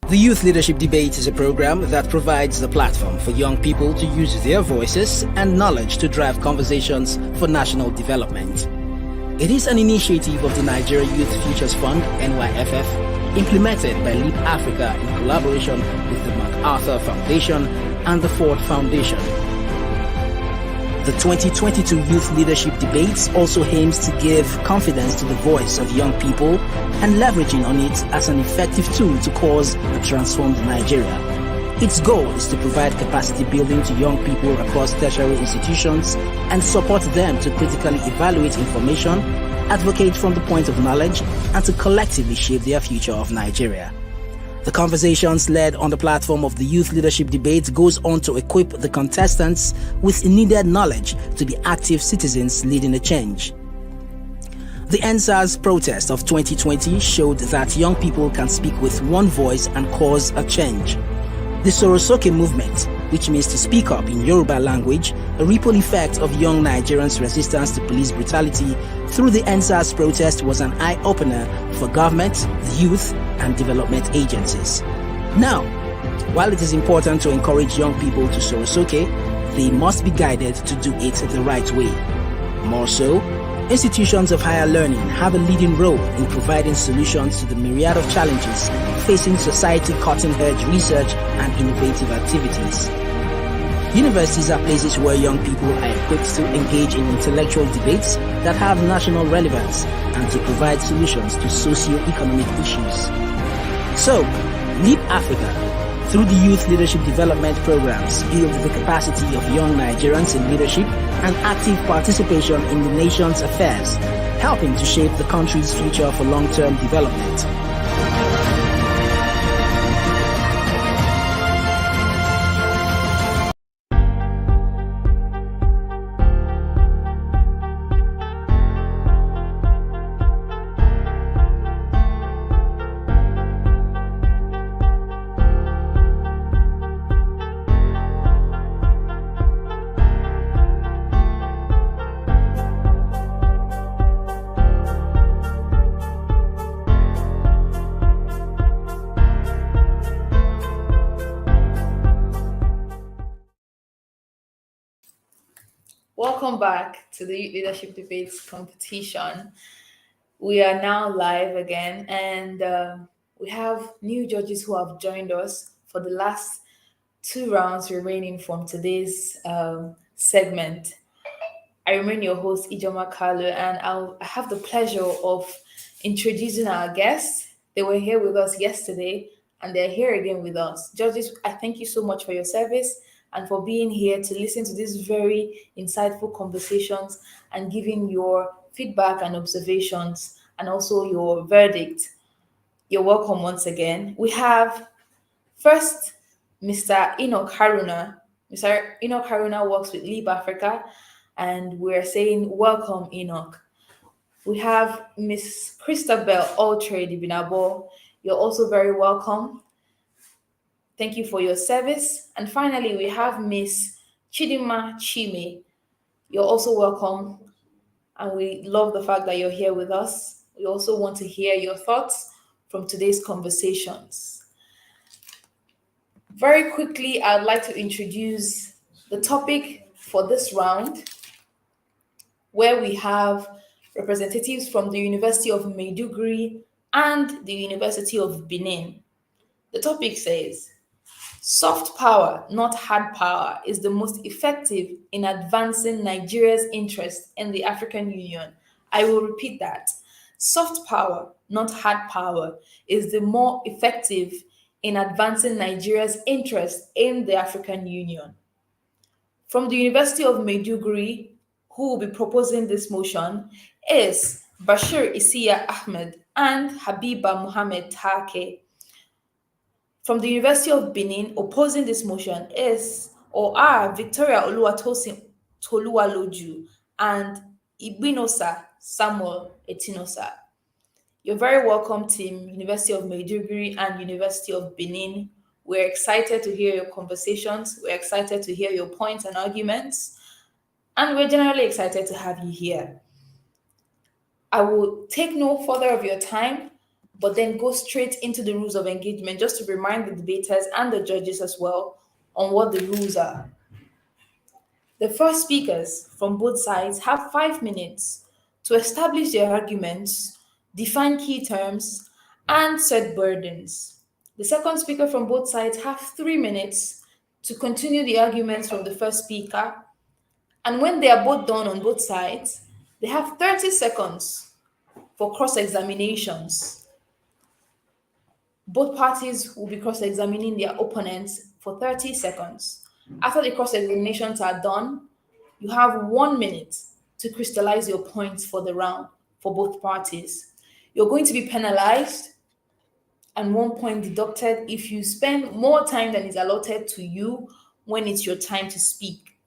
The Youth Leadership Debate is a program that provides the platform for young people to use their voices and knowledge to drive conversations for national development. It is an initiative of the Nigeria Youth Futures Fund, NYFF, implemented by Leap Africa in collaboration with the MacArthur Foundation and the Ford Foundation. The 2022 Youth Leadership Debates also aims to give confidence to the voice of young people and leveraging on it as an effective tool to cause a transformed Nigeria. Its goal is to provide capacity building to young people across tertiary institutions and support them to critically evaluate information, advocate from the point of knowledge, and to collectively shape their future of Nigeria. The conversations led on the platform of the Youth Leadership Debate goes on to equip the contestants with needed knowledge to be active citizens leading a change. The NSAS protest of 2020 showed that young people can speak with one voice and cause a change. The Sorosoke movement, which means to speak up in Yoruba language, a ripple effect of young Nigerians' resistance to police brutality through the NSAS protest was an eye-opener for government, the youth, and development agencies. Now, while it is important to encourage young people to Sorosoke, they must be guided to do it the right way. More so, institutions of higher learning have a leading role in providing solutions to the myriad of challenges facing society, cutting-edge research and innovative activities. Universities are places where young people are equipped to engage in intellectual debates that have national relevance and to provide solutions to socio-economic issues. So, Leap Africa, through the Youth Leadership Development Programs, build the capacity of young Nigerians in leadership and active participation in the nation's affairs, helping to shape the country's future for long-term development. Welcome back to the Youth Leadership Debates competition. We are now live again, and we have new judges who have joined us for the last two rounds remaining from today's segment. I remain your host, Ijoma Kalu, and I have the pleasure of introducing our guests. They were here with us yesterday, and they're here again with us. Judges, I thank you so much for your service and for being here to listen to these very insightful conversations and giving your feedback and observations and also your verdict. You're welcome once again. We have first Mr. Enoch Haruna. Mr. Enoch Haruna works with Leap Africa, and we're saying welcome, Enoch. We have Miss Christabel Ultra Dibinabo. You're also very welcome. Thank you for your service. And finally, we have Miss Chidima Chime. You're also welcome. And we love the fact that you're here with us. We also want to hear your thoughts from today's conversations. Very quickly, I'd like to introduce the topic for this round, where we have representatives from the University of Maiduguri and the University of Benin. The topic says, soft power, not hard power, is the most effective in advancing Nigeria's interest in the African Union. I will repeat that. Soft power, not hard power, is the more effective in advancing Nigeria's interest in the African Union. From the University of Maiduguri, who will be proposing this motion, is Bashir Isiya Ahmed and Habiba Mohamed Take. From the University of Benin, opposing this motion is or are Victoria Oluwatosin Toluwaloju and Ibinosa Samuel Etinosa. You're very welcome, team University of Maiduguri and University of Benin. We're excited to hear your conversations. We're excited to hear your points and arguments. And we're generally excited to have you here. I will take no further of your time, but then go straight into the rules of engagement just to remind the debaters and the judges as well on what the rules are. The first speakers from both sides have 5 minutes to establish their arguments, define key terms, and set burdens. The second speaker from both sides have 3 minutes to continue the arguments from the first speaker. And when they are both done on both sides, they have 30 seconds for cross-examinations. Both parties will be cross-examining their opponents for 30 seconds. After the cross-examinations are done, you have 1 minute to crystallize your points for the round for both parties. You're going to be penalized and 1 point deducted if you spend more time than is allotted to you when it's your time to speak.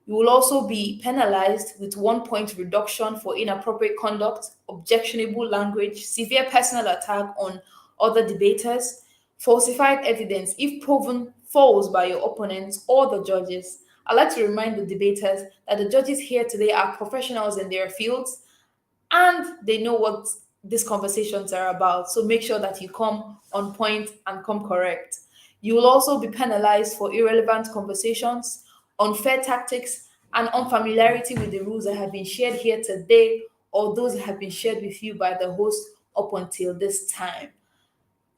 You will also be penalized with 1 point reduction for inappropriate conduct, objectionable language, severe personal attack on other debaters, falsified evidence if proven false by your opponents or the judges. I'd like to remind the debaters that the judges here today are professionals in their fields and they know what these conversations are about. So make sure that you come on point and come correct. You will also be penalized for irrelevant conversations, unfair tactics, and unfamiliarity with the rules that have been shared here today or those that have been shared with you by the host up until this time.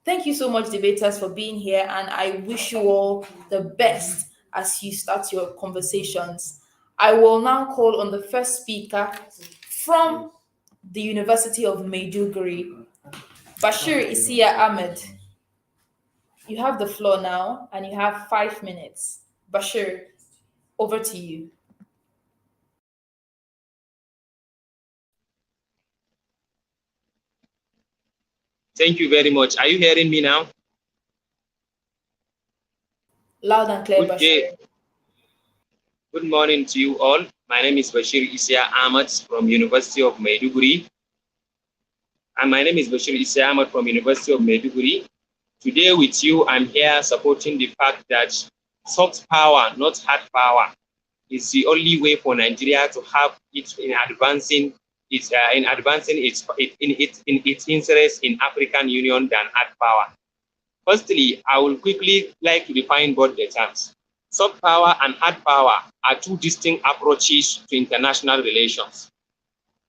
Thank you so much, debaters, for being here, and I wish you all the best as you start your conversations. I will now call on the first speaker from the University of Maiduguri, Bashir Isiya Ahmed. You have the floor now, and you have 5 minutes. Bashir, over to you. Thank you very much. Are you hearing me now? Loud and clear, Good Bashir. day. Good morning to you all. My name is Bashir Isiya Ahmed from University of Maiduguri. And my name is Bashir Isiya Ahmed from University of Maiduguri. Today with you, I'm here supporting the fact that soft power, not hard power, is the only way for Nigeria to have it in advancing its interest in African Union than hard power. Firstly, I will quickly like to define both the terms. Soft power and hard power are two distinct approaches to international relations,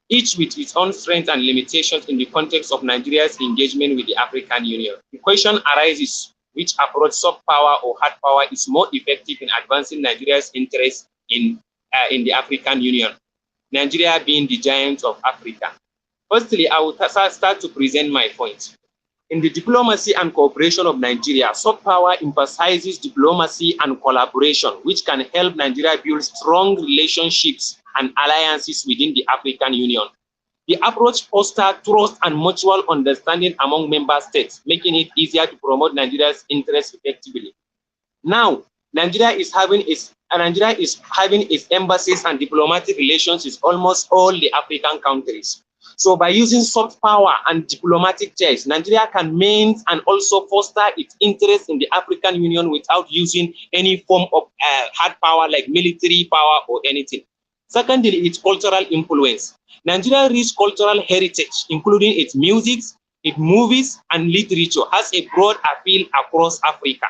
each with its own strengths and limitations in the context of Nigeria's engagement with the African Union. The question arises, which approach, soft power or hard power, is more effective in advancing Nigeria's interest in the African Union, Nigeria being the giant of Africa? Firstly, I will start to present my point. In the diplomacy and cooperation of Nigeria, soft power emphasizes diplomacy and collaboration, which can help Nigeria build strong relationships and alliances within the African Union. The approach fosters trust and mutual understanding among member states, making it easier to promote Nigeria's interests effectively. Now, Nigeria is having its embassies and diplomatic relations with almost all the African countries. So by using soft power and diplomatic chairs, Nigeria can maintain and also foster its interest in the African Union without using any form of hard power like military power or anything. Secondly, its cultural influence. Nigeria's rich cultural heritage, including its music, its movies, and literature, has a broad appeal across Africa.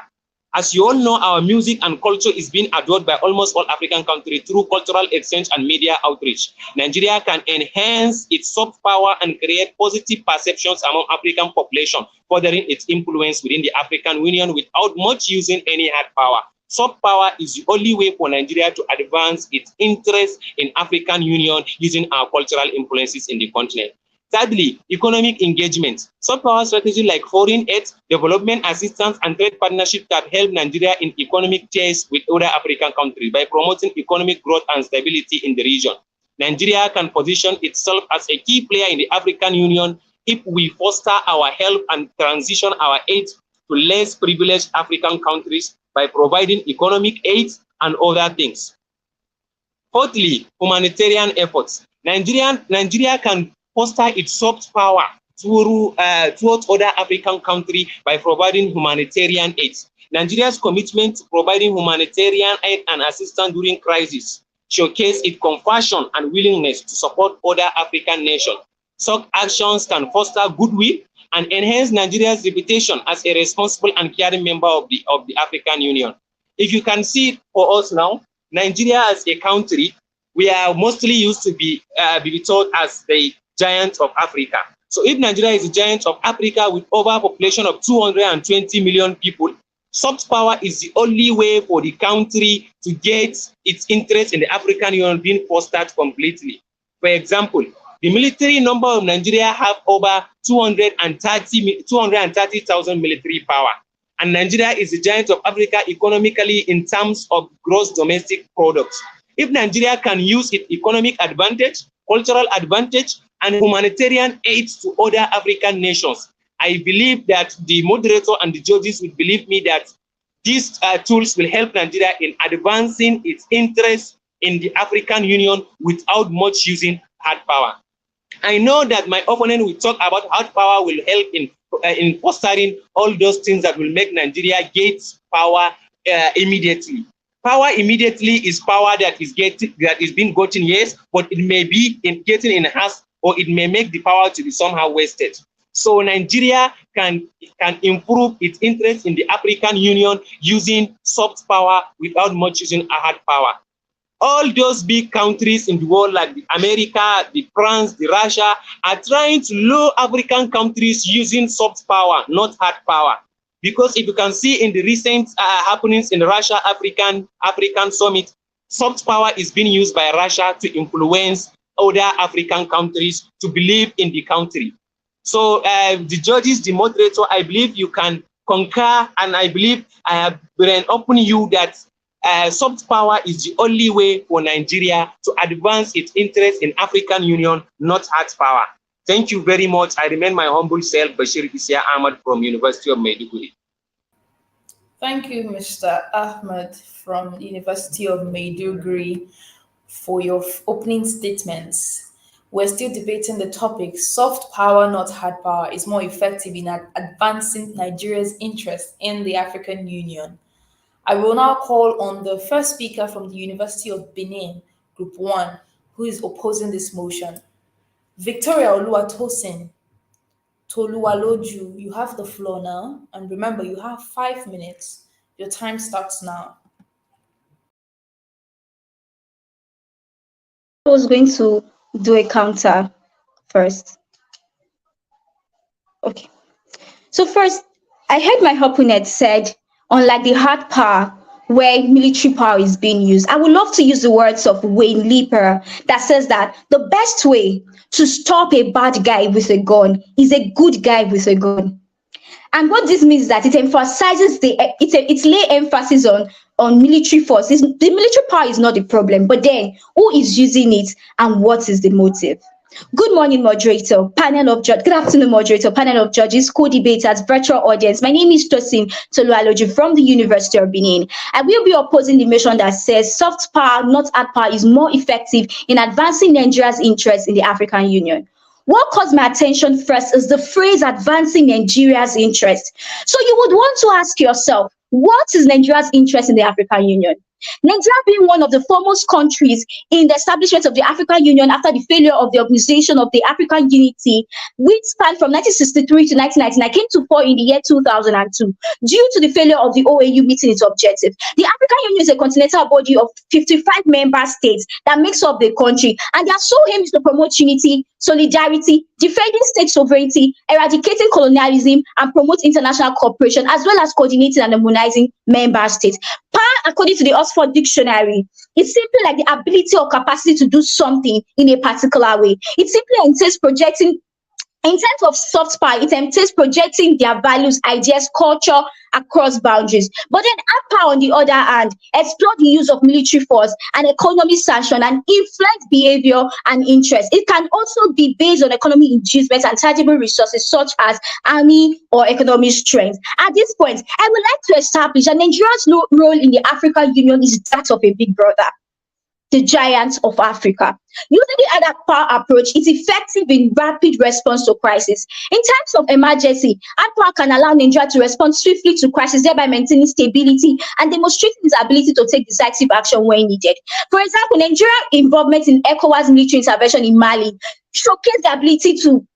As you all know, our music and culture is being adored by almost all African countries through cultural exchange and media outreach. Nigeria can enhance its soft power and create positive perceptions among African population, furthering its influence within the African Union without much using any hard power. Soft power is the only way for Nigeria to advance its interest in African Union using our cultural influences in the continent. Thirdly, economic engagement. Soft power strategies like foreign aid, development assistance, and trade partnerships can help Nigeria in economic ties with other African countries by promoting economic growth and stability in the region. Nigeria can position itself as a key player in the African Union if we foster our help and transition our aid to less privileged African countries by providing economic aid and other things. Fourthly, humanitarian efforts. Nigeria can foster its soft power towards other African countries by providing humanitarian aid. Nigeria's commitment to providing humanitarian aid and assistance during crisis showcase its compassion and willingness to support other African nations. Such actions can foster goodwill and enhance Nigeria's reputation as a responsible and caring member of the African Union. If you can see it for us now, Nigeria as a country, we are mostly used to be told as the giant of Africa. So if Nigeria is a giant of Africa with over a population of 220 million people, soft power is the only way for the country to get its interest in the African Union being fostered completely. For example, the military number of Nigeria have over 230,000 military power. And Nigeria is the giant of Africa economically in terms of gross domestic product. If Nigeria can use its economic advantage, cultural advantage, and humanitarian aid to other African nations, I believe that the moderator and the judges will believe me that these tools will help Nigeria in advancing its interests in the African Union without much using hard power. I know that my opponent will talk about how power will help in fostering all those things that will make Nigeria get power immediately. Power immediately is power that is being gotten, yes, but it may be getting enhanced, or it may make the power to be somehow wasted. So Nigeria can improve its interest in the African Union using soft power without much using a hard power. All those big countries in the world like the America, the France, the Russia are trying to lure African countries using soft power, not hard power. Because if you can see in the recent happenings in the Russia-African Summit, soft power is being used by Russia to influence other African countries to believe in the country. So the judges, the moderator, I believe you can concur, and I believe I have been opening you that soft power is the only way for Nigeria to advance its interest in African Union, not hard power. Thank you very much. I remain my humble self, Bashir Isia Ahmad from University of Maiduguri. Thank you, Mr. Ahmed from the University of Maiduguri, for your opening statements. We're still debating the topic, soft power, not hard power, is more effective in advancing Nigeria's interest in the African Union. I will now call on the first speaker from the University of Benin, Group 1, who is opposing this motion. Victoria Oluwatosin Toluwaloju, you have the floor now. And remember, you have 5 minutes. Your time starts now. I was going to do a counter first. Okay. So first, I heard my opponent said, unlike the hard power where military power is being used, I would love to use the words of Wayne Leeper that says that the best way to stop a bad guy with a gun is a good guy with a gun. And what this means is that it emphasizes it's lay emphasis on military force. The military power is not the problem, but then who is using it and what is the motive? Good morning, moderator, panel of judges. Good afternoon, moderator, panel of judges, co-debaters, virtual audience. My name is Tosin Toluwaloju from the University of Benin. I will be opposing the motion that says soft power, not hard power, is more effective in advancing Nigeria's interests in the African Union. What caught my attention first is the phrase advancing Nigeria's interest. So you would want to ask yourself, what is Nigeria's interest in the African Union? Nigeria being one of the foremost countries in the establishment of the African Union after the failure of the Organization of the African Unity, which spanned from 1963 to 1999, came to fall in the year 2002 due to the failure of the OAU meeting its objective. The African Union is a continental body of 55 member states that makes up the country, and their sole aim is to promote unity, solidarity, defending state sovereignty, eradicating colonialism, and promote international cooperation, as well as coordinating and harmonizing member states. Power, according to the Oxford Dictionary, is simply like the ability or capacity to do something in a particular way. It simply entails projecting. In terms of soft power, it entails projecting their values, ideas, culture across boundaries. But then hard power, on the other hand, explore the use of military force and economic sanction and influence behavior and interest. It can also be based on economic inducements and tangible resources such as army or economic strength. At this point, I would like to establish that Nigeria's role in the African Union is that of a big brother, the giants of Africa. Using the other power approach is effective in rapid response to crisis. In times of emergency, hard power can allow Nigeria to respond swiftly to crisis, thereby maintaining stability and demonstrating its ability to take decisive action when needed. For example, Nigeria's involvement in ECOWAS military intervention in Mali showcased the ability to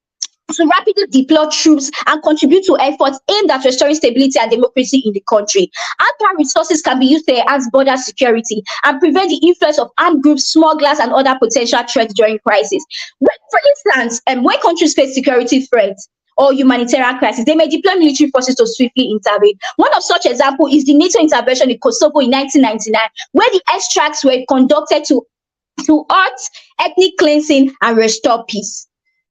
rapidly deploy troops and contribute to efforts aimed at restoring stability and democracy in the country. Hard resources can be used to enhance border security and prevent the influence of armed groups, smugglers, and other potential threats during crisis. For instance, when countries face security threats or humanitarian crisis, they may deploy military forces to swiftly intervene. One of such examples is the NATO intervention in Kosovo in 1999, where the airstrikes were conducted to halt ethnic cleansing and restore peace.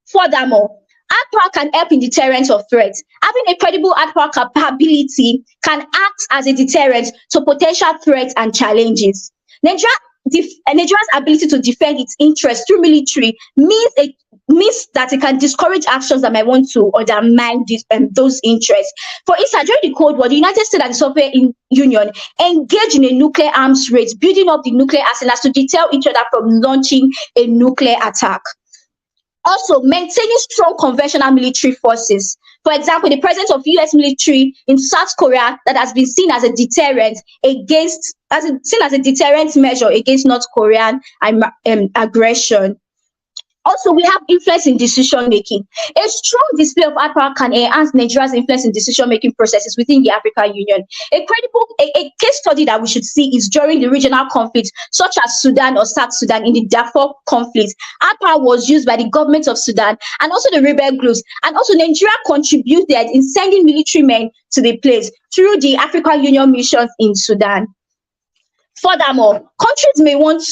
Furthermore, hard power can help in deterrence of threats. Having a credible hard power capability can act as a deterrent to potential threats and challenges. Nigeria's ability to defend its interests through military means that it can discourage actions that might want to undermine those interests. For instance, during the Cold War, the United States and the Soviet Union engaged in a nuclear arms race, building up the nuclear arsenals to deter each other from launching a nuclear attack. Also, maintaining strong conventional military forces. For example, the presence of US military in South Korea that has been seen as a deterrent measure against North Korean aggression. Also, we have influence in decision making. A strong display of hard power can enhance Nigeria's influence in decision making processes within the African Union. A case study that we should see is during the regional conflicts, such as Sudan or South Sudan in the Darfur conflict. Hard power was used by the government of Sudan and also the rebel groups. And also, Nigeria contributed in sending military men to the place through the African Union missions in Sudan. Furthermore, countries may want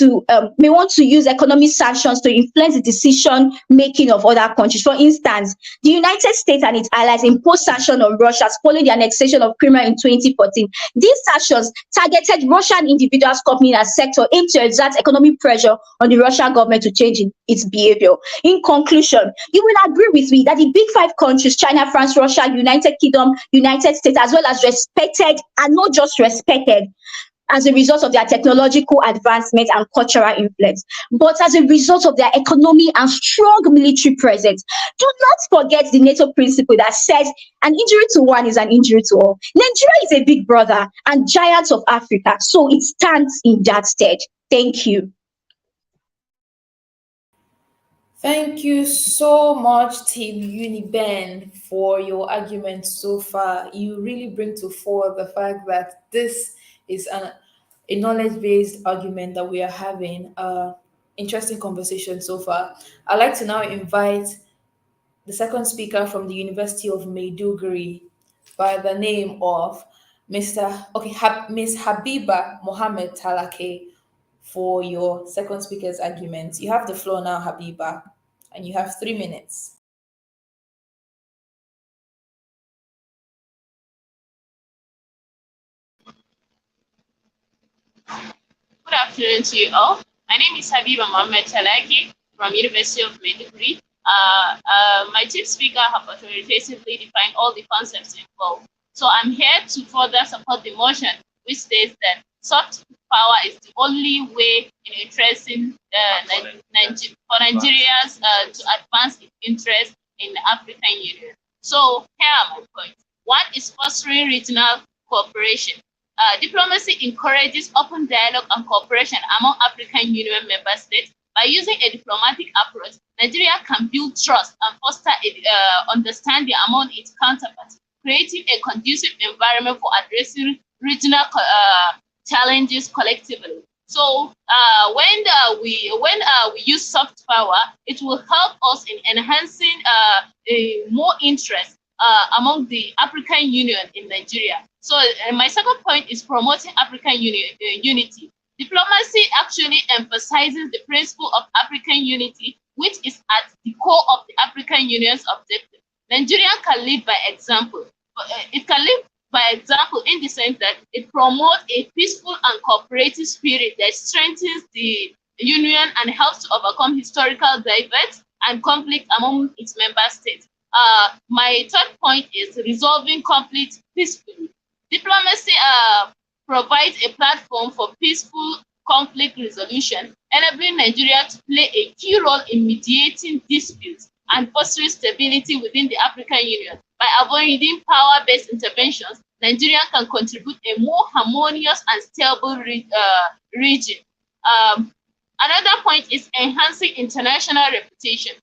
to use economic sanctions to influence the decision making of other countries. For instance, the United States and its allies imposed sanctions on Russia following the annexation of Crimea in 2014. These sanctions targeted Russian individuals, companies, and sector aimed to exert economic pressure on the Russian government to change its behavior. In conclusion, you will agree with me that the big five countries, China, France, Russia, United Kingdom, United States, as well as respected and not just respected as a result of their technological advancement and cultural influence, but as a result of their economy and strong military presence. Do not forget the NATO principle that says an injury to one is an injury to all. Nigeria is a big brother and giant of Africa, so it stands in that stead. Thank you. Thank you so much, Team Uniben, for your argument so far. You really bring to fore the fact that this is a knowledge-based argument that we are having. Interesting conversation so far. I'd like to now invite the second speaker from the University of Maiduguri by the name of Miss Habiba Mohammed Talake for your second speaker's argument. You have the floor now, Habiba, and you have 3 minutes. Good afternoon to you all. My name is Habiba Mohammed Talaki from University of Maiduguri. My chief speaker have authoritatively defined all the concepts involved. So I'm here to further support the motion, which states that soft power is the only way in interesting for Nigerians to advance its interest in the African Union. So here are my points. One is fostering regional cooperation. Diplomacy encourages open dialogue and cooperation among African Union member states. By using a diplomatic approach, Nigeria can build trust and foster understanding among its counterparts, creating a conducive environment for addressing regional challenges collectively. So when we use soft power, it will help us in enhancing more interest among the African Union in Nigeria. So my second point is promoting African unity. Diplomacy actually emphasizes the principle of African unity, which is at the core of the African Union's objective. Nigeria can lead by example. It can lead by example in the sense that it promotes a peaceful and cooperative spirit that strengthens the union and helps to overcome historical divides and conflict among its member states. My third point is resolving conflict peacefully. Diplomacy provides a platform for peaceful conflict resolution, enabling Nigeria to play a key role in mediating disputes and fostering stability within the African Union. By avoiding power-based interventions, Nigeria can contribute a more harmonious and stable region. Another point is enhancing international reputation.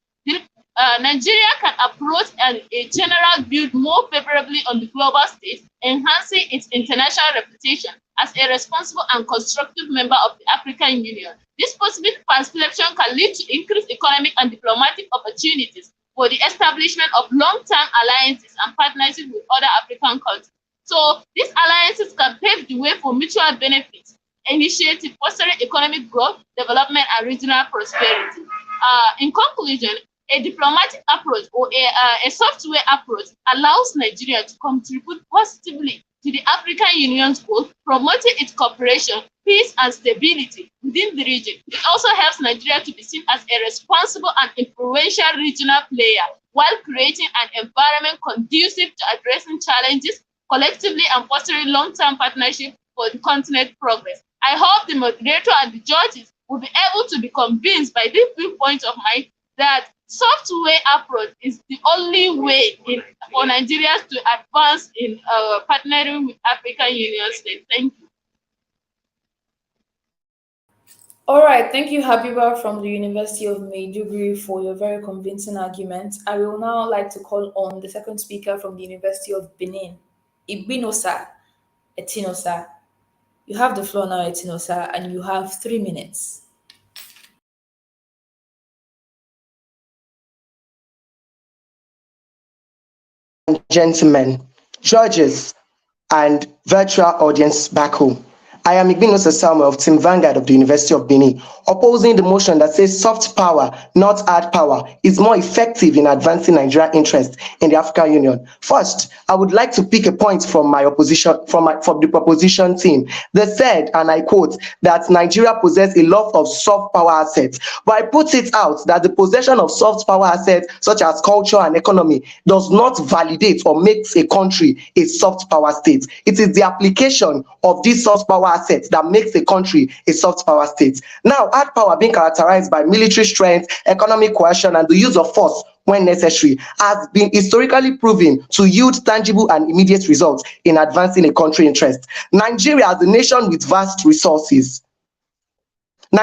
Nigeria can approach a general build more favorably on the global stage, enhancing its international reputation as a responsible and constructive member of the African Union. This positive perception can lead to increased economic and diplomatic opportunities for the establishment of long-term alliances and partnerships with other African countries. So these alliances can pave the way for mutual benefits, initiative fostering economic growth, development, and regional prosperity. In conclusion, a diplomatic approach or a software approach allows Nigeria to contribute positively to the African Union's goal, promoting its cooperation, peace, and stability within the region. It also helps Nigeria to be seen as a responsible and influential regional player while creating an environment conducive to addressing challenges collectively and fostering long-term partnership for the continent's progress. I hope the moderator and the judges will be able to be convinced by these viewpoints of mine that software approach is the only way for Nigerians to advance in partnering with African Union states. Thank you. All right, thank you, Habiba from the University of Maiduguri for your very convincing argument. I will now like to call on the second speaker from the University of Benin, Igbinosa Etinosa. You have the floor now, Etinosa, and you have 3 minutes. Gentlemen, judges, and virtual audience back home. I am Igbinosa Samuel of Team Vanguard of the University of Benin, opposing the motion that says soft power, not hard power, is more effective in advancing Nigerian interests in the African Union. First, I would like to pick a point from my opposition, from the proposition team. They said, and I quote, that Nigeria possesses a lot of soft power assets. But I put it out that the possession of soft power assets, such as culture and economy, does not validate or makes a country a soft power state. It is the application of these soft power assets that makes a country a soft power state. Now, hard power being characterized by military strength, economic coercion, and the use of force when necessary, has been historically proven to yield tangible and immediate results in advancing a country's interest. Nigeria, as a nation with vast resources, a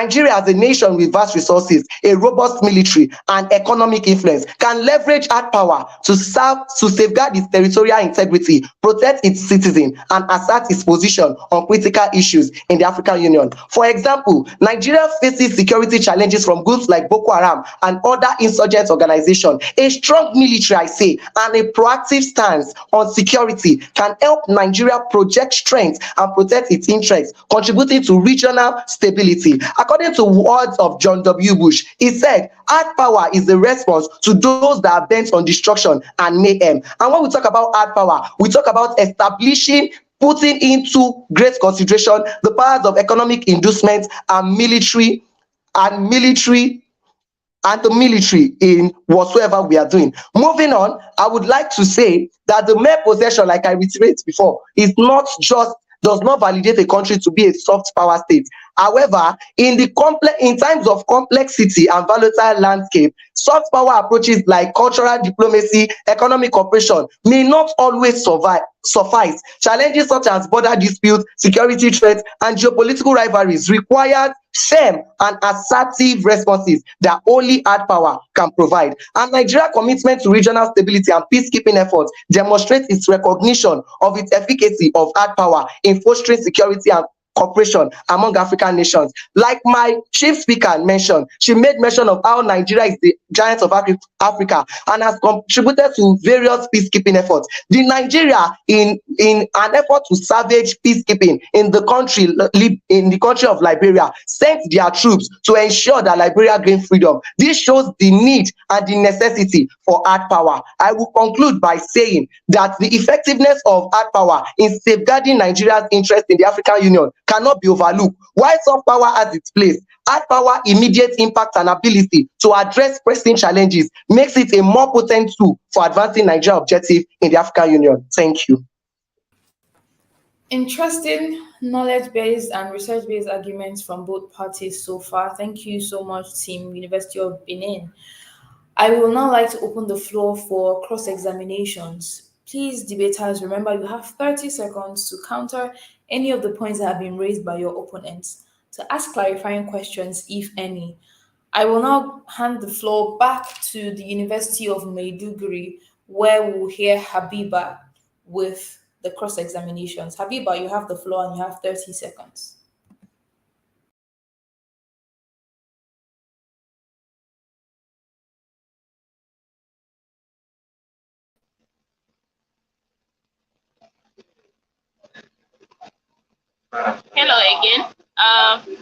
robust military and economic influence, can leverage hard power to safeguard its territorial integrity, protect its citizens, and assert its position on critical issues in the African Union. For example, Nigeria faces security challenges from groups like Boko Haram and other insurgent organizations. A strong military, I say, and a proactive stance on security can help Nigeria project strength and protect its interests, contributing to regional stability. According to words of John W. Bush, he said, hard power is the response to those that are bent on destruction and mayhem. And when we talk about hard power, we talk about establishing, putting into great consideration the powers of economic inducement and military in whatsoever we are doing. Moving on, I would like to say that the mere possession, like I reiterated before, is not just does not validate a country to be a soft power state. However, in times of complexity and volatile landscape, soft power approaches like cultural diplomacy, economic cooperation may not always suffice. Challenges such as border disputes, security threats, and geopolitical rivalries require firm and assertive responses that only hard power can provide. And Nigeria's commitment to regional stability and peacekeeping efforts demonstrates its recognition of its efficacy of hard power in fostering security and cooperation among African nations. Like my chief speaker mentioned, she made mention of how Nigeria is the giant of Africa and has contributed to various peacekeeping efforts. The Nigeria, in an effort to salvage peacekeeping in the country of Liberia, sent their troops to ensure that Liberia gained freedom. This shows the need and the necessity for hard power. I will conclude by saying that the effectiveness of hard power in safeguarding Nigeria's interest in the African Union cannot be overlooked. While soft power has its place, hard power immediate impact and ability to address pressing challenges makes it a more potent tool for advancing Nigeria's objective in the African Union. Thank you. Interesting knowledge-based and research-based arguments from both parties so far. Thank you so much, Team University of Benin. I will now like to open the floor for cross-examinations. Please, debaters, remember you have 30 seconds to counter any of the points that have been raised by your opponents, to ask clarifying questions, if any. I will now hand the floor back to the University of Maiduguri, where we'll hear Habiba with the cross-examinations. Habiba, you have the floor and you have 30 seconds. Hello again.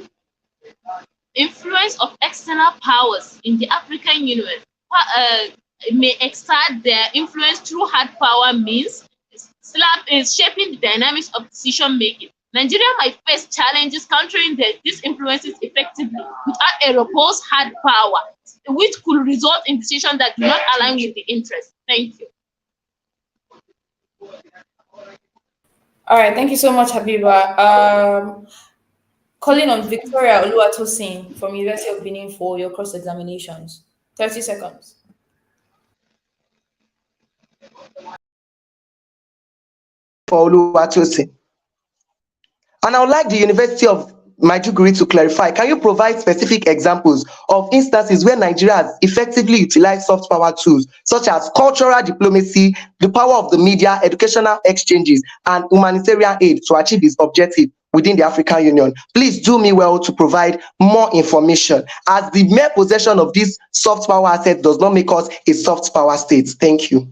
Influence of external powers in the African Union may exert their influence through hard power means is shaping the dynamics of decision making. Nigeria might face challenges countering these influences effectively without a robust hard power, which could result in decisions that do not align with the interests. Thank you. All right, thank you so much, Habiba. Calling on Victoria Oluwatosin from University of Benin for your cross-examinations. 30 seconds. For Oluwatosin. And I would like the University of Maiduguri to clarify, can you provide specific examples of instances where Nigeria has effectively utilized soft power tools, such as cultural diplomacy, the power of the media, educational exchanges, and humanitarian aid to achieve its objective within the African Union? Please do me well to provide more information, as the mere possession of this soft power asset does not make us a soft power state. Thank you.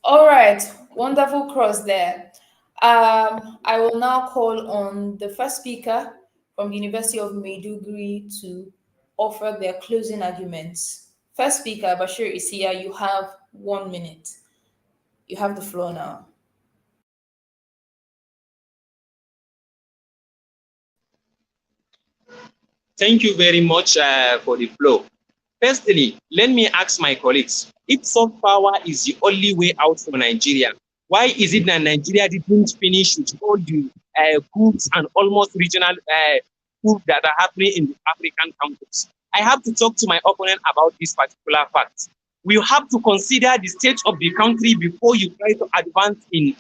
All right, wonderful cross there. I will now call on the first speaker from the University of Maiduguri to offer their closing arguments. First speaker, Bashir Isiya, you have 1 minute. You have the floor now. Thank you very much for the floor. Firstly, let me ask my colleagues, if soft power is the only way out for Nigeria, why is it that Nigeria didn't finish with all the coups and almost regional coups that are happening in the African countries? I have to talk to my opponent about this particular fact. We have to consider the state of the country before you try to advance in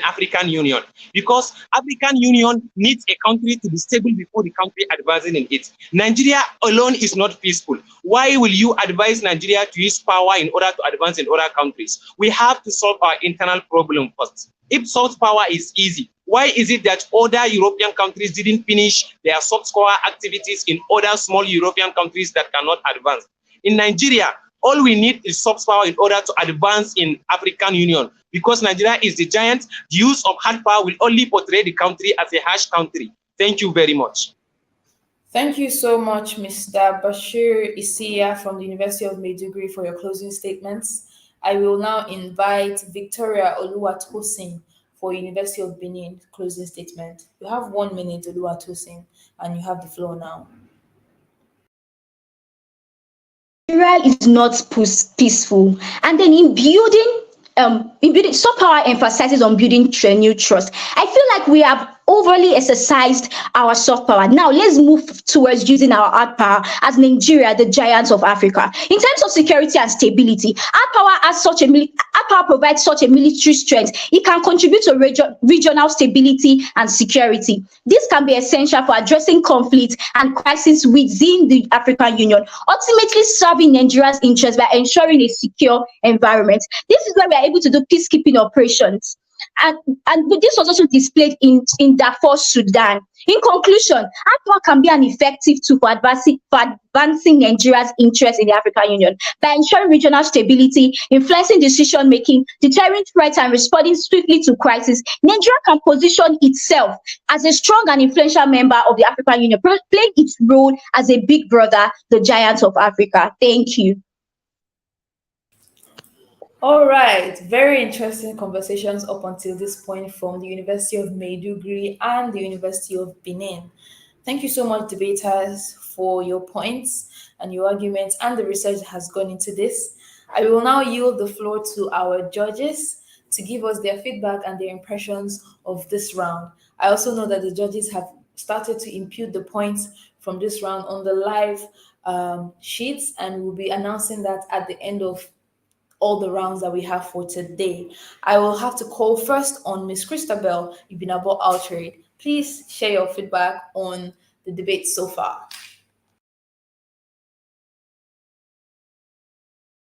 African Union, because African Union needs a country to be stable before the country advancing in it. Nigeria alone is not peaceful. Why will you advise Nigeria to use power in order to advance in other countries? We have to solve our internal problem first. If soft power is easy, why is it that other European countries didn't finish their soft power activities in other small European countries that cannot advance? In Nigeria, all we need is soft power in order to advance in African Union. Because Nigeria is the giant, the use of hard power will only portray the country as a harsh country. Thank you very much. Thank you so much, Mr. Bashir Isiya from the University of Maiduguri, for your closing statements. I will now invite Victoria Oluwatosin for University of Benin closing statement. You have 1 minute, Oluwatosin, and you have the floor now. Nigeria is not peaceful, and then in building soft power emphasizes on building genuine trust. I feel like we have overly exercised our soft power. Now let's move towards using our hard power as Nigeria, the giants of Africa. In terms of security and stability, hard power provides such a military strength. It can contribute to regional stability and security. This can be essential for addressing conflict and crisis within the African Union, ultimately serving Nigeria's interests by ensuring a secure environment. This is where we are able to do peacekeeping operations. And this was also displayed in Darfur, Sudan. In conclusion, hard power can be an effective tool for advancing Nigeria's interests in the African Union by ensuring regional stability, influencing decision making, deterring threats, and responding swiftly to crisis. Nigeria can position itself as a strong and influential member of the African Union, playing its role as a big brother, the giant of Africa. Thank you. All right, very interesting conversations up until this point from the University of Maiduguri and the University of Benin. Thank you so much, debaters, for your points and your arguments and the research that has gone into this. I will now yield the floor to our judges to give us their feedback and their impressions of this round. I also know that the judges have started to impute the points from this round on the live sheets, and we'll be announcing that at the end of all the rounds that we have for today. I will have to call first on Miss Christabel Ibinabo Altrade. Please share your feedback on the debate so far.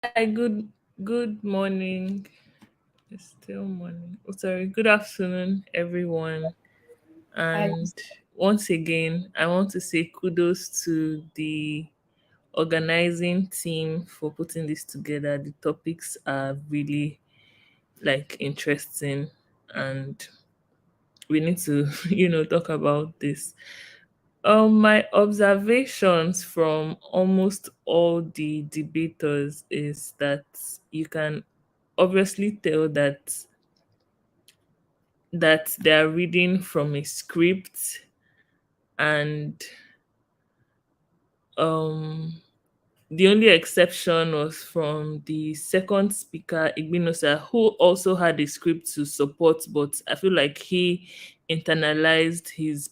Hi, good morning. It's still morning. Oh, sorry. Good afternoon, everyone. And once again, I want to say kudos to the organizing team for putting this together. The topics are really interesting, and we need to talk about this. My observations from almost all the debaters is that you can obviously tell that they are reading from a script, and the only exception was from the second speaker, Igbinosa, who also had a script to support, but I feel like he internalized his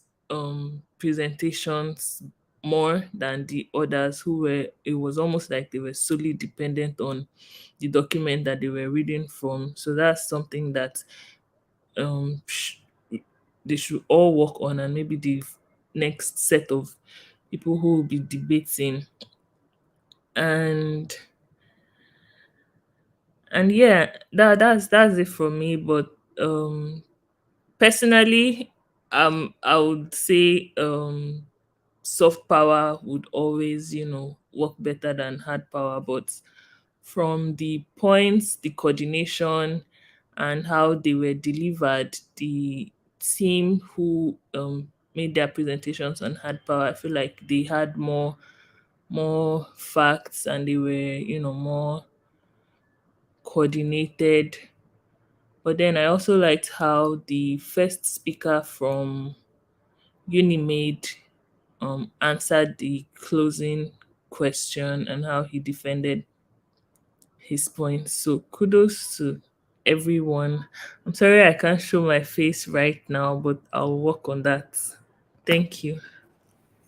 presentations more than the others it was almost like they were solely dependent on the document that they were reading from. So that's something that they should all work on, and maybe the next set of people who will be debating. And yeah, that's it for me. But personally, I would say soft power would always work better than hard power. But from the points, the coordination, and how they were delivered, the team who made their presentations on hard power, I feel like they had more facts, and they were more coordinated. But then I also liked how the first speaker from Unimade answered the closing question and how he defended his point. So kudos to everyone. I'm sorry I can't show my face right now, but I'll work on that. Thank you.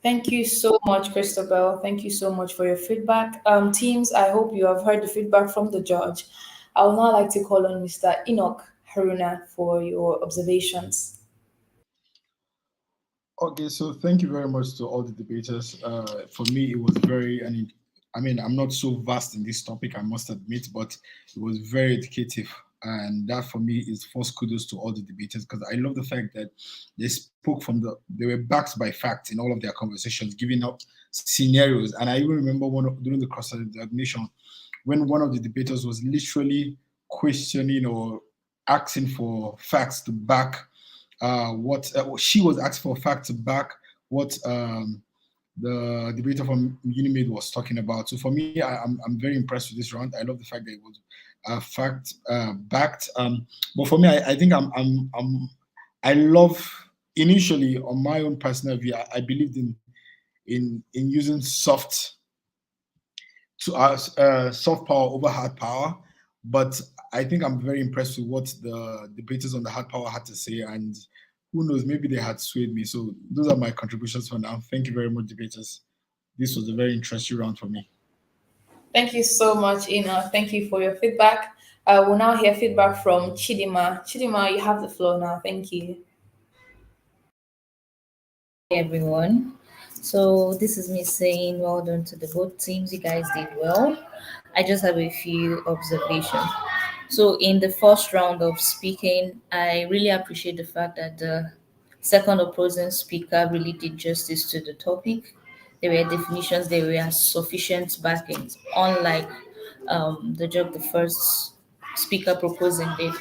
Thank you so much, Christabel. Thank you so much for your feedback. Teams, I hope you have heard the feedback from the judge. I would now like to call on Mr. Enoch Haruna for your observations. Okay, so thank you very much to all the debaters. For me, it was I'm not so vast in this topic, I must admit, but it was very educative. And that for me is first kudos to all the debaters, because I love the fact that they were backed by facts in all of their conversations, giving up scenarios. And I even remember during the cross-examination, when one of the debaters was literally questioning or asking for facts to back she was asked for facts to back what the debater from Unimade was talking about. So for me, I'm very impressed with this round. I love the fact that it was fact backed. But for me, I think I love, initially on my own personal view, I believed in using soft power over hard power. But I think I'm very impressed with what the debaters on the hard power had to say, and who knows, maybe they had swayed me. So those are my contributions for now. Thank you very much, debaters. This was a very interesting round for me. Thank you so much, Ina. Thank you for your feedback. We'll now hear feedback from Chidima. Chidima, you have the floor now. Thank you. Hey everyone. So this is me saying well done to the both teams. You guys did well. I just have a few observations. So in the first round of speaking, I really appreciate the fact that the second opposing speaker really did justice to the topic. There were definitions, there were sufficient backings, unlike the job the first speaker proposing did.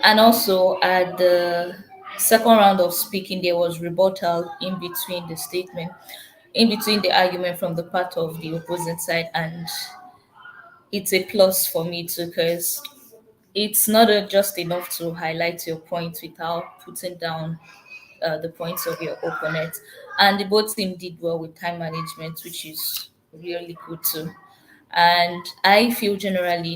And also at the second round of speaking, there was rebuttal in between the statement, in between the argument from the part of the opposing side, and it's a plus for me too, because it's not just enough to highlight your point without putting down the points of your opponent. And the both team did well with time management, which is really good too. And I feel generally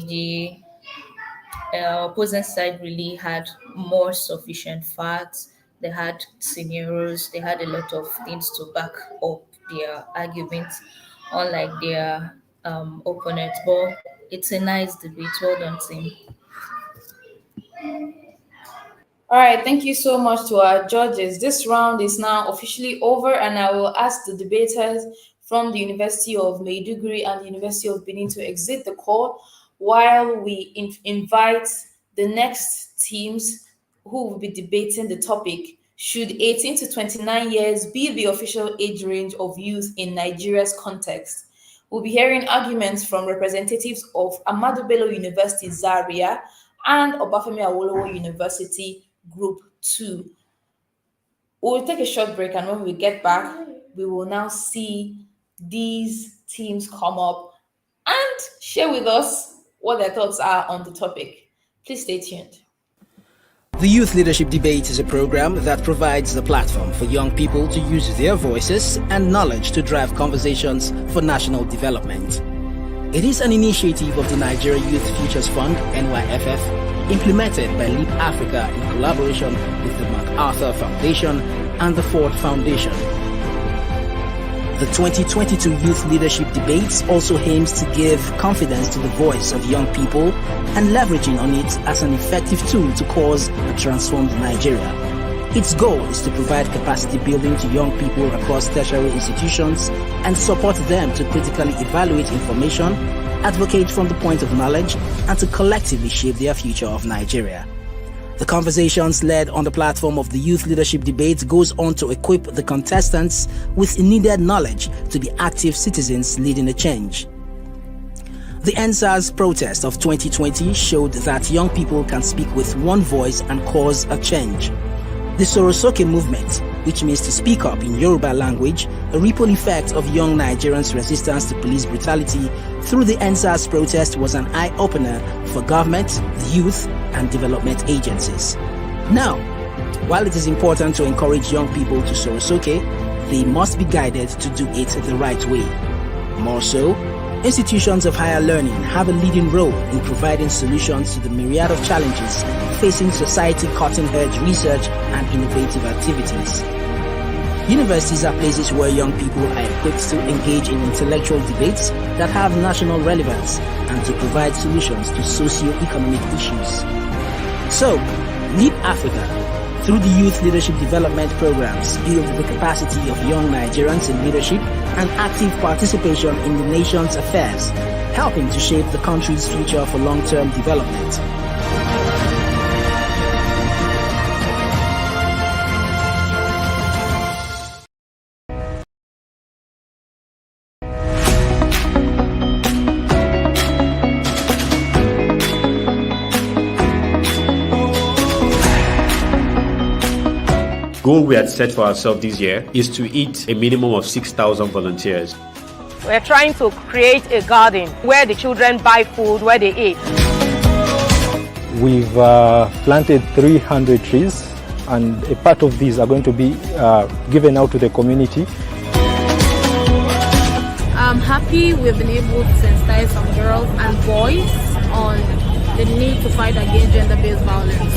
the opposing side really had more sufficient facts. They had scenarios, they had a lot of things to back up their arguments, unlike their opponents. But it's a nice debate. Well done, team. All right, thank you so much to our judges. This round is now officially over, and I will ask the debaters from the University of Maiduguri and the University of Benin to exit the call while we invite the next teams who will be debating the topic. Should 18 to 29 years be the official age range of youth in Nigeria's context? We'll be hearing arguments from representatives of Ahmadu Bello University, Zaria, and Obafemi Awolowo University, Group 2. We'll take a short break, and when we get back, we will now see these teams come up and share with us what their thoughts are on the topic. Please stay tuned. The Youth Leadership Debate is a program that provides the platform for young people to use their voices and knowledge to drive conversations for national development. It is an initiative of the Nigeria Youth Futures Fund, NYFF, implemented by Leap Africa in collaboration with the MacArthur Foundation and the Ford Foundation. The 2022 Youth Leadership Debates also aims to give confidence to the voice of young people and leveraging on it as an effective tool to cause a transformed Nigeria. Its goal is to provide capacity building to young people across tertiary institutions and support them to critically evaluate information, advocate from the point of knowledge, and to collectively shape their future of Nigeria. The conversations led on the platform of the Youth Leadership Debate goes on to equip the contestants with needed knowledge to be active citizens leading a change. The NSAS protest of 2020 showed that young people can speak with one voice and cause a change. The Sorosoke movement, which means to speak up in Yoruba language, a ripple effect of young Nigerians' resistance to police brutality through the NSAS protest, was an eye-opener for government, the youth, and development agencies. Now, while it is important to encourage young people to Sorosoke, they must be guided to do it the right way. More so, institutions of higher learning have a leading role in providing solutions to the myriad of challenges facing society, cutting-edge research and innovative activities. Universities are places where young people are equipped to engage in intellectual debates that have national relevance and to provide solutions to socio-economic issues. So, Leap Africa, through the Youth Leadership Development Programs, build the capacity of young Nigerians in leadership and active participation in the nation's affairs, helping to shape the country's future for long-term development. Goal we had set for ourselves this year is to hit a minimum of 6,000 volunteers. We're trying to create a garden where the children buy food, where they eat. We've planted 300 trees, and a part of these are going to be given out to the community. I'm happy we've been able to sensitize some girls and boys on the need to fight against gender-based violence.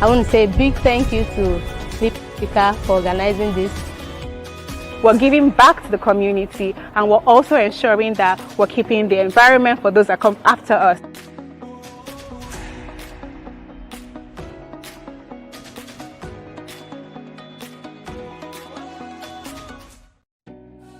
I want to say a big thank you to Speaker for organizing this. We're giving back to the community, and we're also ensuring that we're keeping the environment for those that come after us.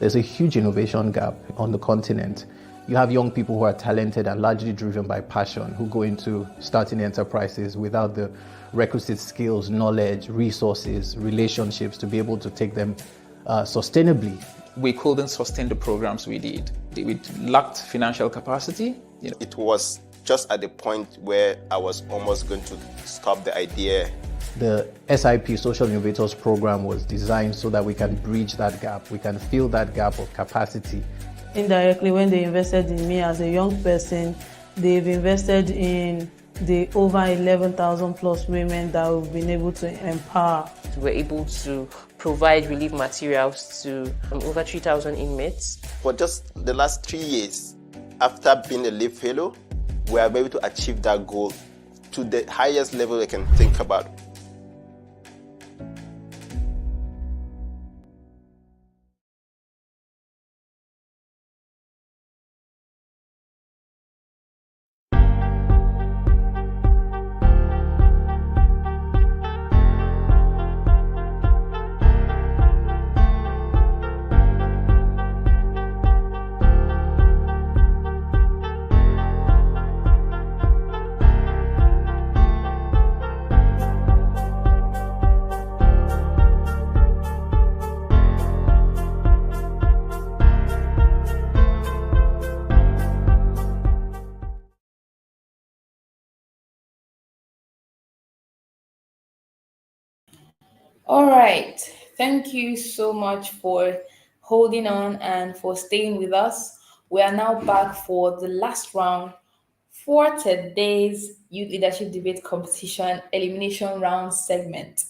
There's a huge innovation gap on the continent. You have young people who are talented and largely driven by passion, who go into starting enterprises without the requisite skills, knowledge, resources, relationships to be able to take them sustainably. We couldn't sustain the programs we did. We lacked financial capacity. It was just at the point where I was almost going to stop the idea. The SIP Social Innovators program was designed so that we can bridge that gap. We can fill that gap of capacity. Indirectly, when they invested in me as a young person, they've invested in the over 11,000 plus women that we've been able to empower. We're able to provide relief materials to over 3,000 inmates. For just the last 3 years, after being a LEAP fellow, we are able to achieve that goal to the highest level I can think about. All right. Thank you so much for holding on and for staying with us. We are now back for the last round for today's Youth Leadership Debate Competition Elimination Round segment.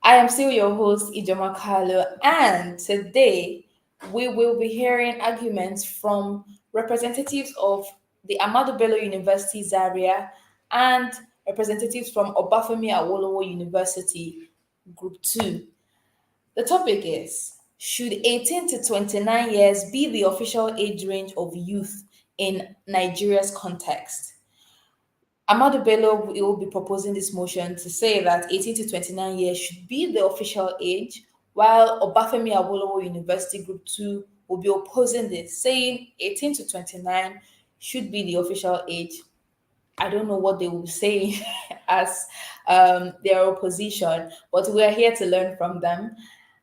I am still your host, Ijoma Carlo, and today we will be hearing arguments from representatives of the Ahmadu Bello University Zaria and representatives from Obafemi Awolowo University Group 2. The topic is, should 18 to 29 years be the official age range of youth in Nigeria's context? Ahmadu Bello will be proposing this motion to say that 18 to 29 years should be the official age, while Obafemi Awolowo University Group 2 will be opposing this, saying 18 to 29 should be the official age. I don't know what they will say as their opposition, but we are here to learn from them.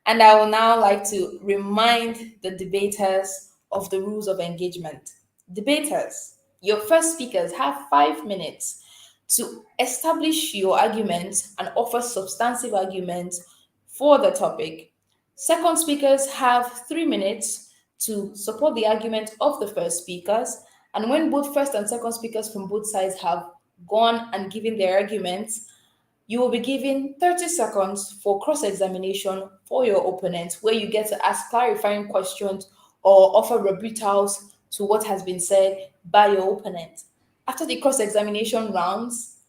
And I will now like to remind the debaters of the rules of engagement. Debaters, your first speakers have 5 minutes to establish your argument and offer substantive arguments for the topic. Second speakers have 3 minutes to support the argument of the first speakers. And when both first and second speakers from both sides have gone and given their arguments, you will be given 30 seconds for cross-examination for your opponent, where you get to ask clarifying questions or offer rebuttals to what has been said by your opponent. After the cross-examination rounds,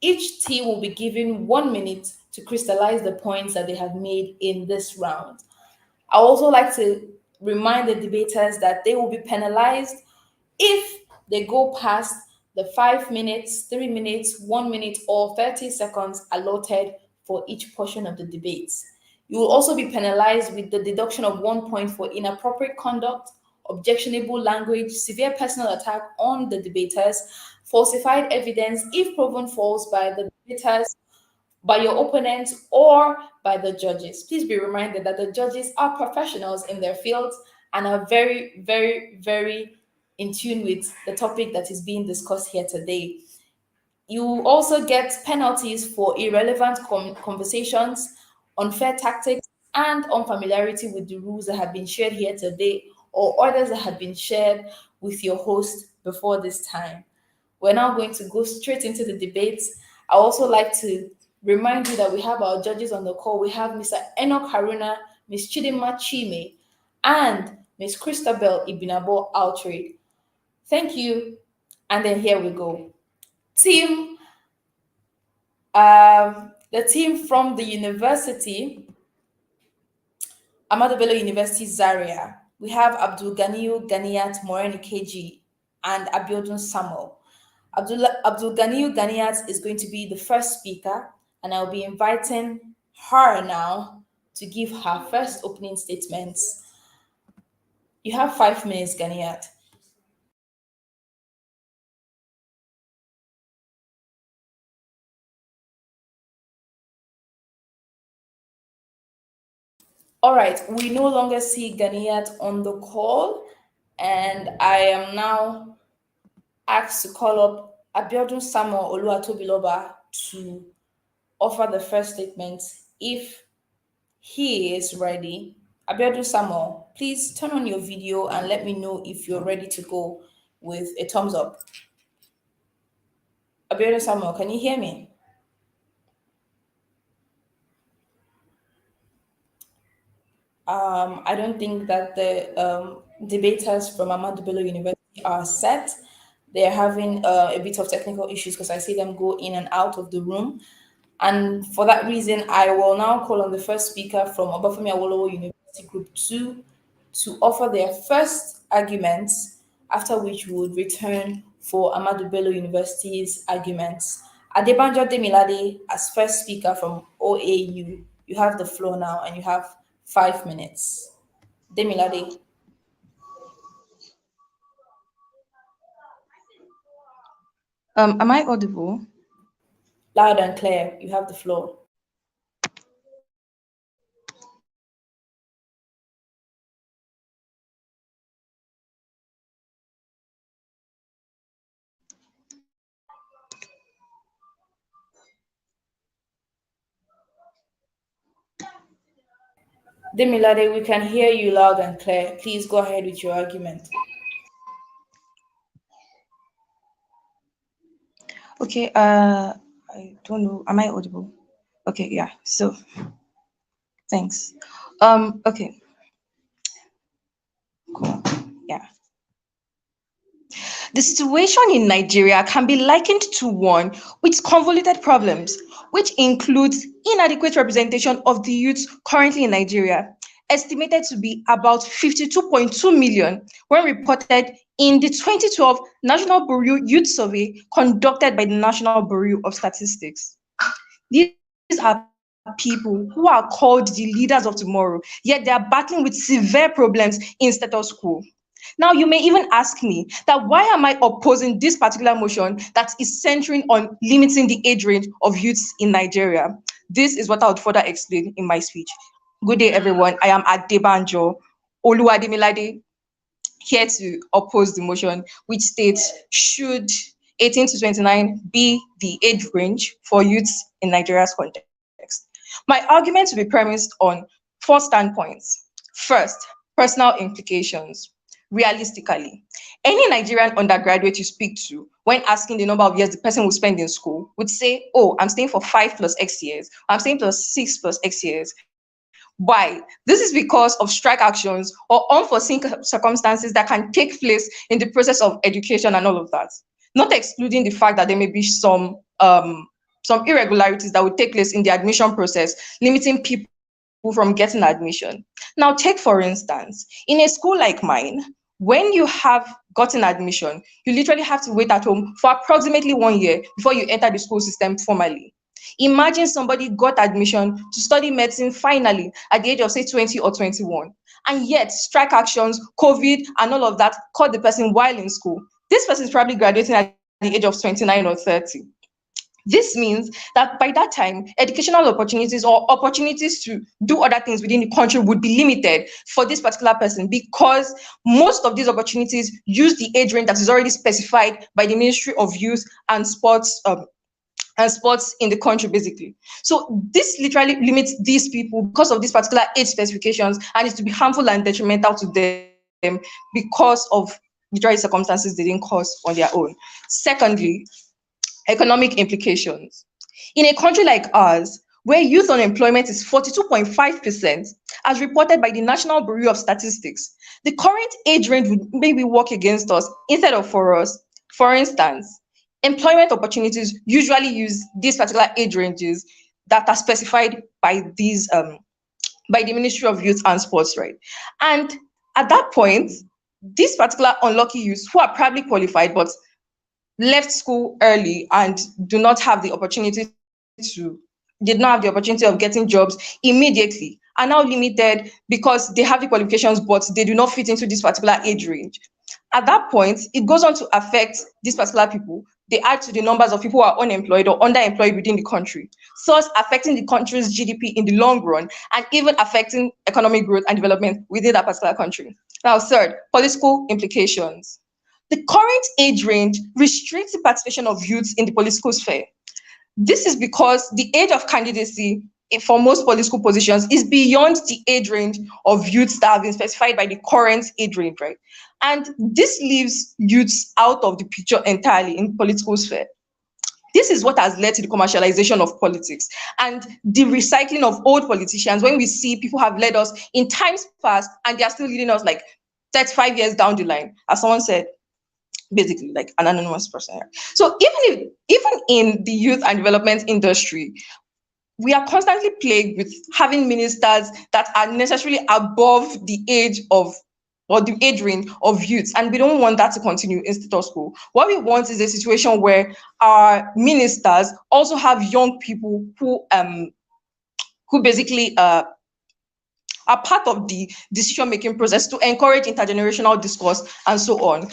each team will be given 1 minute to crystallize the points that they have made in this round. I also like to remind the debaters that they will be penalized if they go past the 5 minutes, 3 minutes, 1 minute, or 30 seconds allotted for each portion of the debates. You will also be penalized with the deduction of 1 point for inappropriate conduct, objectionable language, severe personal attack on the debaters, falsified evidence if proven false by the debaters, by your opponents, or by the judges. Please be reminded that the judges are professionals in their fields and are very, very, very in tune with the topic that is being discussed here today. You also get penalties for irrelevant conversations, unfair tactics, and unfamiliarity with the rules that have been shared here today or others that have been shared with your host before this time. We're now going to go straight into the debates. I also like to remind you that we have our judges on the call. We have Mr. Enoch Haruna, Ms. Chidima Chime, and Ms. Christabel Ibinabo Altrade. Thank you And then here we go. The team from the university, Ahmadu Bello University Zaria. We have Abdul Ganiyu Ganiyat Moreni KG and Abiodun Samuel. Abdul Ganiyu Ganiyat is going to be the first speaker, and I'll be inviting her now to give her first opening statements. You have 5 minutes, Ganiyat. All right, we no longer see Ganiyat on the call, and I am now asked to call up Abiodun Samuel Oluwatobiloba to offer the first statement if he is ready. Abiodun Samuel, please turn on your video and let me know if you're ready to go with a thumbs up. Abiodun Samuel, can you hear me? I don't think that the debaters from Ahmadu Bello University are set. They're having a bit of technical issues because I see them go in and out of the room. And for that reason, I will now call on the first speaker from Obafemi Awolowo University Group 2 to offer their first arguments, after which we would return for Ahmadu Bello University's arguments. Adebanjo Demilade, as first speaker from OAU, you have the floor now and you have 5 minutes. Demilade. Am I audible? Loud and clear, you have the floor. Demilade, we can hear you loud and clear. Please go ahead with your argument. Okay, I don't know. Am I audible? Okay, yeah. So, thanks. Okay. Cool. Yeah. The situation in Nigeria can be likened to one with convoluted problems, which includes inadequate representation of the youth currently in Nigeria, estimated to be about 52.2 million when reported in the 2012 National Bureau Youth Survey conducted by the National Bureau of Statistics. These are people who are called the leaders of tomorrow, yet they are battling with severe problems in status quo. Now, you may even ask me that why am I opposing this particular motion that is centering on limiting the age range of youths in Nigeria? This is what I would further explain in my speech. Good day, everyone. I am Adebanjo Oluwademilade, here to oppose the motion, which states, should 18 to 29 be the age range for youths in Nigeria's context? My argument will be premised on 4 standpoints. First, personal implications. Realistically, any Nigerian undergraduate you speak to when asking the number of years the person will spend in school would say, oh, I'm staying for 5 plus X years, I'm staying for 6 plus X years. Why? This is because of strike actions or unforeseen circumstances that can take place in the process of education and all of that. Not excluding the fact that there may be some irregularities that would take place in the admission process, limiting people from getting admission. Now, take for instance, in a school like mine, when you have gotten admission, you literally have to wait at home for approximately 1 year before you enter the school system formally. Imagine somebody got admission to study medicine finally at the age of, say, 20 or 21, and yet strike actions, COVID, and all of that caught the person while in school. This person is probably graduating at the age of 29 or 30. This means that by that time, educational opportunities or opportunities to do other things within the country would be limited for this particular person, because most of these opportunities use the age range that is already specified by the Ministry of Youth and Sports in the country, basically. So this literally limits these people because of these particular age specifications, and it's to be harmful and detrimental to them because of literary circumstances they didn't cause on their own. Secondly, economic implications. In a country like ours, where youth unemployment is 42.5%, as reported by the National Bureau of Statistics, the current age range would maybe work against us instead of for us. For instance, employment opportunities usually use these particular age ranges that are specified by these by the Ministry of Youth and Sports, right? And at that point, these particular unlucky youths who are probably qualified but left school early and do not have the opportunity did not have the opportunity of getting jobs immediately are now limited because they have the qualifications but they do not fit into this particular age range. At that point, it goes on to affect these particular people. They add to the numbers of people who are unemployed or underemployed within the country, thus affecting the country's GDP in the long run and even affecting economic growth and development within that particular country. Now, third, political implications. The current age range restricts the participation of youths in the political sphere. This is because the age of candidacy for most political positions is beyond the age range of youths that have been specified by the current age range, right? And this leaves youths out of the picture entirely in political sphere. This is what has led to the commercialization of politics and the recycling of old politicians. When we see people have led us in times past and they are still leading us like 35 years down the line, as someone said, basically like an anonymous person. So even in the youth and development industry, we are constantly plagued with having ministers that are necessarily above the age of or the age range of youths, and we don't want that to continue in status quo. What we want is a situation where our ministers also have young people who basically are part of the decision-making process to encourage intergenerational discourse and so on.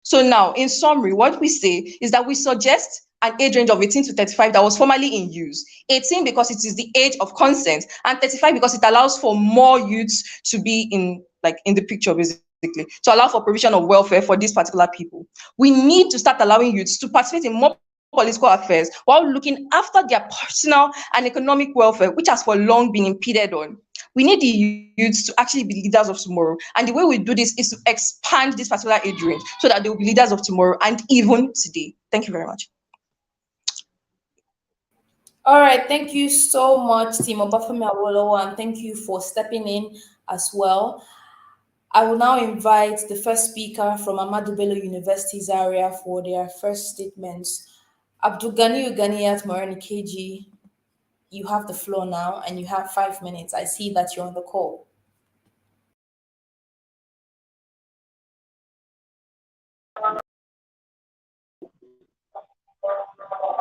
So now, in summary, what we say is that we suggest an age range of 18 to 35 that was formerly in use. 18 because it is the age of consent, and 35 because it allows for more youths to be in the picture, basically, to allow for provision of welfare for these particular people. We need to start allowing youths to participate in more political affairs while looking after their personal and economic welfare, which has for long been impeded on. We need the youths to actually be leaders of tomorrow. And the way we do this is to expand this particular age range so that they will be leaders of tomorrow and even today. Thank you very much. All right, thank you so much, Team Obafemi Awolowo, and thank you for stepping in as well. I will now invite the first speaker from Ahmadu Bello University Zaria for their first statements. Abdulgani Uganiyat Morani KG, you have the floor now and you have 5 minutes. I see that you're on the call.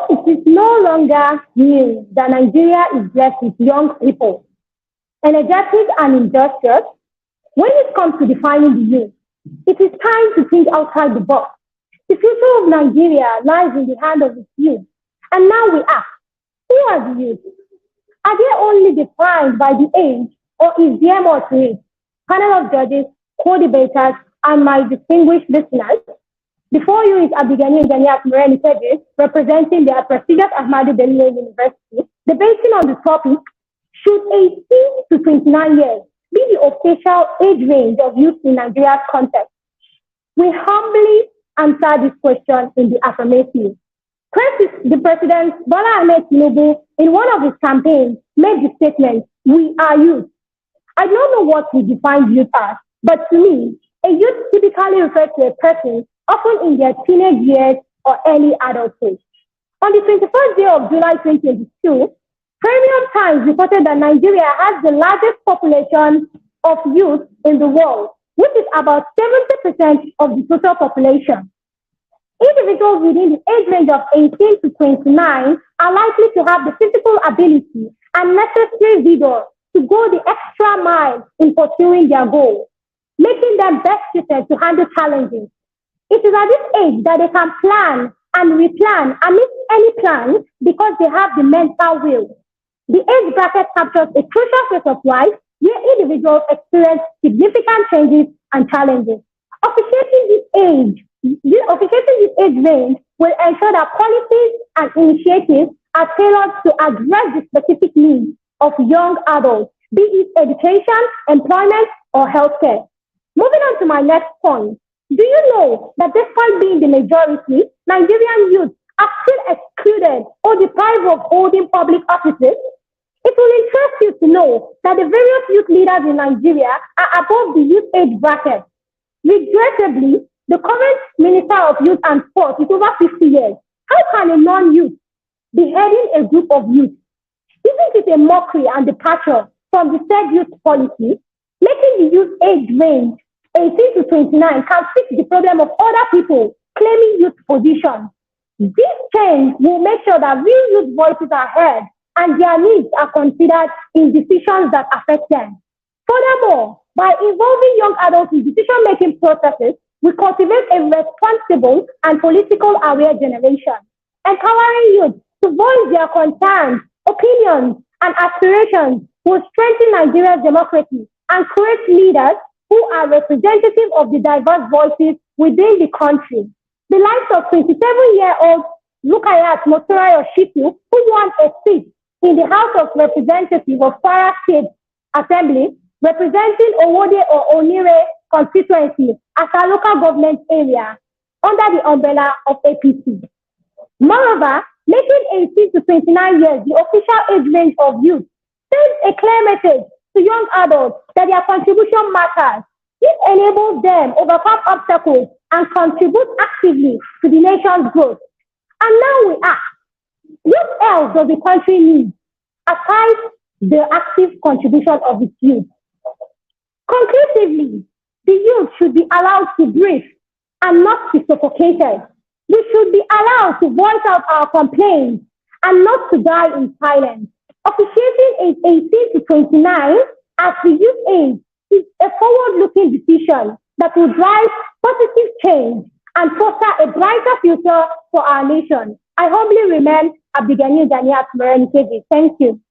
It is no longer new that Nigeria is blessed with young people, energetic and industrious. When it comes to defining the youth, it is time to think outside the box. The future of Nigeria lies in the hand of its youth. And now we ask, who are the youth? Are they only defined by the age, or is there more to it? Panel of judges, co-debaters, and my distinguished listeners, before you is Abdulgani Uganiyat Morani KG, representing the prestigious Ahmadu Bello University, debating on the topic, should 18 to 29 years be the official age range of youth in Nigeria's context? We humbly answer this question in the affirmative. The President Bola Ahmed Tinubu, in one of his campaigns, made the statement, "We are youth." I don't know what we define youth as, but to me, a youth typically refers to a person often in their teenage years or early adulthood. On the 21st day of July 2022, Premium Times reported that Nigeria has the largest population of youth in the world, which is about 70% of the total population. Individuals within the age range of 18 to 29 are likely to have the physical ability and necessary vigor to go the extra mile in pursuing their goals, making them best suited to handle challenges. It is at this age that they can plan and replan amidst any plan because they have the mental will. The age bracket captures a crucial phase of life where individuals experience significant changes and challenges. Officiating this age range will ensure that policies and initiatives are tailored to address the specific needs of young adults, be it education, employment, or healthcare. Moving on to my next point, do you know that despite being the majority, Nigerian youth are still excluded or deprived of holding public offices? It will interest you to know that the various youth leaders in Nigeria are above the youth age bracket. Regrettably, The current Minister of Youth and Sport is over 50 years. How can a non-youth be heading a group of youth? Isn't it a mockery and departure from the said youth policy? Making the youth age range 18 to 29 can fix the problem of other people claiming youth positions. This change will make sure that real youth voices are heard and their needs are considered in decisions that affect them. Furthermore, by involving young adults in decision-making processes, we cultivate a responsible and political aware generation. Empowering youth to voice their concerns, opinions, and aspirations will strengthen Nigeria's democracy and create leaders who are representative of the diverse voices within the country. The likes of 27-year-old Rukayat Motorai Oshitu, who won a seat in the House of Representatives of Kwara State Assembly, representing Owode or Onire constituency as a local government area under the umbrella of APC. Moreover, making 18 to 29 years the official age range of youth sends a clear message to young adults that their contribution matters. This enables them overcome obstacles and contribute actively to the nation's growth. And now we ask, what else does the country need aside the active contribution of its youth? Conclusively, the youth should be allowed to breathe and not be suffocated. We should be allowed to voice out our complaints and not to die in silence. Officiating age 18 to 29 as the youth age is a forward-looking decision that will drive positive change and foster a brighter future for our nation. I humbly remain Abdigani Ganiat Morenikeji. Thank you.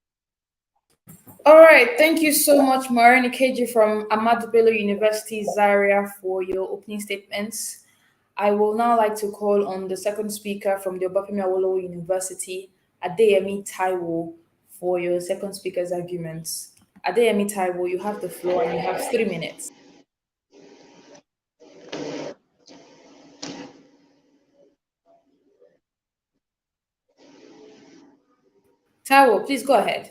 All right, thank you so much, Marani Keji from Ahmadu Bello University, Zaria, for your opening statements. I will now like to call on the second speaker from the Obafemi Awolowo University, Adeyemi Taiwo, for your second speaker's arguments. Adeyemi Taiwo, you have the floor and you have 3 minutes. Taiwo, please go ahead.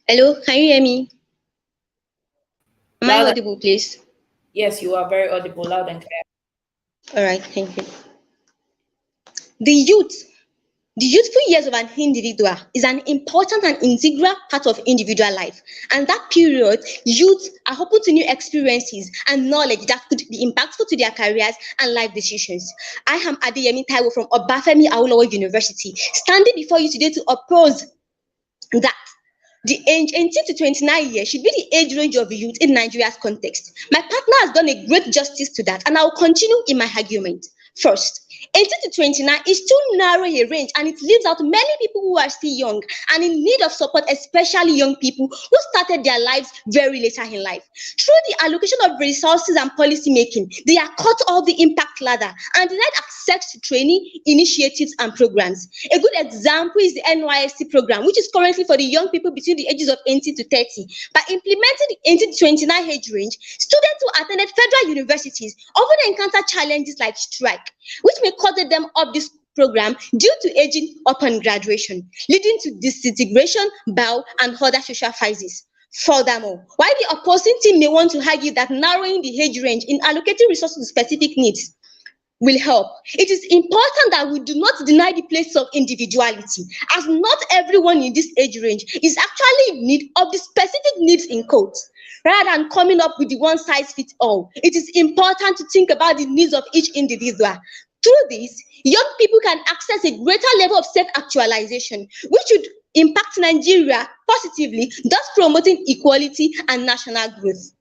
Hello, can you hear me? Am I audible, please? Yes, you are very audible, loud and clear. All right, thank you. The youthful years of an individual is an important and integral part of individual life. And that period, youth are open to new experiences and knowledge that could be impactful to their careers and life decisions. I am Adeyemi Taiwo from Obafemi Awolowo University, standing before you today to oppose that the age 18 to 29 years should be the age range of youth in Nigeria's context. My partner has done a great justice to that, and I will continue in my argument. First, 18 to 29 is too narrow a range, and it leaves out many people who are still young and in need of support, especially young people who started their lives very later in life. Through the allocation of resources and policy making, they are cut off the impact ladder and denied access to training, initiatives, and programs. A good example is the NYSC program, which is currently for the young people between the ages of 18 to 30. By implementing the 18 to 29 age range, students who attended federal universities often encounter challenges like strike, which may cut them off this program due to aging upon graduation, leading to disintegration, burnout, and other social crises. Furthermore, while the opposing team may want to argue that narrowing the age range in allocating resources to specific needs will help, it is important that we do not deny the place of individuality, as not everyone in this age range is actually in need of the specific needs in quotes. Rather than coming up with the one size fits all, it is important to think about the needs of each individual. Through this, young people can access a greater level of self-actualization, which should impact Nigeria positively, thus promoting equality and national growth.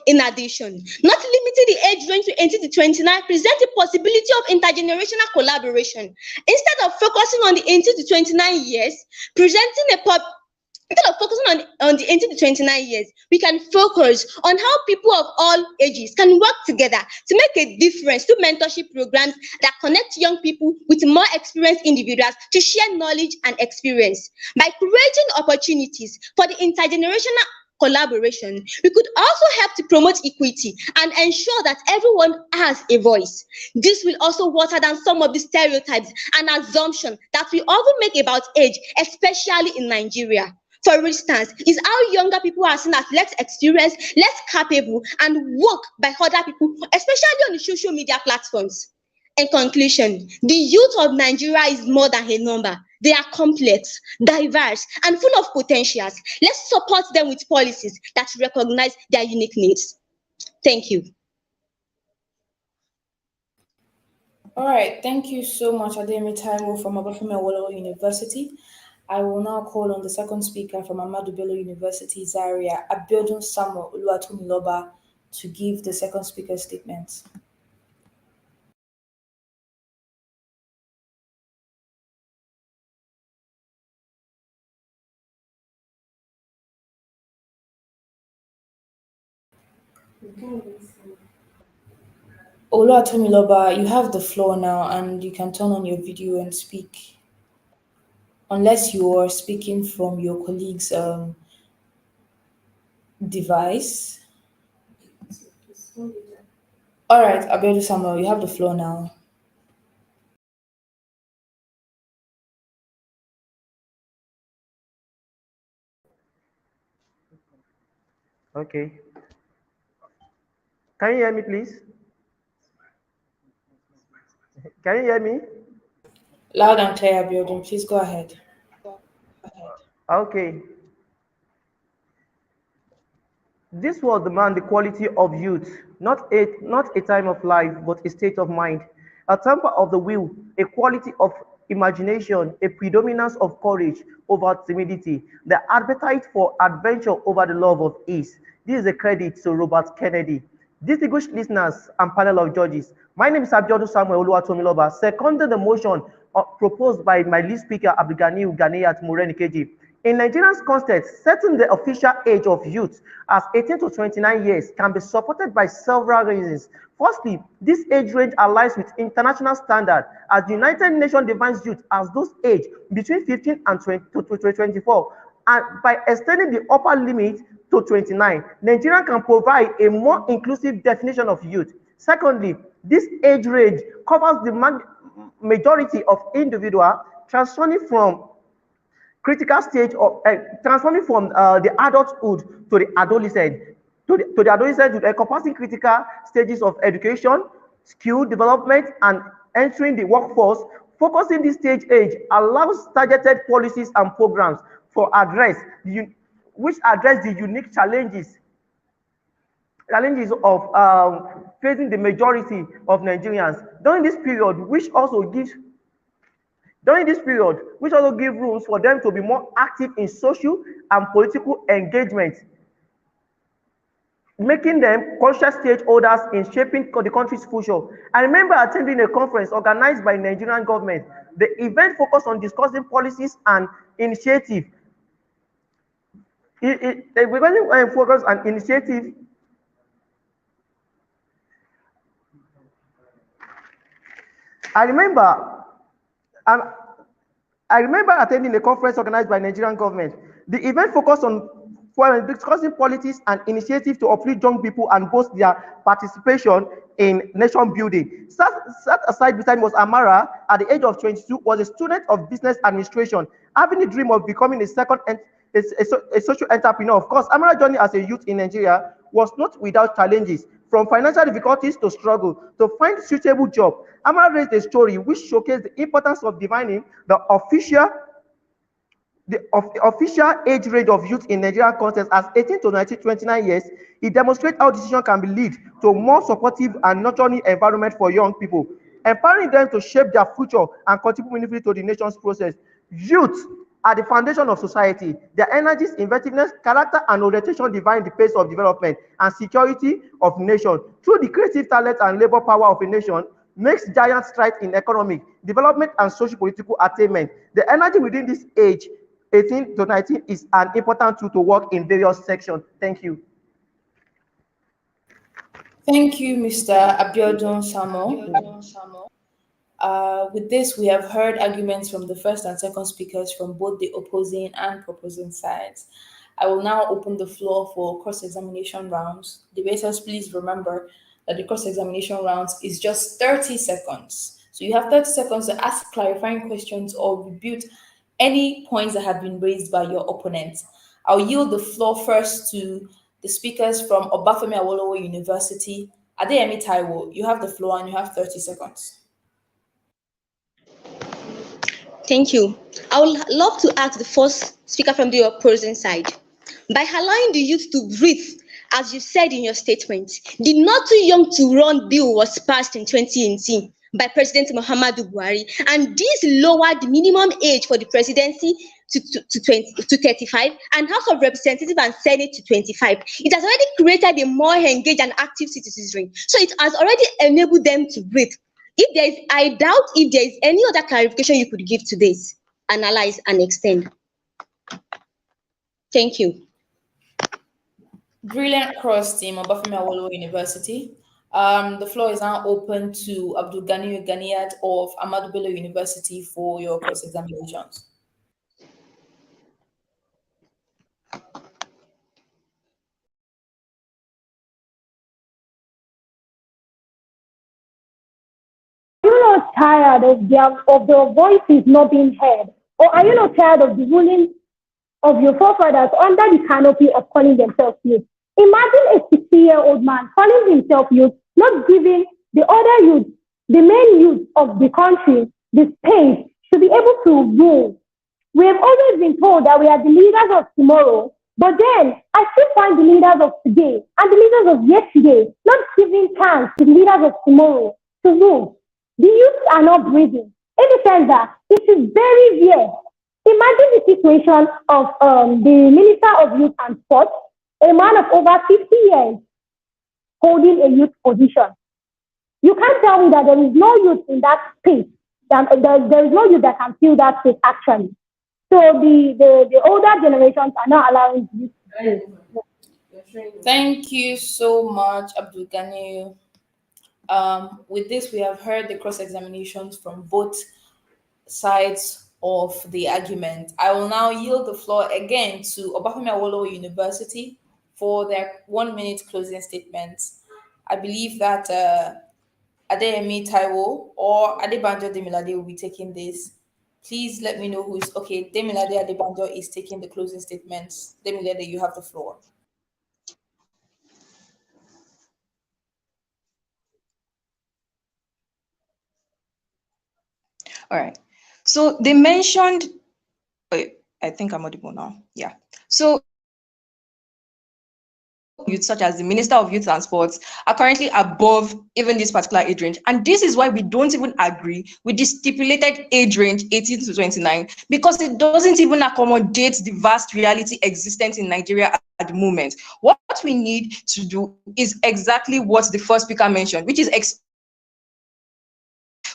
In addition, not limiting the age range to 18 to 29 presents the possibility of intergenerational collaboration. Instead of focusing on the 18 to 29 years, instead of focusing on the 18 to 29 years, we can focus on how people of all ages can work together to make a difference through mentorship programs that connect young people with more experienced individuals to share knowledge and experience. By creating opportunities for the intergenerational collaboration, we could also help to promote equity and ensure that everyone has a voice. This will also water down some of the stereotypes and assumptions that we often make about age, especially in Nigeria. for instance, is how younger people are seen as less experienced, less capable, and woke by other people, especially on the social media platforms. In conclusion, the youth of Nigeria is more than a number. They are complex, diverse, and full of potentials. Let's support them with policies that recognize their unique needs. Thank you. All right, thank you so much, Ademi Taiwo from Obafemi Awolowo University. I will now call on the second speaker from Ahmadu Bello University, Zaria, Abiodun Samuel Oluwatomiloba, to give the second speaker statement. Oluwatomiloba, you have the floor now and you can turn on your video and speak. Unless you are speaking from your colleague's device. All right, Abiodun Samuel, you have the floor now. Okay. Can you hear me, please? Can you hear me? Loud and clear, Abiodun. Please go ahead. Okay. This will demand the quality of youth, not a time of life, but a state of mind, a temper of the will, a quality of imagination, a predominance of courage over timidity, the appetite for adventure over the love of ease. This is a credit to Robert Kennedy. Distinguished listeners and panel of judges, my name is Abiodun Samuel Oluwatomiloba, seconded the motion proposed by my lead speaker, Abdulganiyu Ganiyat Morenikeji. In Nigeria's context, setting the official age of youth as 18 to 29 years can be supported by several reasons. Firstly, this age range aligns with international standards as the United Nations defines youth as those aged between 15 and 24. And by extending the upper limit to 29, Nigeria can provide a more inclusive definition of youth. Secondly, this age range covers the majority of individuals transforming from critical stage of transforming from the adulthood to the adolescent, to the adolescent, encompassing critical stages of education, skill development, and entering the workforce. Focusing this stage age allows targeted policies and programs for which address the unique challenges of facing the majority of Nigerians during this period, which also gives rooms for them to be more active in social and political engagement, making them conscious stakeholders in shaping the country's future. I remember attending a conference organized by the Nigerian government. The event focused on discussing policies and initiatives. We're going to focus on initiatives. I remember attending a conference organized by Nigerian government. The event focused on discussing policies and initiatives to uplift young people and boost their participation in nation building. Sat aside beside me was Amara. At the age of 22, was a student of business administration, having the dream of becoming a social entrepreneur. Of course, Amara's journey as a youth in Nigeria was not without challenges. From financial difficulties to struggle to find suitable job, Amara raised a story which showcased the importance of defining the official age range of youth in Nigerian context as 18 to 29 years. It demonstrates how decision can be lead to a more supportive and nurturing environment for young people, empowering them to shape their future and contribute meaningfully to the nation's process. Youth are the foundation of society. Their energies, inventiveness, character, and orientation define the pace of development and security of nation. Through the creative talent and labor power of a nation, makes giant strides in economic development and socio-political attainment. The energy within this age, 18 to 19, is an important tool to work in various sections. Thank you. Thank you, Mr. Abiodun Samuel. With this, we have heard arguments from the first and second speakers from both the opposing and proposing sides. I will now open the floor for cross-examination rounds. Debaters, please remember that the cross-examination rounds is just 30 seconds. So you have 30 seconds to ask clarifying questions or rebut any points that have been raised by your opponent. I'll yield the floor first to the speakers from Obafemi Awolowo University. Adeyemi Taiwo, you have the floor and you have 30 seconds. Thank you. I would love to ask the first speaker from the opposing side. By allowing the youth to breathe, as you said in your statement, the Not Too Young to Run bill was passed in 2018 by President Muhammadu Buhari, and this lowered the minimum age for the presidency to 35 and House of Representatives and Senate to 25. It has already created a more engaged and active citizenry, so it has already enabled them to breathe. I doubt if there is any other clarification you could give to this, analyze and extend. Thank you. Brilliant cross team, Obafemi Awolowo University. The floor is now open to Abdul Ganiyu Ganiyat of Ahmadu Bello University for your cross examinations. Are you not tired of their voices not being heard? Or are you not tired of the ruling of your forefathers under the canopy of calling themselves youth? Imagine a 60-year-old man calling himself youth, not giving the other youth, the main youth of the country, the space to be able to rule. We have always been told that we are the leaders of tomorrow, but then I still find the leaders of today and the leaders of yesterday not giving chance to the leaders of tomorrow to rule. The youth are not breathing, in the sense that it is very rare. Imagine the situation of the Minister of Youth and Sports, a man of over 50 years holding a youth position. You can't tell me that there is no youth in that space. There is no youth that can fill that space actually. So the older generations are not allowing youth to do. Thank you so much, Abdul Ganiyu. With this, we have heard the cross-examinations from both sides of the argument. I will now yield the floor again to Obafemi Awolowo University for their 1-minute closing statements. I believe that Adeyemi Taiwo or Adebanjo Demilade will be taking this. Please let me know who is okay. Demilade Adebanjo is taking the closing statements. Demilade, you have the floor. All right. So they mentioned, I think I'm audible now. Yeah. So youth, such as the Minister of Youth and Sports, are currently above even this particular age range. And this is why we don't even agree with the stipulated age range 18 to 29, because it doesn't even accommodate the vast reality existent in Nigeria at the moment. What we need to do is exactly what the first speaker mentioned, which is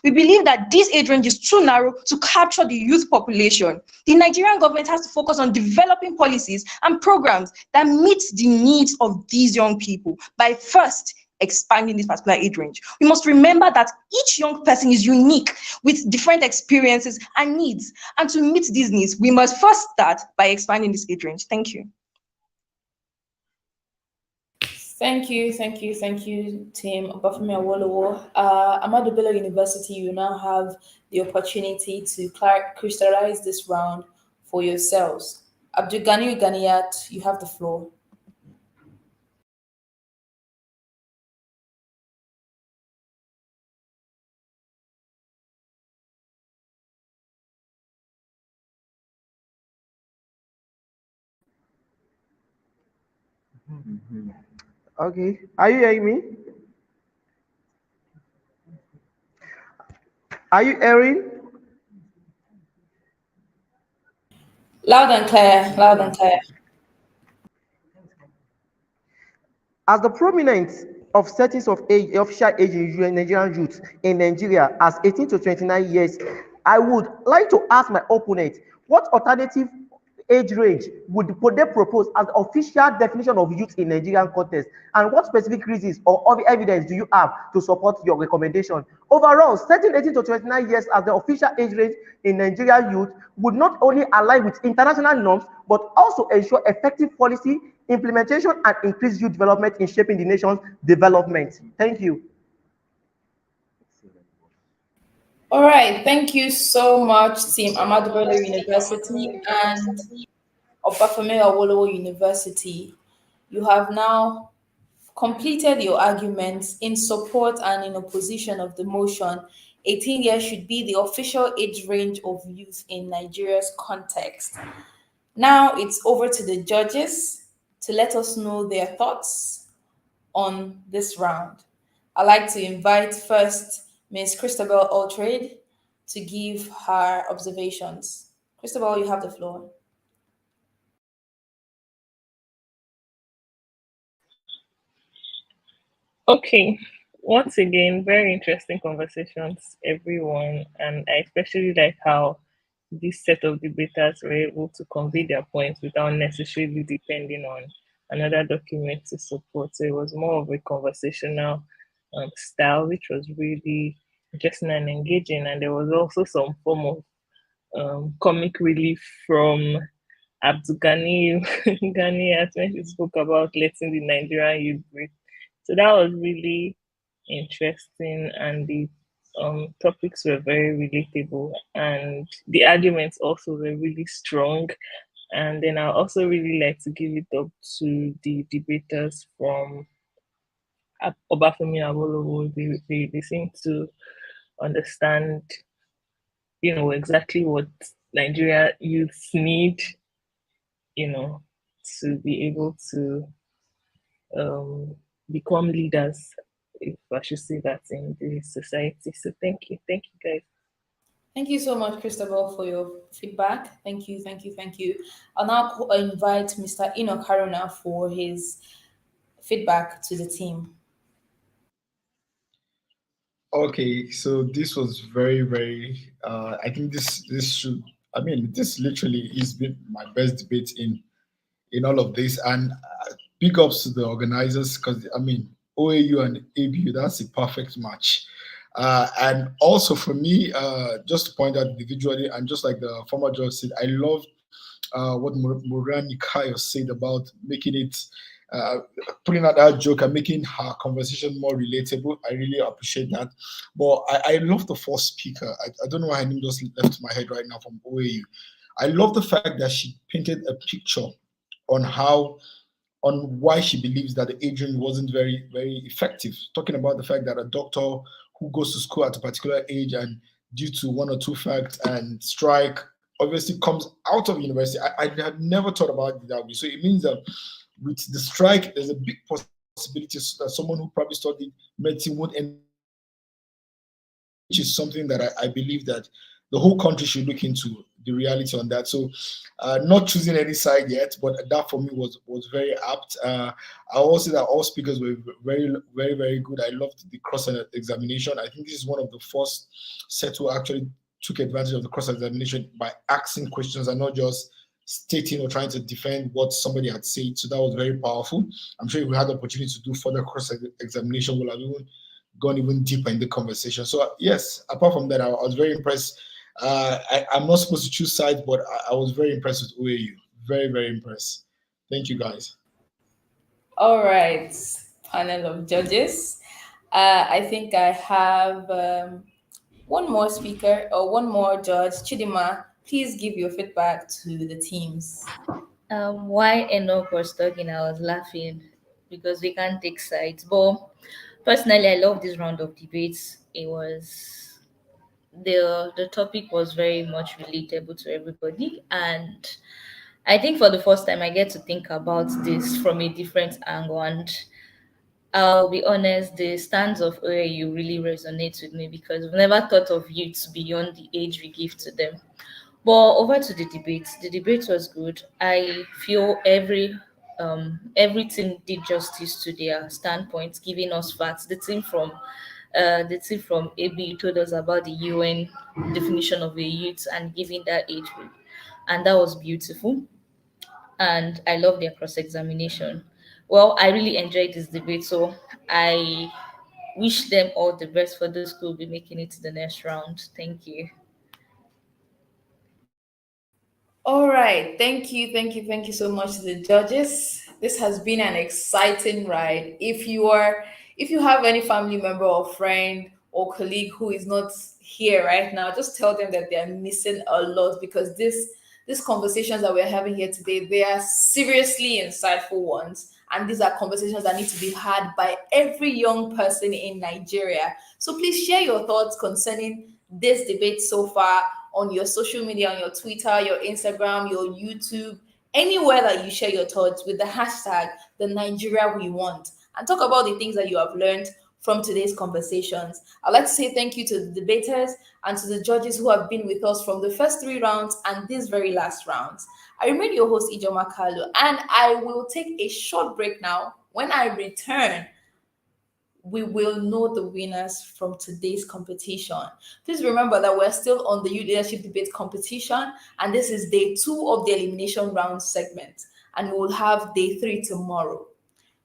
we believe that this age range is too narrow to capture the youth population. The Nigerian government has to focus on developing policies and programs that meet the needs of these young people by first expanding this particular age range. We must remember that each young person is unique with different experiences and needs. And to meet these needs, we must first start by expanding this age range. Thank you. Thank you, team Obafemi Awolowo. Ahmadu Bello University, you now have the opportunity to crystallize this round for yourselves. Abdul Ganiyu Ganiyat, you have the floor. Okay, are you hearing me? Are you hearing? Loud and clear, loud and clear. As the prominence of settings of age, official age in Nigerian youth in Nigeria as 18 to 29 years, I would like to ask my opponent, what alternative age range would they propose as the official definition of youth in Nigerian context? And what specific reasons or other evidence do you have to support your recommendation? Overall, setting 18 to 29 years as the official age range in Nigerian youth would not only align with international norms, but also ensure effective policy implementation and increased youth development in shaping the nation's development. Thank you. All right, thank you so much, Team Ahmadu Bello University and Obafemi Awolowo University. You have now completed your arguments in support and in opposition of the motion. 18 years should be the official age range of youth in Nigeria's context. Now it's over to the judges to let us know their thoughts on this round. I'd like to invite first Ms. Christabel Altrade to give her observations. Christabel, you have the floor. Okay. Once again, very interesting conversations, everyone. And I especially like how this set of debaters were able to convey their points without necessarily depending on another document to support. So it was more of a conversational style, which was really interesting and engaging. And there was also some form of comic relief from Abdul Ghani, Ghani when he spoke about letting the Nigerian youth breathe. So that was really interesting, and the topics were very relatable, and the arguments also were really strong. And then I also really like to give it up to the debaters from Obafemi Awolowo. They seem to understand, exactly what Nigeria youths need, you know, to be able to um, become leaders, if I should say that, in the society. So thank you guys. Thank you so much, Christabel, for your feedback. Thank you, thank you, thank you. I'll now invite Mr. Enoch Haruna for his feedback to the team. Okay, so this was very, very. I think this should. I mean, this literally has been my best debate in all of this, and big ups to the organizers because I mean OAU and ABU, that's a perfect match. And also for me, just to point out individually, and just like the former judge said, I love what Morani Kayo said about making it, uh, putting out that joke and making her conversation more relatable. I really appreciate that. But I love the first speaker. I don't know why her name just left my head right now from OAU. I love the fact that she painted a picture on how on why she believes that the age range wasn't very, very effective. Talking about the fact that a doctor who goes to school at a particular age and due to one or two facts and strike obviously comes out of university. I had never thought about it that way. So it means that with the strike, there's a big possibility that someone who probably studied medicine won't end, which is something that I believe that the whole country should look into the reality on that. So, not choosing any side yet, but that for me was very apt. I also say that all speakers were very, very, very good. I loved the cross examination. I think this is one of the first sets who actually took advantage of the cross examination by asking questions and not just stating or trying to defend what somebody had said. So that was very powerful. I'm sure if we had the opportunity to do further cross examination, we'll have even gone even deeper in the conversation. So yes, apart from that, I was very impressed. I'm not supposed to choose sides, but I was very impressed with OAU. Very, very impressed. Thank you, guys. All right, panel of judges. I think I have one more speaker or one more judge. Chidima, please give your feedback to the teams. Why Enoch was talking, I was laughing because we can't take sides. But personally, I love this round of debates. It was the topic was very much relatable to everybody, and I think for the first time I get to think about this from a different angle. And I'll be honest, the stands of OAU really resonates with me because we've never thought of youths beyond the age we give to them. But over to the debate. The debate was good. I feel every team did justice to their standpoints, giving us facts. The team from AB told us about the UN definition of a youth and giving that age group, and that was beautiful. And I love their cross examination. Well, I really enjoyed this debate, so I wish them all the best for those who will be making it to the next round. Thank you. All right. Thank you. Thank you. Thank you so much to the judges. This has been an exciting ride. If you have any family member or friend or colleague who is not here right now, just tell them that they are missing a lot, because these conversations that we're having here today, they are seriously insightful ones. And these are conversations that need to be had by every young person in Nigeria. So please share your thoughts concerning this debate so far on your social media, on your Twitter, your Instagram, your YouTube, anywhere that you share your thoughts with the hashtag the Nigeria we want, and talk about the things that you have learned from today's conversations. I'd like to say thank you to the debaters and to the judges who have been with us from the first 3 rounds and this very last round. I remain your host, Ijoma Kalu, and I will take a short break now. When I return, we will know the winners from today's competition. Please remember that we're still on the Youth Leadership Debate competition, and this is day 2 of the Elimination Round segment, and we will have day 3 tomorrow.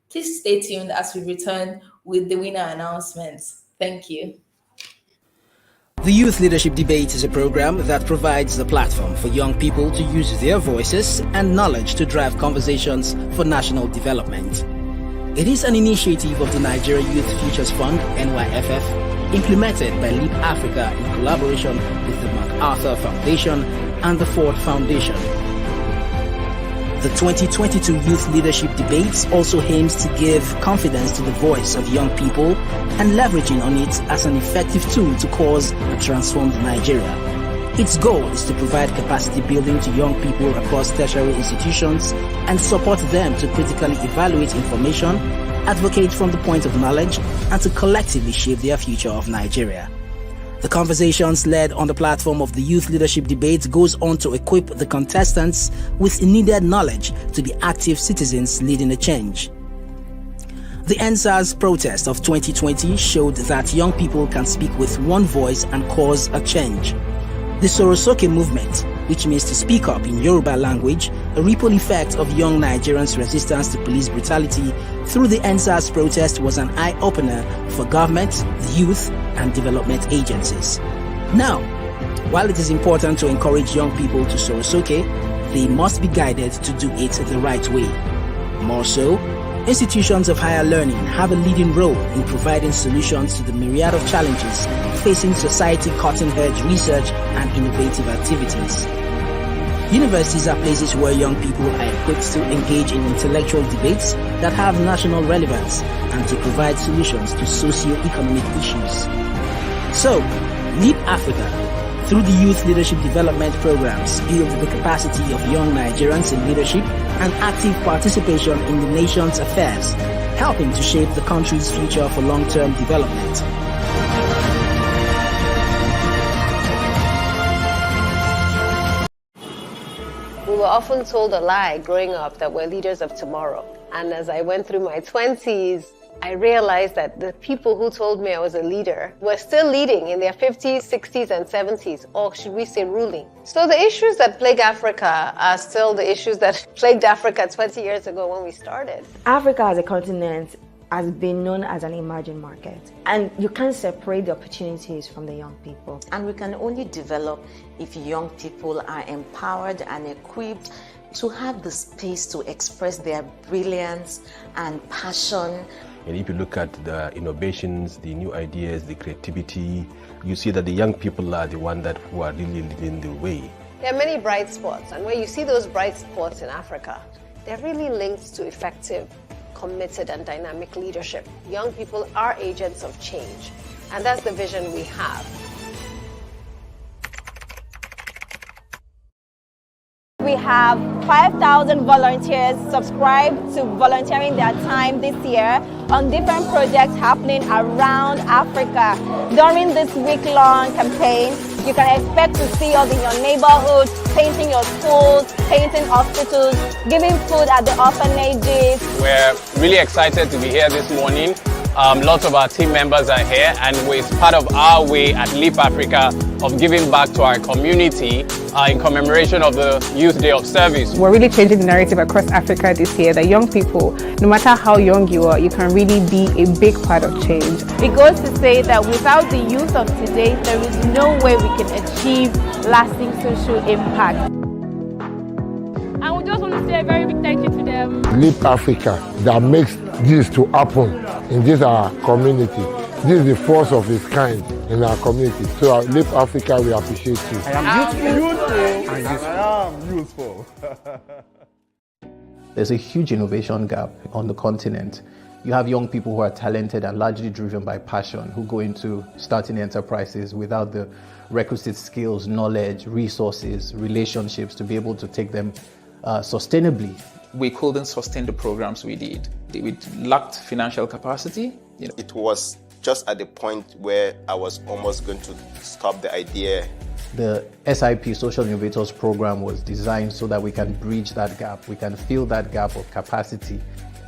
Please stay tuned as we return with the winner announcements. Thank you. The Youth Leadership Debate is a program that provides the platform for young people to use their voices and knowledge to drive conversations for national development. It is an initiative of the Nigeria Youth Futures Fund, NYFF, implemented by Leap Africa in collaboration with the MacArthur Foundation and the Ford Foundation. The 2022 Youth Leadership Debates also aims to give confidence to the voice of young people and leveraging on it as an effective tool to cause a transformed Nigeria. Its goal is to provide capacity building to young people across tertiary institutions and support them to critically evaluate information, advocate from the point of knowledge, and to collectively shape their future of Nigeria. The conversations led on the platform of the Youth Leadership Debates goes on to equip the contestants with needed knowledge to be active citizens leading a change. The NSAS protest of 2020 showed that young people can speak with one voice and cause a change. The Sorosoke movement, which means to speak up in Yoruba language, a ripple effect of young Nigerians' resistance to police brutality through the NSAS protest, was an eye-opener for government, the youth, and development agencies. Now, while it is important to encourage young people to Sorosoke, they must be guided to do it the right way. More so, institutions of higher learning have a leading role in providing solutions to the myriad of challenges facing society, cutting-edge research and innovative activities. Universities are places where young people are equipped to engage in intellectual debates that have national relevance and to provide solutions to socio-economic issues. So, Leap Africa, through the Youth Leadership Development Programs, build the capacity of young Nigerians in leadership and active participation in the nation's affairs, helping to shape the country's future for long-term development. We were often told a lie growing up that we're leaders of tomorrow. And as I went through my 20s, I realized that the people who told me I was a leader were still leading in their 50s, 60s, and 70s, or should we say ruling. So the issues that plague Africa are still the issues that plagued Africa 20 years ago when we started. Africa as a continent has been known as an emerging market, and you can't separate the opportunities from the young people. And we can only develop if young people are empowered and equipped to have the space to express their brilliance and passion. And if you look at the innovations, the new ideas, the creativity, you see that the young people are the ones who are really leading the way. There are many bright spots, and where you see those bright spots in Africa, they're really linked to effective, committed, and dynamic leadership. Young people are agents of change, and that's the vision we have. We have 5,000 volunteers subscribed to volunteering their time this year on different projects happening around Africa. During this week-long campaign, you can expect to see us in your neighborhood, painting your schools, painting hospitals, giving food at the orphanages. We're really excited to be here this morning. Lots of our team members are here, and it's part of our way at Leap Africa of giving back to our community in commemoration of the Youth Day of Service. We're really changing the narrative across Africa this year that young people, no matter how young you are, you can really be a big part of change. It goes to say that without the youth of today, there is no way we can achieve lasting social impact. And we just want to say a very big thank you to them. Leap Africa that makes this to happen in this our community. This is the first of its kind in our community. So Leap Africa, we appreciate you. I am useful. There's a huge innovation gap on the continent. You have young people who are talented and largely driven by passion, who go into starting enterprises without the requisite skills, knowledge, resources, relationships to be able to take them sustainably. We couldn't sustain the programs we did. We lacked financial capacity. It was just at the point where I was almost going to stop the idea. The SIP, Social Innovators program, was designed so that we can bridge that gap. We can fill that gap of capacity.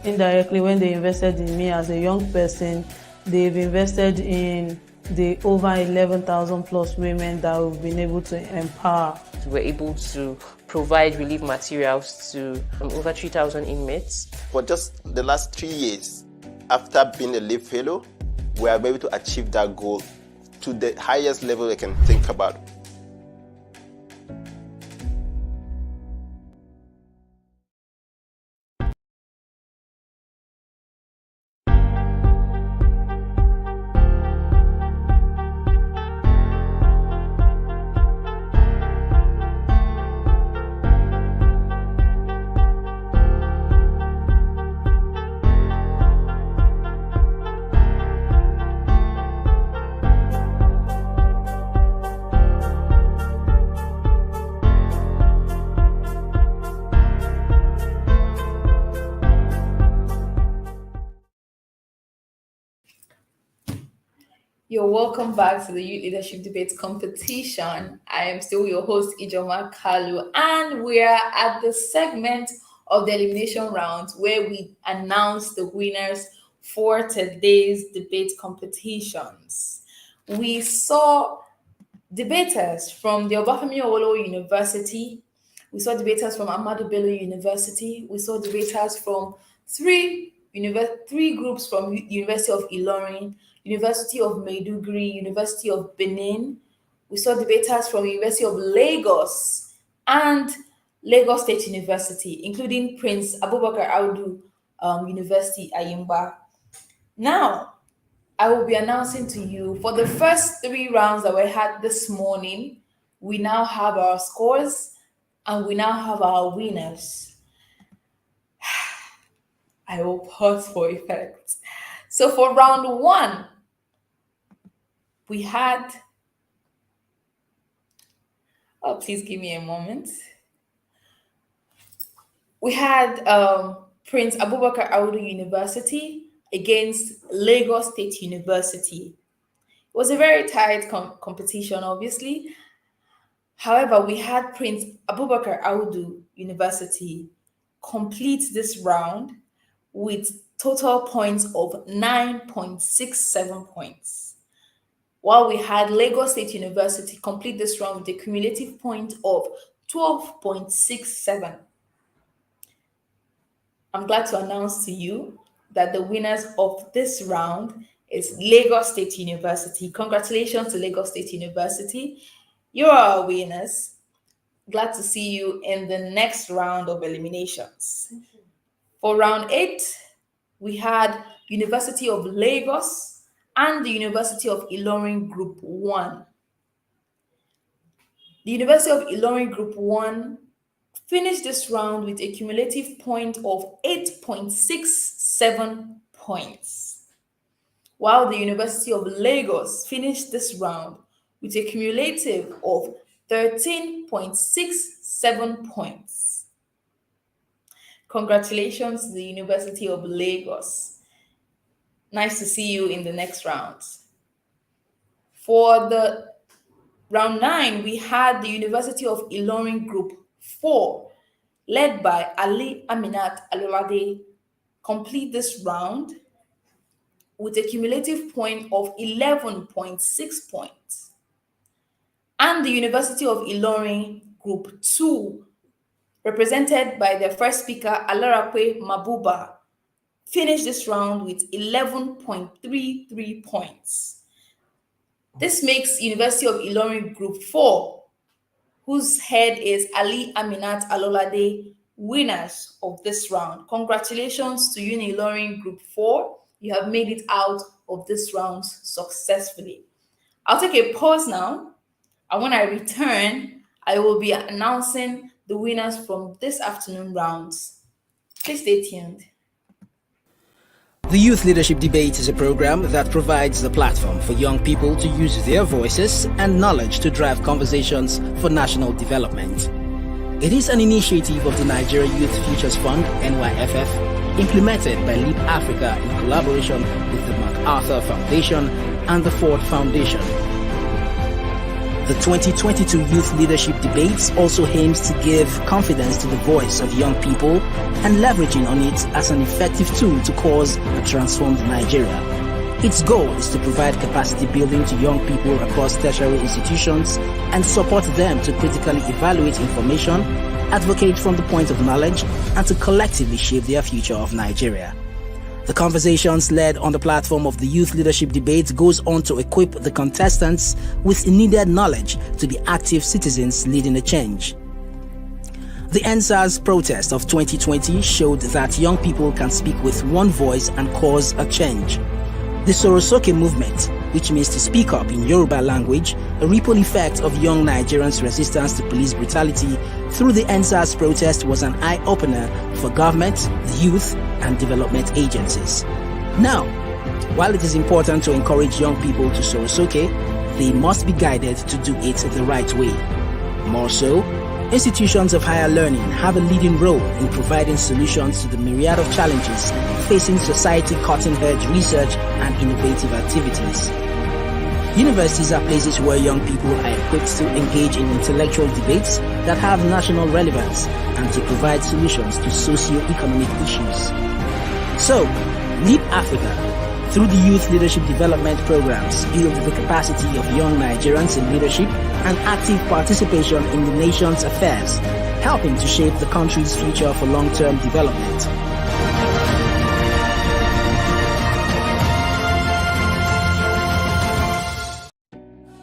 Indirectly, when they invested in me as a young person, they've invested in the over 11,000 plus women that we've been able to empower. We're able to provide relief materials to over 3,000 inmates. For just the last 3 years, after being a LEAP fellow, we are able to achieve that goal to the highest level I can think about. You're welcome back to the Youth Leadership Debate Competition. I am still your host, Ijoma Kalu, and we are at the segment of the elimination round where we announce the winners for today's debate competitions. We saw debaters from the Obafemi Awolowo University. We saw debaters from Ahmadu Bello University. We saw debaters from three groups from University of Ilorin, University of Maiduguri, University of Benin. We saw debaters from University of Lagos and Lagos State University, including Prince Abubakar Audu University, Ayimba. Now, I will be announcing to you for the first 3 rounds that we had this morning, we now have our scores and we now have our winners. I will pause for effect. So for round 1, we had, please give me a moment. We had Prince Abubakar Audu University against Lagos State University. It was a very tight competition, obviously. However, we had Prince Abubakar Audu University complete this round with total points of 9.67 points, while we had Lagos State University complete this round with a cumulative point of 12.67. I'm glad to announce to you that the winners of this round is Lagos State University. Congratulations to Lagos State University. You are our winners. Glad to see you in the next round of eliminations. For round 8, we had University of Lagos and the University of Ilorin Group 1. The University of Ilorin Group 1 finished this round with a cumulative point of 8.67 points, while the University of Lagos finished this round with a cumulative of 13.67 points. Congratulations to the University of Lagos. Nice to see you in the next round. For the round 9, we had the University of Ilorin Group 4, led by Ali Aminat Alolade, complete this round with a cumulative point of 11.6 points. And the University of Ilorin Group 2, represented by their first speaker, Alarape Mabuba, finished this round with 11.33 points. This makes University of Ilorin Group 4, whose head is Ali Aminat Alolade, winners of this round. Congratulations to Uni Ilorin Group 4 You have made it out of this round successfully. I'll take a pause now, and when I return, I will be announcing the winners from this afternoon rounds. Please stay tuned. The Youth Leadership Debate is a program that provides the platform for young people to use their voices and knowledge to drive conversations for national development. It is an initiative of the Nigeria Youth Futures Fund, NYFF, implemented by Leap Africa in collaboration with the MacArthur Foundation and the Ford Foundation. The 2022 Youth Leadership Debates also aims to give confidence to the voice of young people and leveraging on it as an effective tool to cause a transformed Nigeria. Its goal is to provide capacity building to young people across tertiary institutions and support them to critically evaluate information, advocate from the point of knowledge, and to collectively shape their future of Nigeria. The conversations led on the platform of the Youth Leadership Debate goes on to equip the contestants with needed knowledge to be active citizens leading a change. The NSAS protest of 2020 showed that young people can speak with one voice and cause a change. The Sorosoke movement, which means to speak up in Yoruba language, a ripple effect of young Nigerians' resistance to police brutality through the NSAS protest, was an eye-opener for government, the youth, and development agencies. Now, while it is important to encourage young people to Sorosoke, they must be guided to do it the right way. More so, institutions of higher learning have a leading role in providing solutions to the myriad of challenges facing society, cutting-edge research and innovative activities. Universities are places where young people are equipped to engage in intellectual debates that have national relevance and to provide solutions to socio-economic issues. So, Leap Africa, through the Youth Leadership Development Programs, build the capacity of young Nigerians in leadership and active participation in the nation's affairs, helping to shape the country's future for long-term development.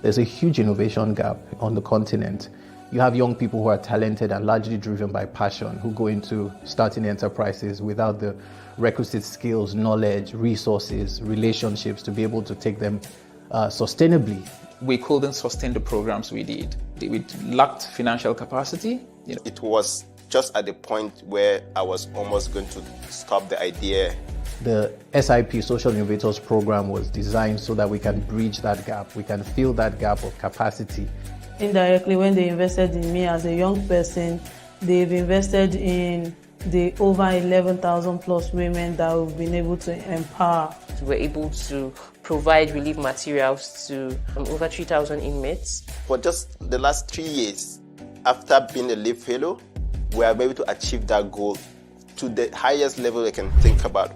There's a huge innovation gap on the continent. You have young people who are talented and largely driven by passion, who go into starting enterprises without the requisite skills, knowledge, resources, relationships to be able to take them sustainably. We couldn't sustain the programs we did. We lacked financial capacity. It was just at the point where I was almost going to stop the idea. The SIP, Social Innovators program, was designed so that we can bridge that gap. We can fill that gap of capacity. Indirectly, when they invested in me as a young person, they've invested in the over 11,000 plus women that we've been able to empower. We're able to provide relief materials to over 3,000 inmates. For just the last 3 years, after being a LEAP fellow, we are able to achieve that goal to the highest level I can think about.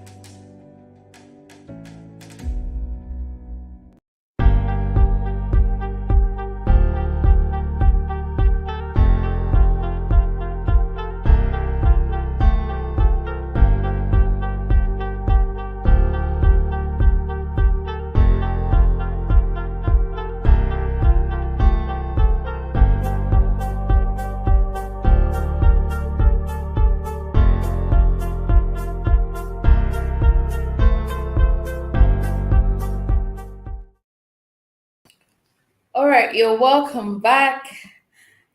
All right, you're welcome back.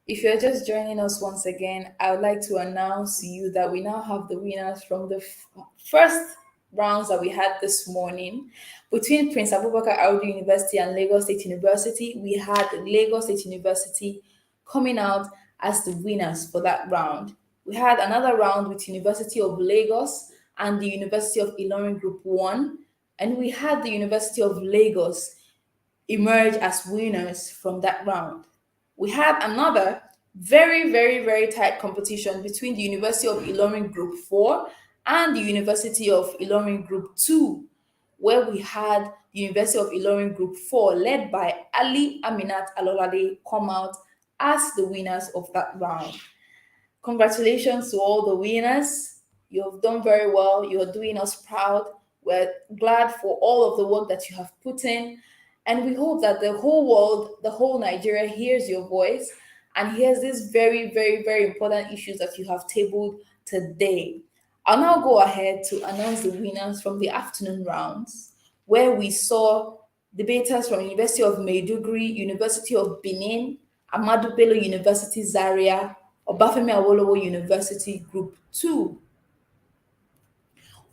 If you're just joining us once again, I would like to announce to you that we now have the winners from the first rounds that we had this morning. Between Prince Abubakar Audu University and Lagos State University, we had Lagos State University coming out as the winners for that round. We had another round with University of Lagos and the University of Ilorin Group 1, and we had the University of Lagos emerge as winners from that round. We had another very, very, very tight competition between the University of Ilorin Group 4 and the University of Ilorin Group 2, where we had the University of Ilorin Group 4, led by Ali Aminat Alolade, come out as the winners of that round. Congratulations to all the winners. You have done very well. You are doing us proud. We're glad for all of the work that you have put in. And we hope that the whole world, the whole Nigeria hears your voice and hears these very, very, very important issues that you have tabled today. I'll now go ahead to announce the winners from the afternoon rounds, where we saw debaters from University of Maiduguri, University of Benin, Ahmadu Bello University Zaria, Obafemi Awolowo University Group 2.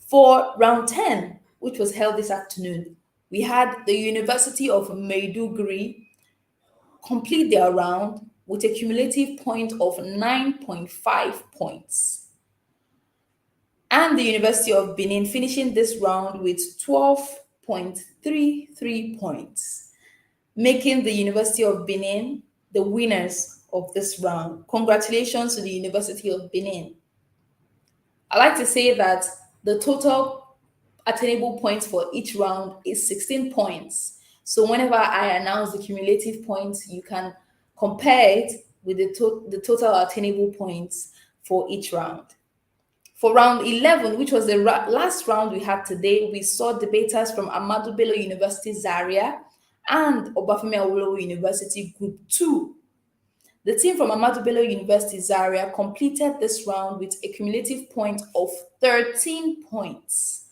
For round 10, which was held this afternoon, we had the University of Maiduguri complete their round with a cumulative point of 9.5 points. And the University of Benin finishing this round with 12.33 points, making the University of Benin the winners of this round. Congratulations to the University of Benin. I like to say that the total attainable points for each round is 16 points. So whenever I announce the cumulative points, you can compare it with the total attainable points for each round. For round 11, which was the last round we had today, we saw debaters from Ahmadu Bello University Zaria and Obafemi Awolowo University Group 2. The team from Ahmadu Bello University Zaria completed this round with a cumulative point of 13 points.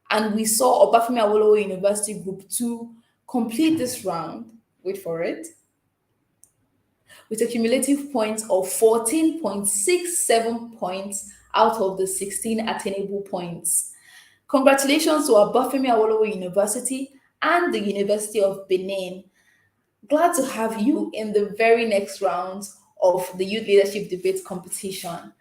And we saw Obafemi Awolowo University Group 2 complete this round, wait for it, with a cumulative point of 14.67 points out of the 16 attainable points. Congratulations to Obafemi Awolowo University and the University of Benin. Glad to have you in the very next rounds of the Youth Leadership Debate competition.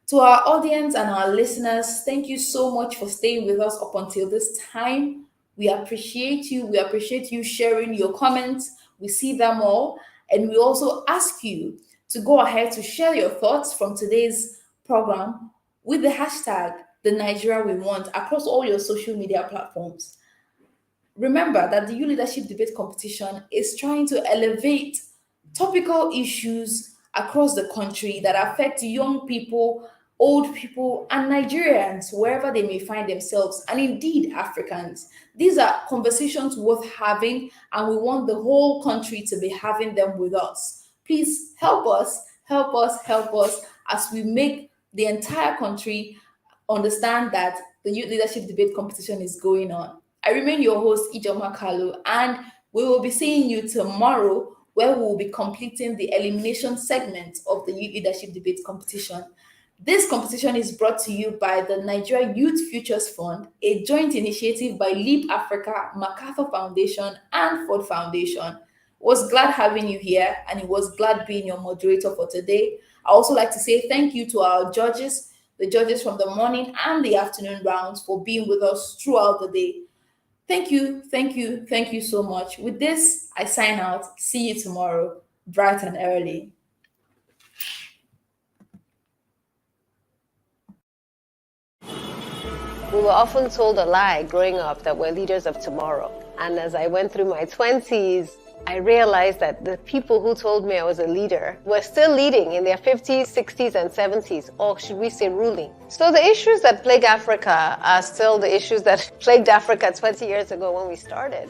To our audience and our listeners, thank you so much for staying with us up until this time. We appreciate you. We appreciate you sharing your comments. We see them all. And we also ask you to go ahead to share your thoughts from today's program with the hashtag #TheNigeria across all your social media platforms. Remember that the Youth Leadership Debate competition is trying to elevate topical issues across the country that affect young people, old people, and Nigerians, wherever they may find themselves, and indeed Africans. These are conversations worth having, and we want the whole country to be having them with us. Please help us as we make the entire country understand that the Youth Leadership Debate competition is going on. I remain your host, Ijoma Kalu, and we will be seeing you tomorrow, where we will be completing the elimination segment of the Youth Leadership Debate competition. This competition is brought to you by the Nigeria Youth Futures Fund, a joint initiative by Leap Africa, MacArthur Foundation, and Ford Foundation. Was glad having you here, and it was glad being your moderator for today. I also like to say thank you to our judges, the judges from the morning and the afternoon rounds, for being with us throughout the day. Thank you so much. With this, I sign out. See you tomorrow, bright and early. We were often told a lie growing up that we're leaders of tomorrow. And as I went through my 20s, I realized that the people who told me I was a leader were still leading in their 50s, 60s, and 70s, or should we say ruling. So the issues that plague Africa are still the issues that plagued Africa 20 years ago when we started.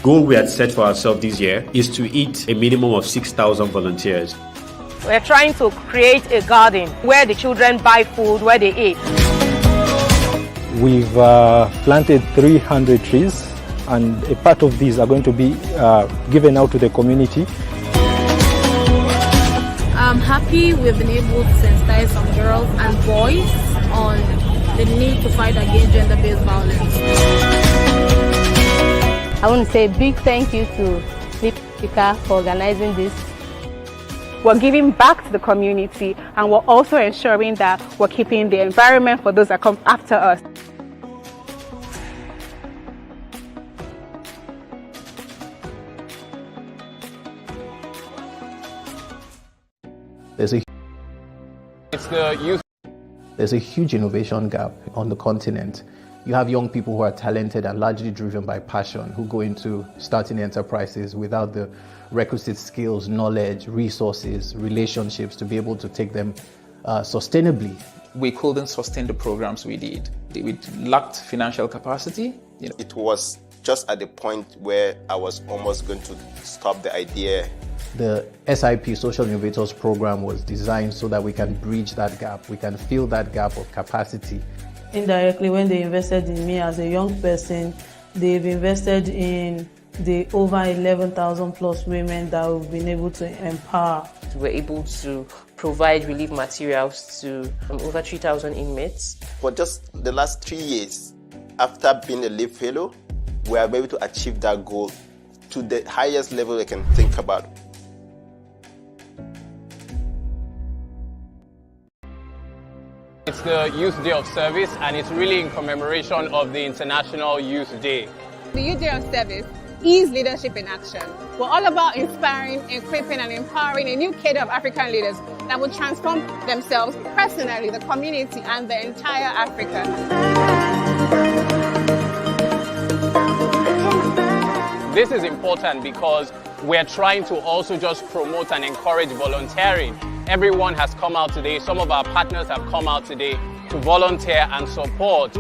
Goal we had set for ourselves this year is to hit a minimum of 6,000 volunteers. We're trying to create a garden where the children buy food, where they eat. We've planted 300 trees, and a part of these are going to be given out to the community. I'm happy we've been able to sensitize some girls and boys on the need to fight against gender-based violence. I want to say a big thank you to Leap Africa for organizing this. We're giving back to the community, and we're also ensuring that we're keeping the environment for those that come after us. There's a huge innovation gap on the continent. You have young people who are talented and largely driven by passion, who go into starting enterprises without the requisite skills, knowledge, resources, relationships to be able to take them sustainably. We couldn't sustain the programs we did. We lacked financial capacity. It was just at the point where I was almost going to stop the idea. The SIP, Social Innovators program, was designed so that we can bridge that gap. We can fill that gap of capacity. Indirectly, when they invested in me as a young person, they've invested in the over 11,000 plus women that we've been able to empower. We're able to provide relief materials to over 3,000 inmates. For just the last 3 years, after being a LEAP fellow, we are able to achieve that goal to the highest level I can think about. It's the Youth Day of Service, and it's really in commemoration of the International Youth Day. The Youth Day of Service is leadership in action. We're all about inspiring, equipping, and empowering a new cadre of African leaders that will transform themselves personally, the community, and the entire Africa. This is important because we're trying to also just promote and encourage volunteering. Everyone has come out today. Some of our partners have come out today to volunteer and support.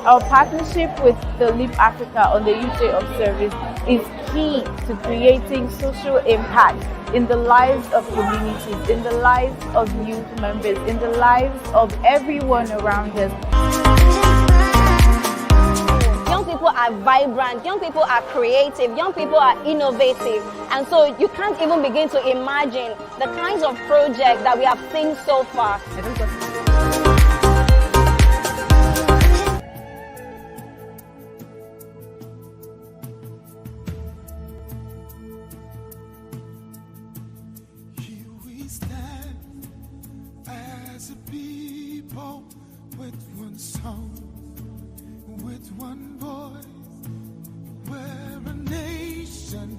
Our partnership with the LEAP Africa on the Youth Day of Service is key to creating social impact in the lives of communities, in the lives of youth members, in the lives of everyone around us. Young people are vibrant, young people are creative, young people are innovative, and so you can't even begin to imagine the kinds of projects that we have seen so far. Here we stand as a people with one song, with one voice, we're a nation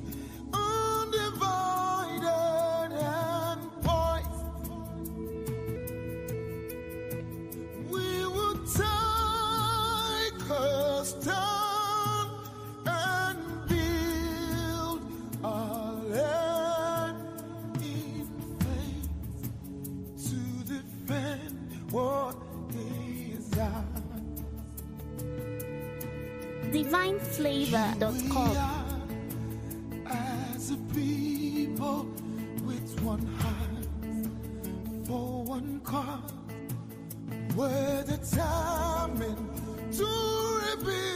undivided and poised. We will take a stand and build our land in faith to defend what is ours. DivineFlavor.com. As a people with one heart for one cause, we're determined to rebuild.